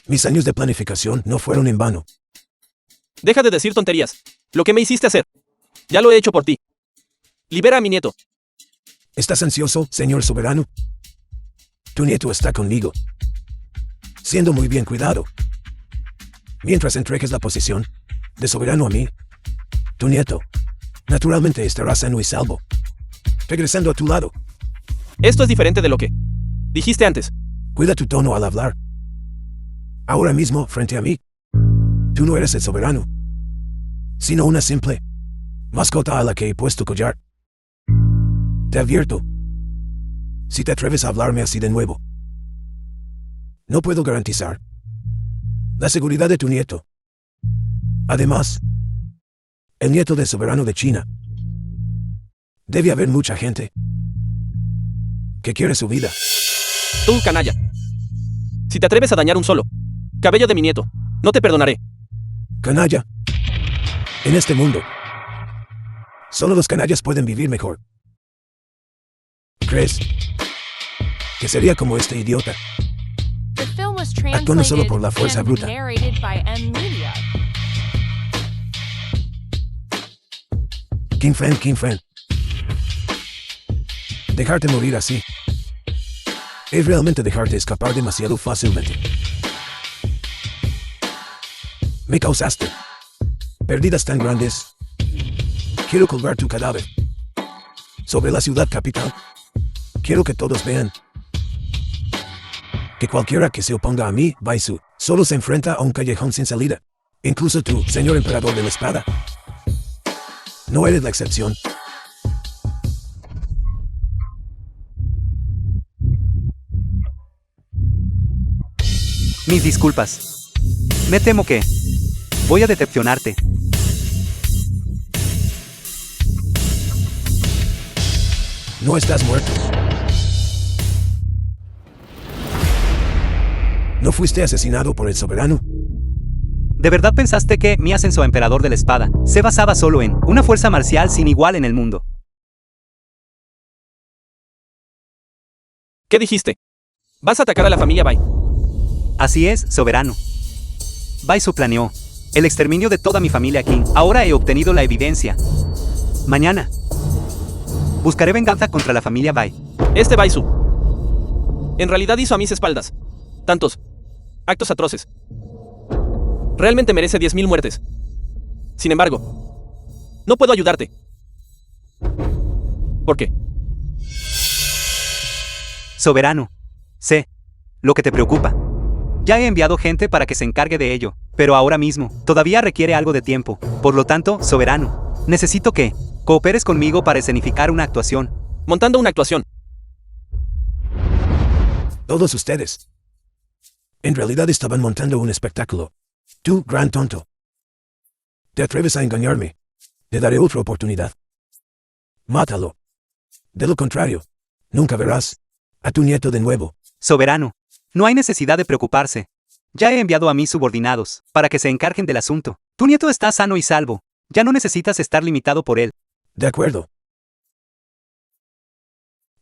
mis años de planificación no fueron en vano. Deja de decir tonterías. Lo que me hiciste hacer. Ya lo he hecho por ti. Libera a mi nieto. ¿Estás ansioso, señor soberano? Tu nieto está conmigo, siendo muy bien cuidado. Mientras entregues la posición de soberano a mí, tu nieto, naturalmente estará sano y salvo, regresando a tu lado. Esto es diferente de lo que dijiste antes. Cuida tu tono al hablar. Ahora mismo, frente a mí, tú no eres el soberano, sino una simple mascota a la que he puesto collar. Te advierto, si te atreves a hablarme así de nuevo, no puedo garantizar la seguridad de tu nieto. Además, el nieto del soberano de China. Debe haber mucha gente que quiere su vida. Tú, canalla. Si te atreves a dañar un solo cabello de mi nieto, no te perdonaré. Canalla. En este mundo, solo los canallas pueden vivir mejor. ¿Crees que sería como este idiota? The film was Actuando solo por la translated fuerza and bruta. narrated by M Media. Qin Fen. Dejarte morir así es realmente dejarte escapar demasiado fácilmente. Me causaste pérdidas tan grandes. Quiero colgar tu cadáver sobre la ciudad capital. Quiero que todos vean que cualquiera que se oponga a mí, Baisu, solo se enfrenta a un callejón sin salida. Incluso tú, señor emperador de la espada. No eres la excepción. Mis disculpas. Me temo que voy a decepcionarte. No estás muerto. ¿No fuiste asesinado por el soberano? ¿De verdad pensaste que mi ascenso a emperador de la espada se basaba solo en una fuerza marcial sin igual en el mundo? ¿Qué dijiste? ¿Vas a atacar a la familia Bai? Así es, soberano. Baisu planeó el exterminio de toda mi familia Qin. Ahora he obtenido la evidencia. Mañana buscaré venganza contra la familia Bai. Este Baisu en realidad hizo a mis espaldas tantos actos atroces. Realmente merece 10.000 muertes. Sin embargo, no puedo ayudarte. ¿Por qué? Soberano, sé lo que te preocupa. Ya he enviado gente para que se encargue de ello, pero ahora mismo todavía requiere algo de tiempo. Por lo tanto, soberano, necesito que cooperes conmigo para escenificar una actuación. Montando una actuación. Todos ustedes. En realidad estaban montando un espectáculo. Tú, gran tonto. ¿Te atreves a engañarme? Te daré otra oportunidad. Mátalo. De lo contrario, nunca verás a tu nieto de nuevo. Soberano, no hay necesidad de preocuparse. Ya he enviado a mis subordinados para que se encarguen del asunto. Tu nieto está sano y salvo. Ya no necesitas estar limitado por él. De acuerdo.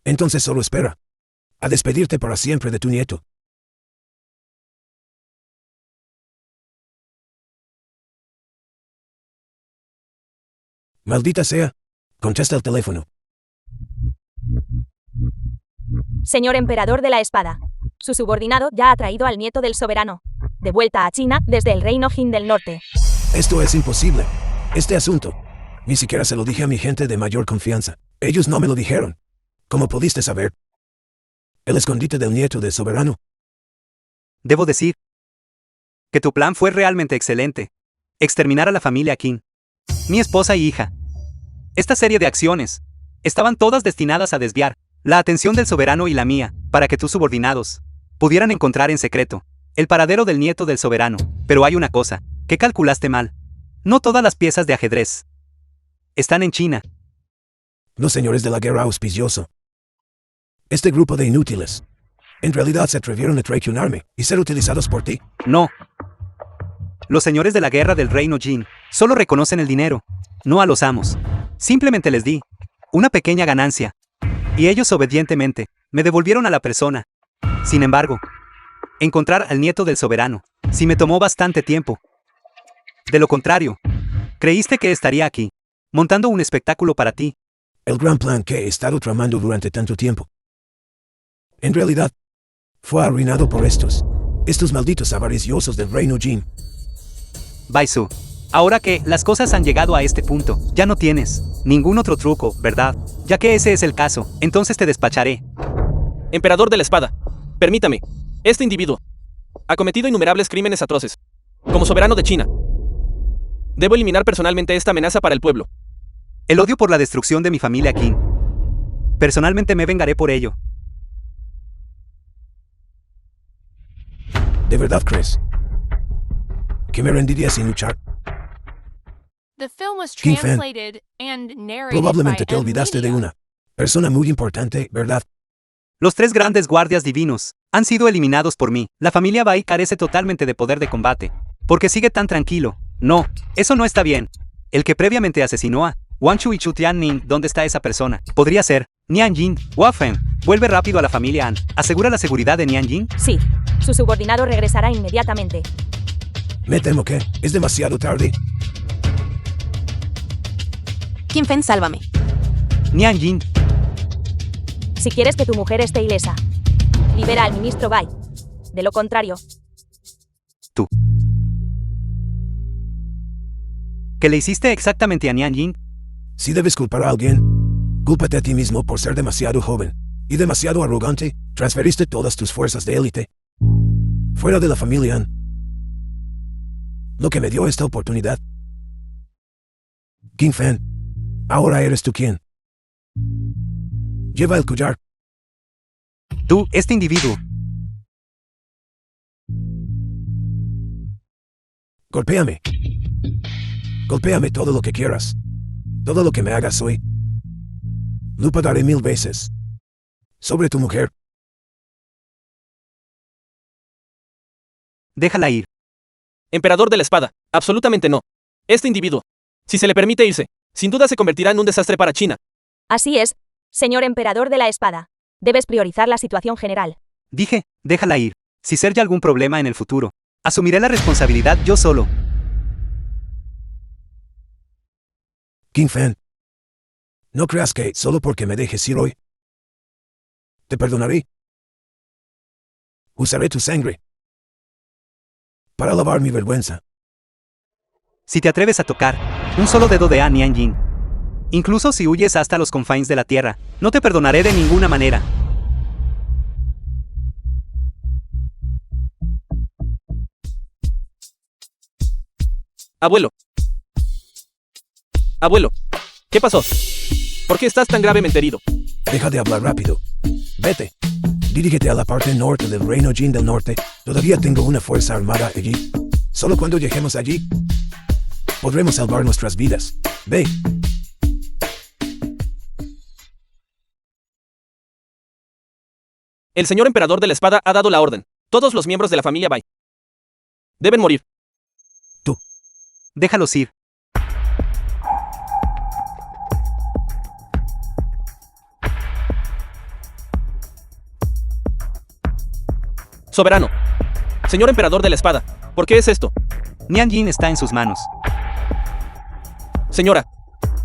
Entonces solo espera a despedirte para siempre de tu nieto. Maldita sea. Contesta el teléfono. Señor emperador de la espada. Su subordinado ya ha traído al nieto del soberano. De vuelta a China desde el reino Jin del norte. Esto es imposible. Este asunto. Ni siquiera se lo dije a mi gente de mayor confianza. Ellos no me lo dijeron. ¿Cómo pudiste saber? El escondite del nieto del soberano. Debo decir que tu plan fue realmente excelente. Exterminar a la familia Qin. Mi esposa y hija. Esta serie de acciones estaban todas destinadas a desviar la atención del soberano y la mía, para que tus subordinados pudieran encontrar en secreto el paradero del nieto del soberano. Pero hay una cosa que calculaste mal. No todas las piezas de ajedrez están en China. Los señores de la guerra auspicioso. Este grupo de inútiles. En realidad se atrevieron a traicionarme y ser utilizados por ti. No. Los señores de la guerra del reino Jin solo reconocen el dinero, no a los amos. Simplemente les di una pequeña ganancia. Y ellos obedientemente me devolvieron a la persona. Sin embargo, encontrar al nieto del soberano sí me tomó bastante tiempo. De lo contrario, creíste que estaría aquí, montando un espectáculo para ti. El gran plan que he estado tramando durante tanto tiempo. En realidad, fue arruinado por estos malditos avariciosos del reino Jin. Baisu, ahora que las cosas han llegado a este punto, ya no tienes ningún otro truco, ¿verdad? Ya que ese es el caso, entonces te despacharé. Emperador de la espada, permítame. Este individuo ha cometido innumerables crímenes atroces. Como soberano de China, debo eliminar personalmente esta amenaza para el pueblo. El odio por la destrucción de mi familia Qin. Personalmente me vengaré por ello. ¿De verdad crees que me rendiría sin luchar? The film was King Fan, translated and narrated probablemente by te olvidaste de Media. una persona muy importante, ¿verdad? Los 3 grandes guardias divinos han sido eliminados por mí. La familia Bai carece totalmente de poder de combate. Porque sigue tan tranquilo. No, eso no está bien. El que previamente asesinó a Wang Chu y Chu Tianning, ¿dónde está esa persona? Podría ser Nian Jin. Wafen, vuelve rápido a la familia An. ¿Asegura la seguridad de Nian Jin? Sí. Su subordinado regresará inmediatamente. Me temo que es demasiado tarde. Qin Fen, sálvame. Nian Jin. Si quieres que tu mujer esté ilesa, libera al ministro Bai. De lo contrario, Tú. ¿Qué le hiciste exactamente a Nian Jin? Si debes culpar a alguien, cúlpate a ti mismo por ser demasiado joven y demasiado arrogante. Transferiste todas tus fuerzas de élite fuera de la familia An. Lo que me dio esta oportunidad. King Fan, ahora eres tú quien lleva el collar. Tú, este individuo. Golpéame. Golpéame todo lo que quieras. Todo lo que me hagas hoy. Lo pagaré 1000 veces. Sobre tu mujer. Déjala ir. Emperador de la espada, absolutamente no. Este individuo, si se le permite irse, sin duda se convertirá en un desastre para China. así es, señor emperador de la espada. Debes priorizar la situación general. Dije, déjala ir. Si surge algún problema en el futuro, asumiré la responsabilidad yo solo. King Fan. No creas que solo porque me dejes ir hoy te perdonaré. Usaré tu sangre para lavar mi vergüenza. Si te atreves a tocar un solo dedo de Nian Jin, incluso si huyes hasta los confines de la tierra, no te perdonaré de ninguna manera. Abuelo. Abuelo, ¿qué pasó? ¿Por qué estás tan gravemente herido? Deja de hablar rápido. Vete. Dirígete a la parte norte del reino Jin del norte. Todavía tengo una fuerza armada allí. Solo cuando lleguemos allí podremos salvar nuestras vidas. Ve. El señor emperador de la espada ha dado la orden. Todos los miembros de la familia Bai deben morir. Déjalos ir. Soberano. Señor emperador de la espada, ¿por qué es esto? Nian Jin está en sus manos. Señora,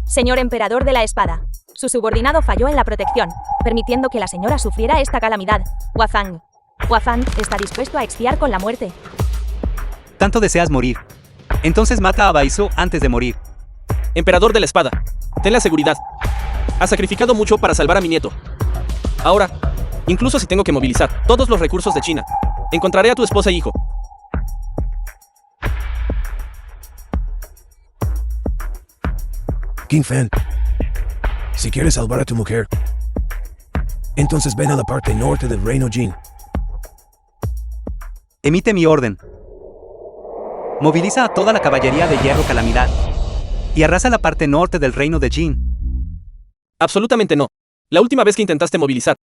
Señor emperador de la espada. Su subordinado falló en la protección, permitiendo que la señora sufriera esta calamidad. Huazang. Huazang está dispuesto a expiar con la muerte. Tanto deseas morir. Entonces mata a Baizu antes de morir. Emperador de la espada, ten la seguridad. Has sacrificado mucho para salvar a mi nieto. Ahora, incluso si tengo que movilizar todos los recursos de China, encontraré a tu esposa e hijo. Qin Fan, si quieres salvar a tu mujer, entonces ven a la parte norte del reino Jin. Emite mi orden. Moviliza a toda la caballería de hierro calamidad y arrasa la parte norte del reino de Jin. Absolutamente no. La última vez que intentaste movilizar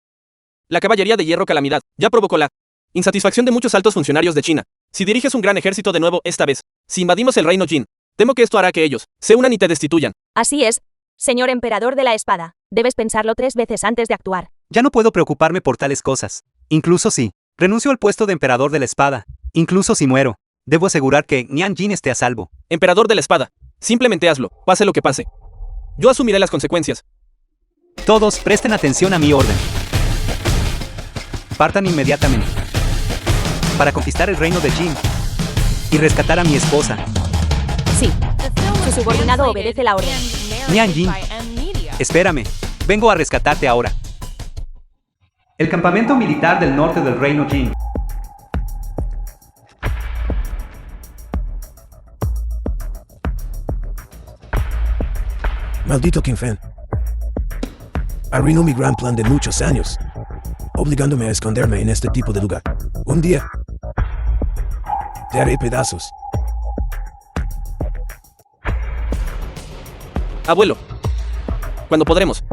la caballería de hierro calamidad ya provocó la insatisfacción de muchos altos funcionarios de China. Si diriges un gran ejército de nuevo esta vez, si invadimos el reino Jin, temo que esto hará que ellos se unan y te destituyan. Así es, señor emperador de la espada. Debes pensarlo 3 veces antes de actuar. Ya no puedo preocuparme por tales cosas. Incluso si renuncio al puesto de emperador de la espada, incluso si muero, debo asegurar que Nian Jin esté a salvo. Emperador de la espada, simplemente hazlo, pase lo que pase. Yo asumiré las consecuencias. Todos presten atención a mi orden. Partan inmediatamente para conquistar el reino de Jin y rescatar a mi esposa. Sí, The film Su was subordinado translated obedece la orden. and narrated Nian Jin. by M-Media. Espérame, vengo a rescatarte ahora. El campamento militar del norte del reino Jin. Maldito Qin Fan. Arruinó mi gran plan de muchos años, obligándome a esconderme en este tipo de lugar. Un día, te haré pedazos. Abuelo, ¿cuándo podremos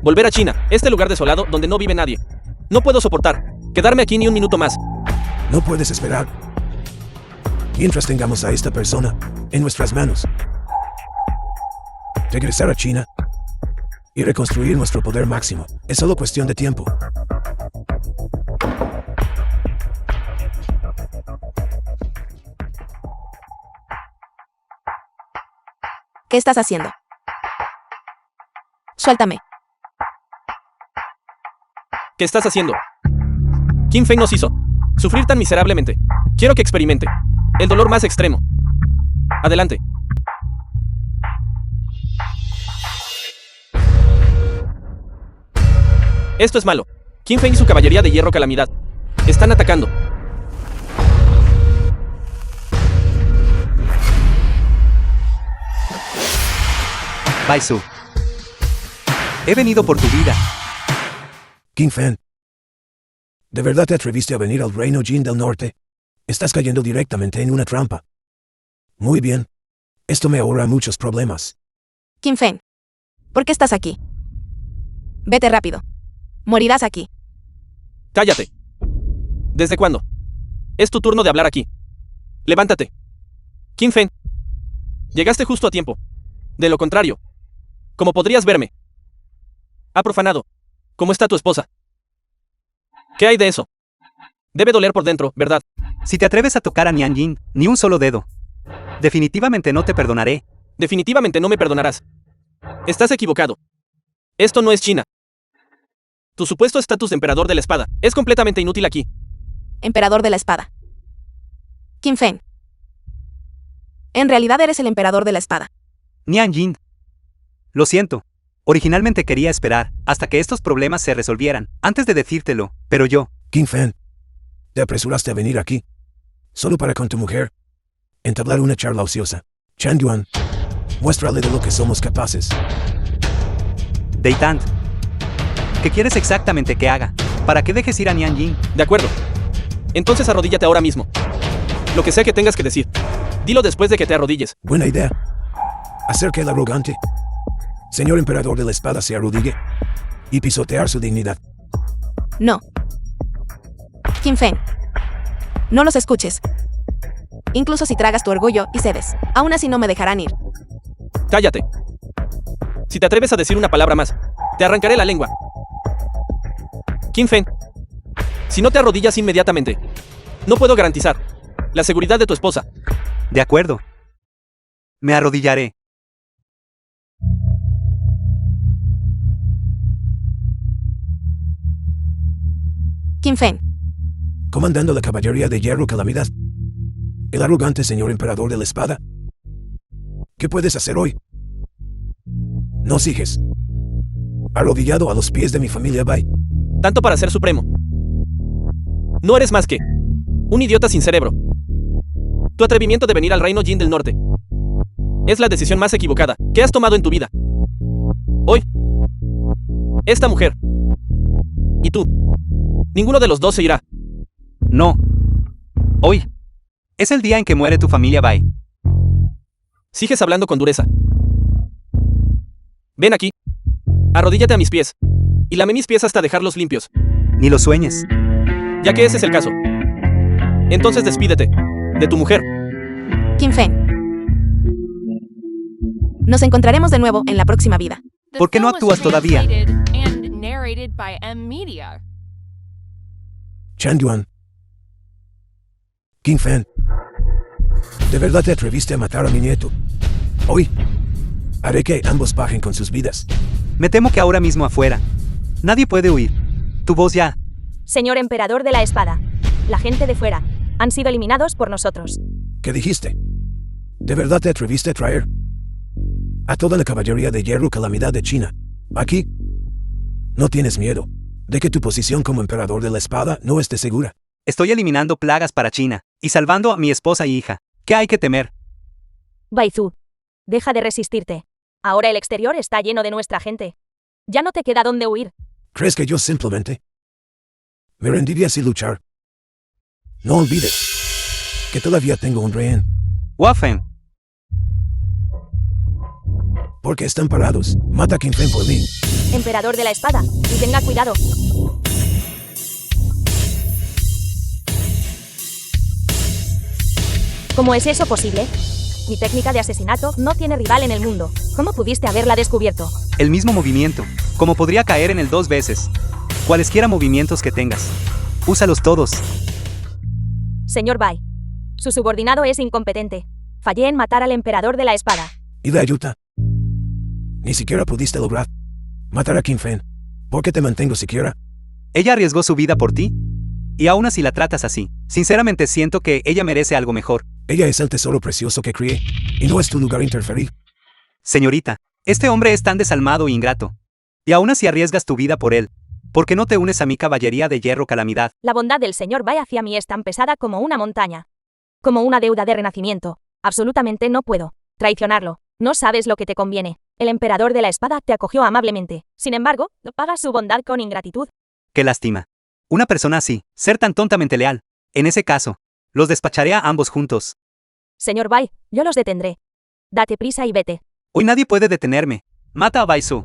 volver a China, este lugar desolado donde no vive nadie? No puedo soportar quedarme aquí ni un minuto más. No puedes esperar. Mientras tengamos a esta persona en nuestras manos. Regresar a China y reconstruir nuestro poder máximo es solo cuestión de tiempo. ¿Qué estás haciendo? Suéltame. ¿Qué estás haciendo? Qin Fei nos hizo sufrir tan miserablemente. Quiero que experimente el dolor más extremo. Adelante. Esto es malo. Qin Fei y su caballería de hierro calamidad están atacando. Baizu. He venido por tu vida. Qin Fan, ¿de verdad te atreviste a venir al reino Jin del norte? Estás cayendo directamente en una trampa. Muy bien. Esto me ahorra muchos problemas. Qin Feng, ¿por qué estás aquí? Vete rápido. Morirás aquí. Cállate. ¿Desde cuándo? Es tu turno de hablar aquí. Levántate. Qin Fei. Llegaste justo a tiempo. De lo contrario, como podrías verme, ha profanado. ¿Cómo está tu esposa? ¿Qué hay de eso? Debe doler por dentro, ¿verdad? Si te atreves a tocar a Nian Jin, ni un solo dedo, definitivamente no te perdonaré. Definitivamente no me perdonarás. Estás equivocado. Esto no es China. Tu supuesto estatus de emperador de la espada es completamente inútil aquí. Emperador de la espada. Qin Feng. En realidad eres el emperador de la espada. Nian Jin. Lo siento. Originalmente quería esperar hasta que estos problemas se resolvieran antes de decírtelo, pero yo... Qin Fan, te apresuraste a venir aquí, solo para con tu mujer entablar una charla ociosa. Chan Yuan, muéstrale de lo que somos capaces. Deitant. ¿Qué quieres exactamente que haga? ¿Para qué dejes ir a Nian Jin? De acuerdo. Entonces arrodíllate ahora mismo. Lo que sea que tengas que decir, dilo después de que te arrodilles. Buena idea. Hacer que el arrogante señor emperador de la espada se arrodille y pisotear su dignidad. No. Qin Feng. No los escuches. Incluso si tragas tu orgullo y cedes, aún así no me dejarán ir. Cállate. Si te atreves a decir una palabra más, te arrancaré la lengua. Qin Feng, si no te arrodillas inmediatamente, no puedo garantizar la seguridad de tu esposa. De acuerdo. Me arrodillaré. Qin Feng. Comandando la caballería de hierro Calamidad. El arrogante señor emperador de la espada. ¿Qué puedes hacer hoy? No sigues. Arrodillado a los pies de mi familia Bai. Tanto para ser supremo. No eres más que un idiota sin cerebro. Tu atrevimiento de venir al reino Jin del Norte es la decisión más equivocada que has tomado en tu vida. Hoy, esta mujer y tú, ninguno de los dos se irá. No. Hoy. Es el día en que muere tu familia Bai. Sigues hablando con dureza. Ven aquí. Arrodíllate a mis pies. Y lame mis pies hasta dejarlos limpios. Ni lo sueñes. Ya que ese es el caso. Entonces despídete de tu mujer. Qin Feng. Nos encontraremos de nuevo en la próxima vida. The ¿Por qué no film was actúas todavía? translated and narrated by M Media. Chan Yuan. Qin Feng. ¿De verdad te atreviste a matar a mi nieto? Hoy haré que ambos paguen con sus vidas. Me temo que ahora mismo afuera. Nadie puede huir. Tu voz ya. Señor emperador de la espada. La gente de fuera. Han sido eliminados por nosotros. ¿Qué dijiste? ¿De verdad te atreviste a traer a toda la caballería de hierro Calamidad de China aquí? ¿No tienes miedo de que tu posición como emperador de la espada no esté segura? Estoy eliminando plagas para China y salvando a mi esposa y hija. ¿Qué hay que temer? Baizu. Deja de resistirte. Ahora el exterior está lleno de nuestra gente. Ya no te queda dónde huir. ¿Crees que yo simplemente me rendiría sin luchar? No olvides que todavía tengo un rehén. Wafen. ¿Por qué están parados? Mata a Qin Feng por mí. Emperador de la espada. Y tenga cuidado. ¿Cómo es eso posible? Mi técnica de asesinato no tiene rival en el mundo. ¿Cómo pudiste haberla descubierto? El mismo movimiento. Como podría caer en él 2 veces. Cualesquiera movimientos que tengas. Úsalos todos. Señor Bai. Su subordinado es incompetente. Fallé en matar al emperador de la espada. ¿Y de ayuda? Ni siquiera pudiste lograr matar a Qin Feng. ¿Por qué te mantengo siquiera? Ella arriesgó su vida por ti. Y aún así la tratas así. Sinceramente siento que ella merece algo mejor. Ella es el tesoro precioso que crié, y no es tu lugar interferir. Señorita, este hombre es tan desalmado e ingrato. Y aún así arriesgas tu vida por él. ¿Por qué no te unes a mi caballería de hierro Calamidad? La bondad del señor Bai hacia mí es tan pesada como una montaña. Como una deuda de renacimiento. Absolutamente no puedo traicionarlo. No sabes lo que te conviene. El emperador de la espada te acogió amablemente. Sin embargo, pagas su bondad con ingratitud. Qué lástima. Una persona así, ser tan tontamente leal. En ese caso, los despacharé a ambos juntos. Señor Bai, yo los detendré. Date prisa y vete. Hoy nadie puede detenerme. Mata a Baizu.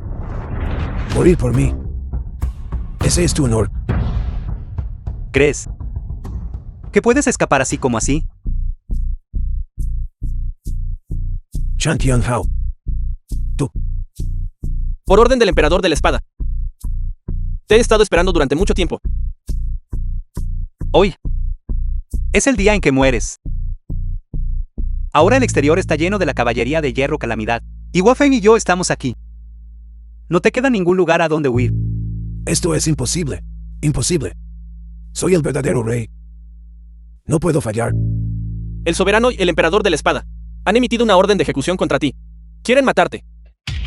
Morir por mí. Ese es tu honor. ¿Crees que puedes escapar así como así? Chan Tian Hao. Tú. Por orden del emperador de la espada. Te he estado esperando durante mucho tiempo. Hoy es el día en que mueres. Ahora el exterior está lleno de la caballería de hierro Calamidad. Y Wafen y yo estamos aquí. No te queda ningún lugar a donde huir. Esto es imposible. Imposible. Soy el verdadero rey. No puedo fallar. El soberano y el emperador de la espada han emitido una orden de ejecución contra ti. Quieren matarte.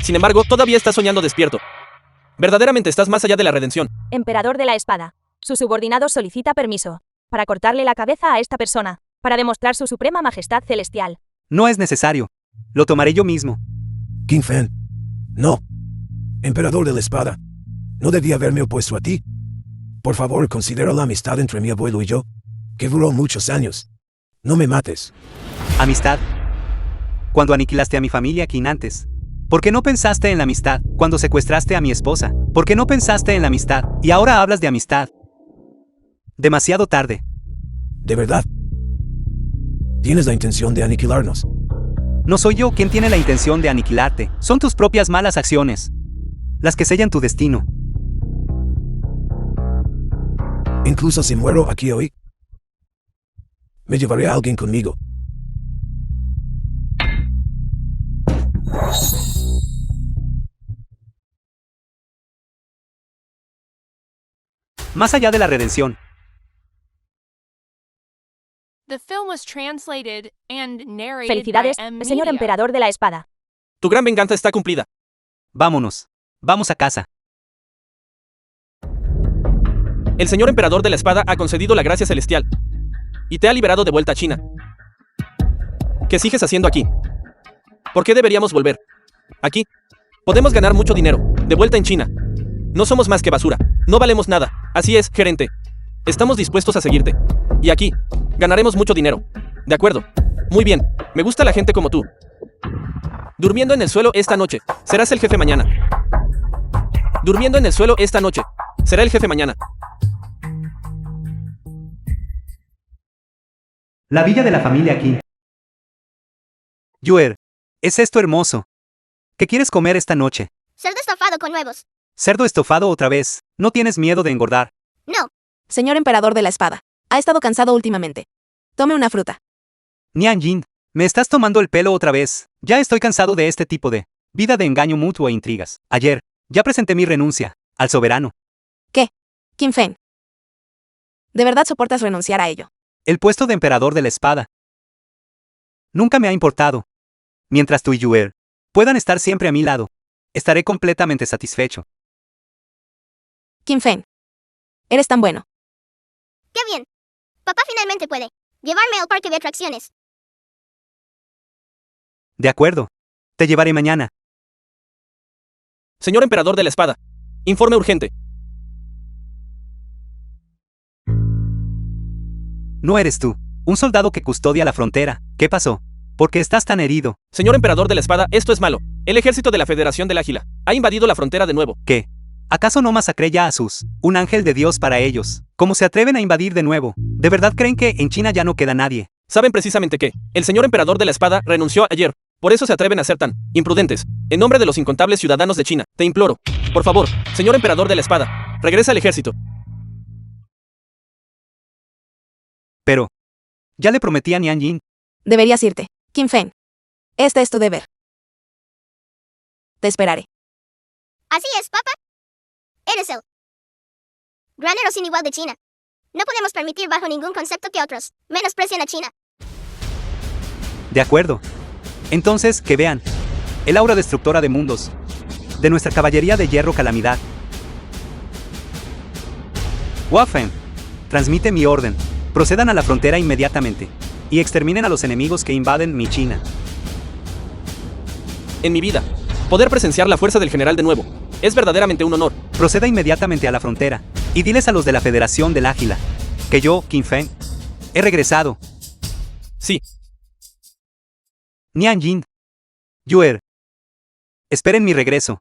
Sin embargo, todavía estás soñando despierto. Verdaderamente estás más allá de la redención. Emperador de la espada. Su subordinado solicita permiso para cortarle la cabeza a esta persona, para demostrar su suprema majestad celestial. No es necesario. Lo tomaré yo mismo. Qin Feng. No. Emperador de la espada. No debía haberme opuesto a ti. Por favor, considera la amistad entre mi abuelo y yo, que duró muchos años. No me mates. Amistad. Cuando aniquilaste a mi familia Qin antes. ¿Por qué no pensaste en la amistad cuando secuestraste a mi esposa? ¿Por qué no pensaste en la amistad y ahora hablas de amistad? Demasiado tarde. ¿De verdad? ¿Tienes la intención de aniquilarnos? No soy yo quien tiene la intención de aniquilarte. Son tus propias malas acciones las que sellan tu destino. Incluso si muero aquí hoy, me llevaré a alguien conmigo. Más allá de la redención, The film was translated and narrated Felicidades, by M. señor Media. emperador de la espada. Tu gran venganza está cumplida. Vámonos. Vamos a casa. El señor emperador de la espada ha concedido la gracia celestial. Y te ha liberado de vuelta a China. ¿Qué sigues haciendo aquí? ¿Por qué deberíamos volver? Aquí. Podemos ganar mucho dinero. De vuelta en China. No somos más que basura. No valemos nada. Así es, gerente. Estamos dispuestos a seguirte. Y aquí. Ganaremos mucho dinero. De acuerdo. Muy bien. Me gusta la gente como tú. Durmiendo en el suelo esta noche. Serás el jefe mañana. Durmiendo en el suelo esta noche. Será el jefe mañana. La villa de la familia Qin. Yuer, ¿es esto hermoso? ¿Qué quieres comer esta noche? Cerdo estofado con huevos. ¿Cerdo estofado otra vez? ¿No tienes miedo de engordar? No. Señor emperador de la espada. Ha estado cansado últimamente. Tome una fruta. Nian Jin, me estás tomando el pelo otra vez. Ya estoy cansado de este tipo de vida de engaño mutuo e intrigas. Ayer, ya presenté mi renuncia al soberano. Qin Feng. ¿De verdad soportas renunciar a ello? El puesto de emperador de la espada nunca me ha importado. Mientras tú y Yuer puedan estar siempre a mi lado, estaré completamente satisfecho. Qin Feng. Eres tan bueno. ¡Qué bien! Papá finalmente puede llevarme al parque de atracciones. De acuerdo. Te llevaré mañana. Señor emperador de la espada. Informe urgente. No eres tú, un soldado que custodia la frontera. ¿Qué pasó? ¿Por qué estás tan herido? Señor emperador de la espada, esto es malo. El ejército de la Federación del Águila ha invadido la frontera de nuevo. ¿Qué? ¿Acaso no masacré ya a Sus, un ángel de Dios para ellos? ¿Cómo se atreven a invadir de nuevo? ¿De verdad creen que en China ya no queda nadie? Saben precisamente que el señor emperador de la espada renunció ayer. Por eso se atreven a ser tan imprudentes. En nombre de los incontables ciudadanos de China, te imploro. Por favor, señor emperador de la espada, regresa al ejército. Pero ya le prometí a Nian Jin. Deberías irte. Qin Feng. Este es tu deber. Te esperaré. Así es, papá. Eres el granero sin igual de China. No podemos permitir bajo ningún concepto que otros menosprecien a China. De acuerdo. Entonces, que vean el aura destructora de mundos de nuestra caballería de hierro calamidad. Waffen, transmite mi orden. Procedan a la frontera inmediatamente y exterminen a los enemigos que invaden mi China. En mi vida, poder presenciar la fuerza del general de nuevo es verdaderamente un honor. Proceda inmediatamente a la frontera y diles a los de la Federación del Águila que yo, Qin Feng, he regresado. Sí, Nian Jin, Yuer, esperen mi regreso.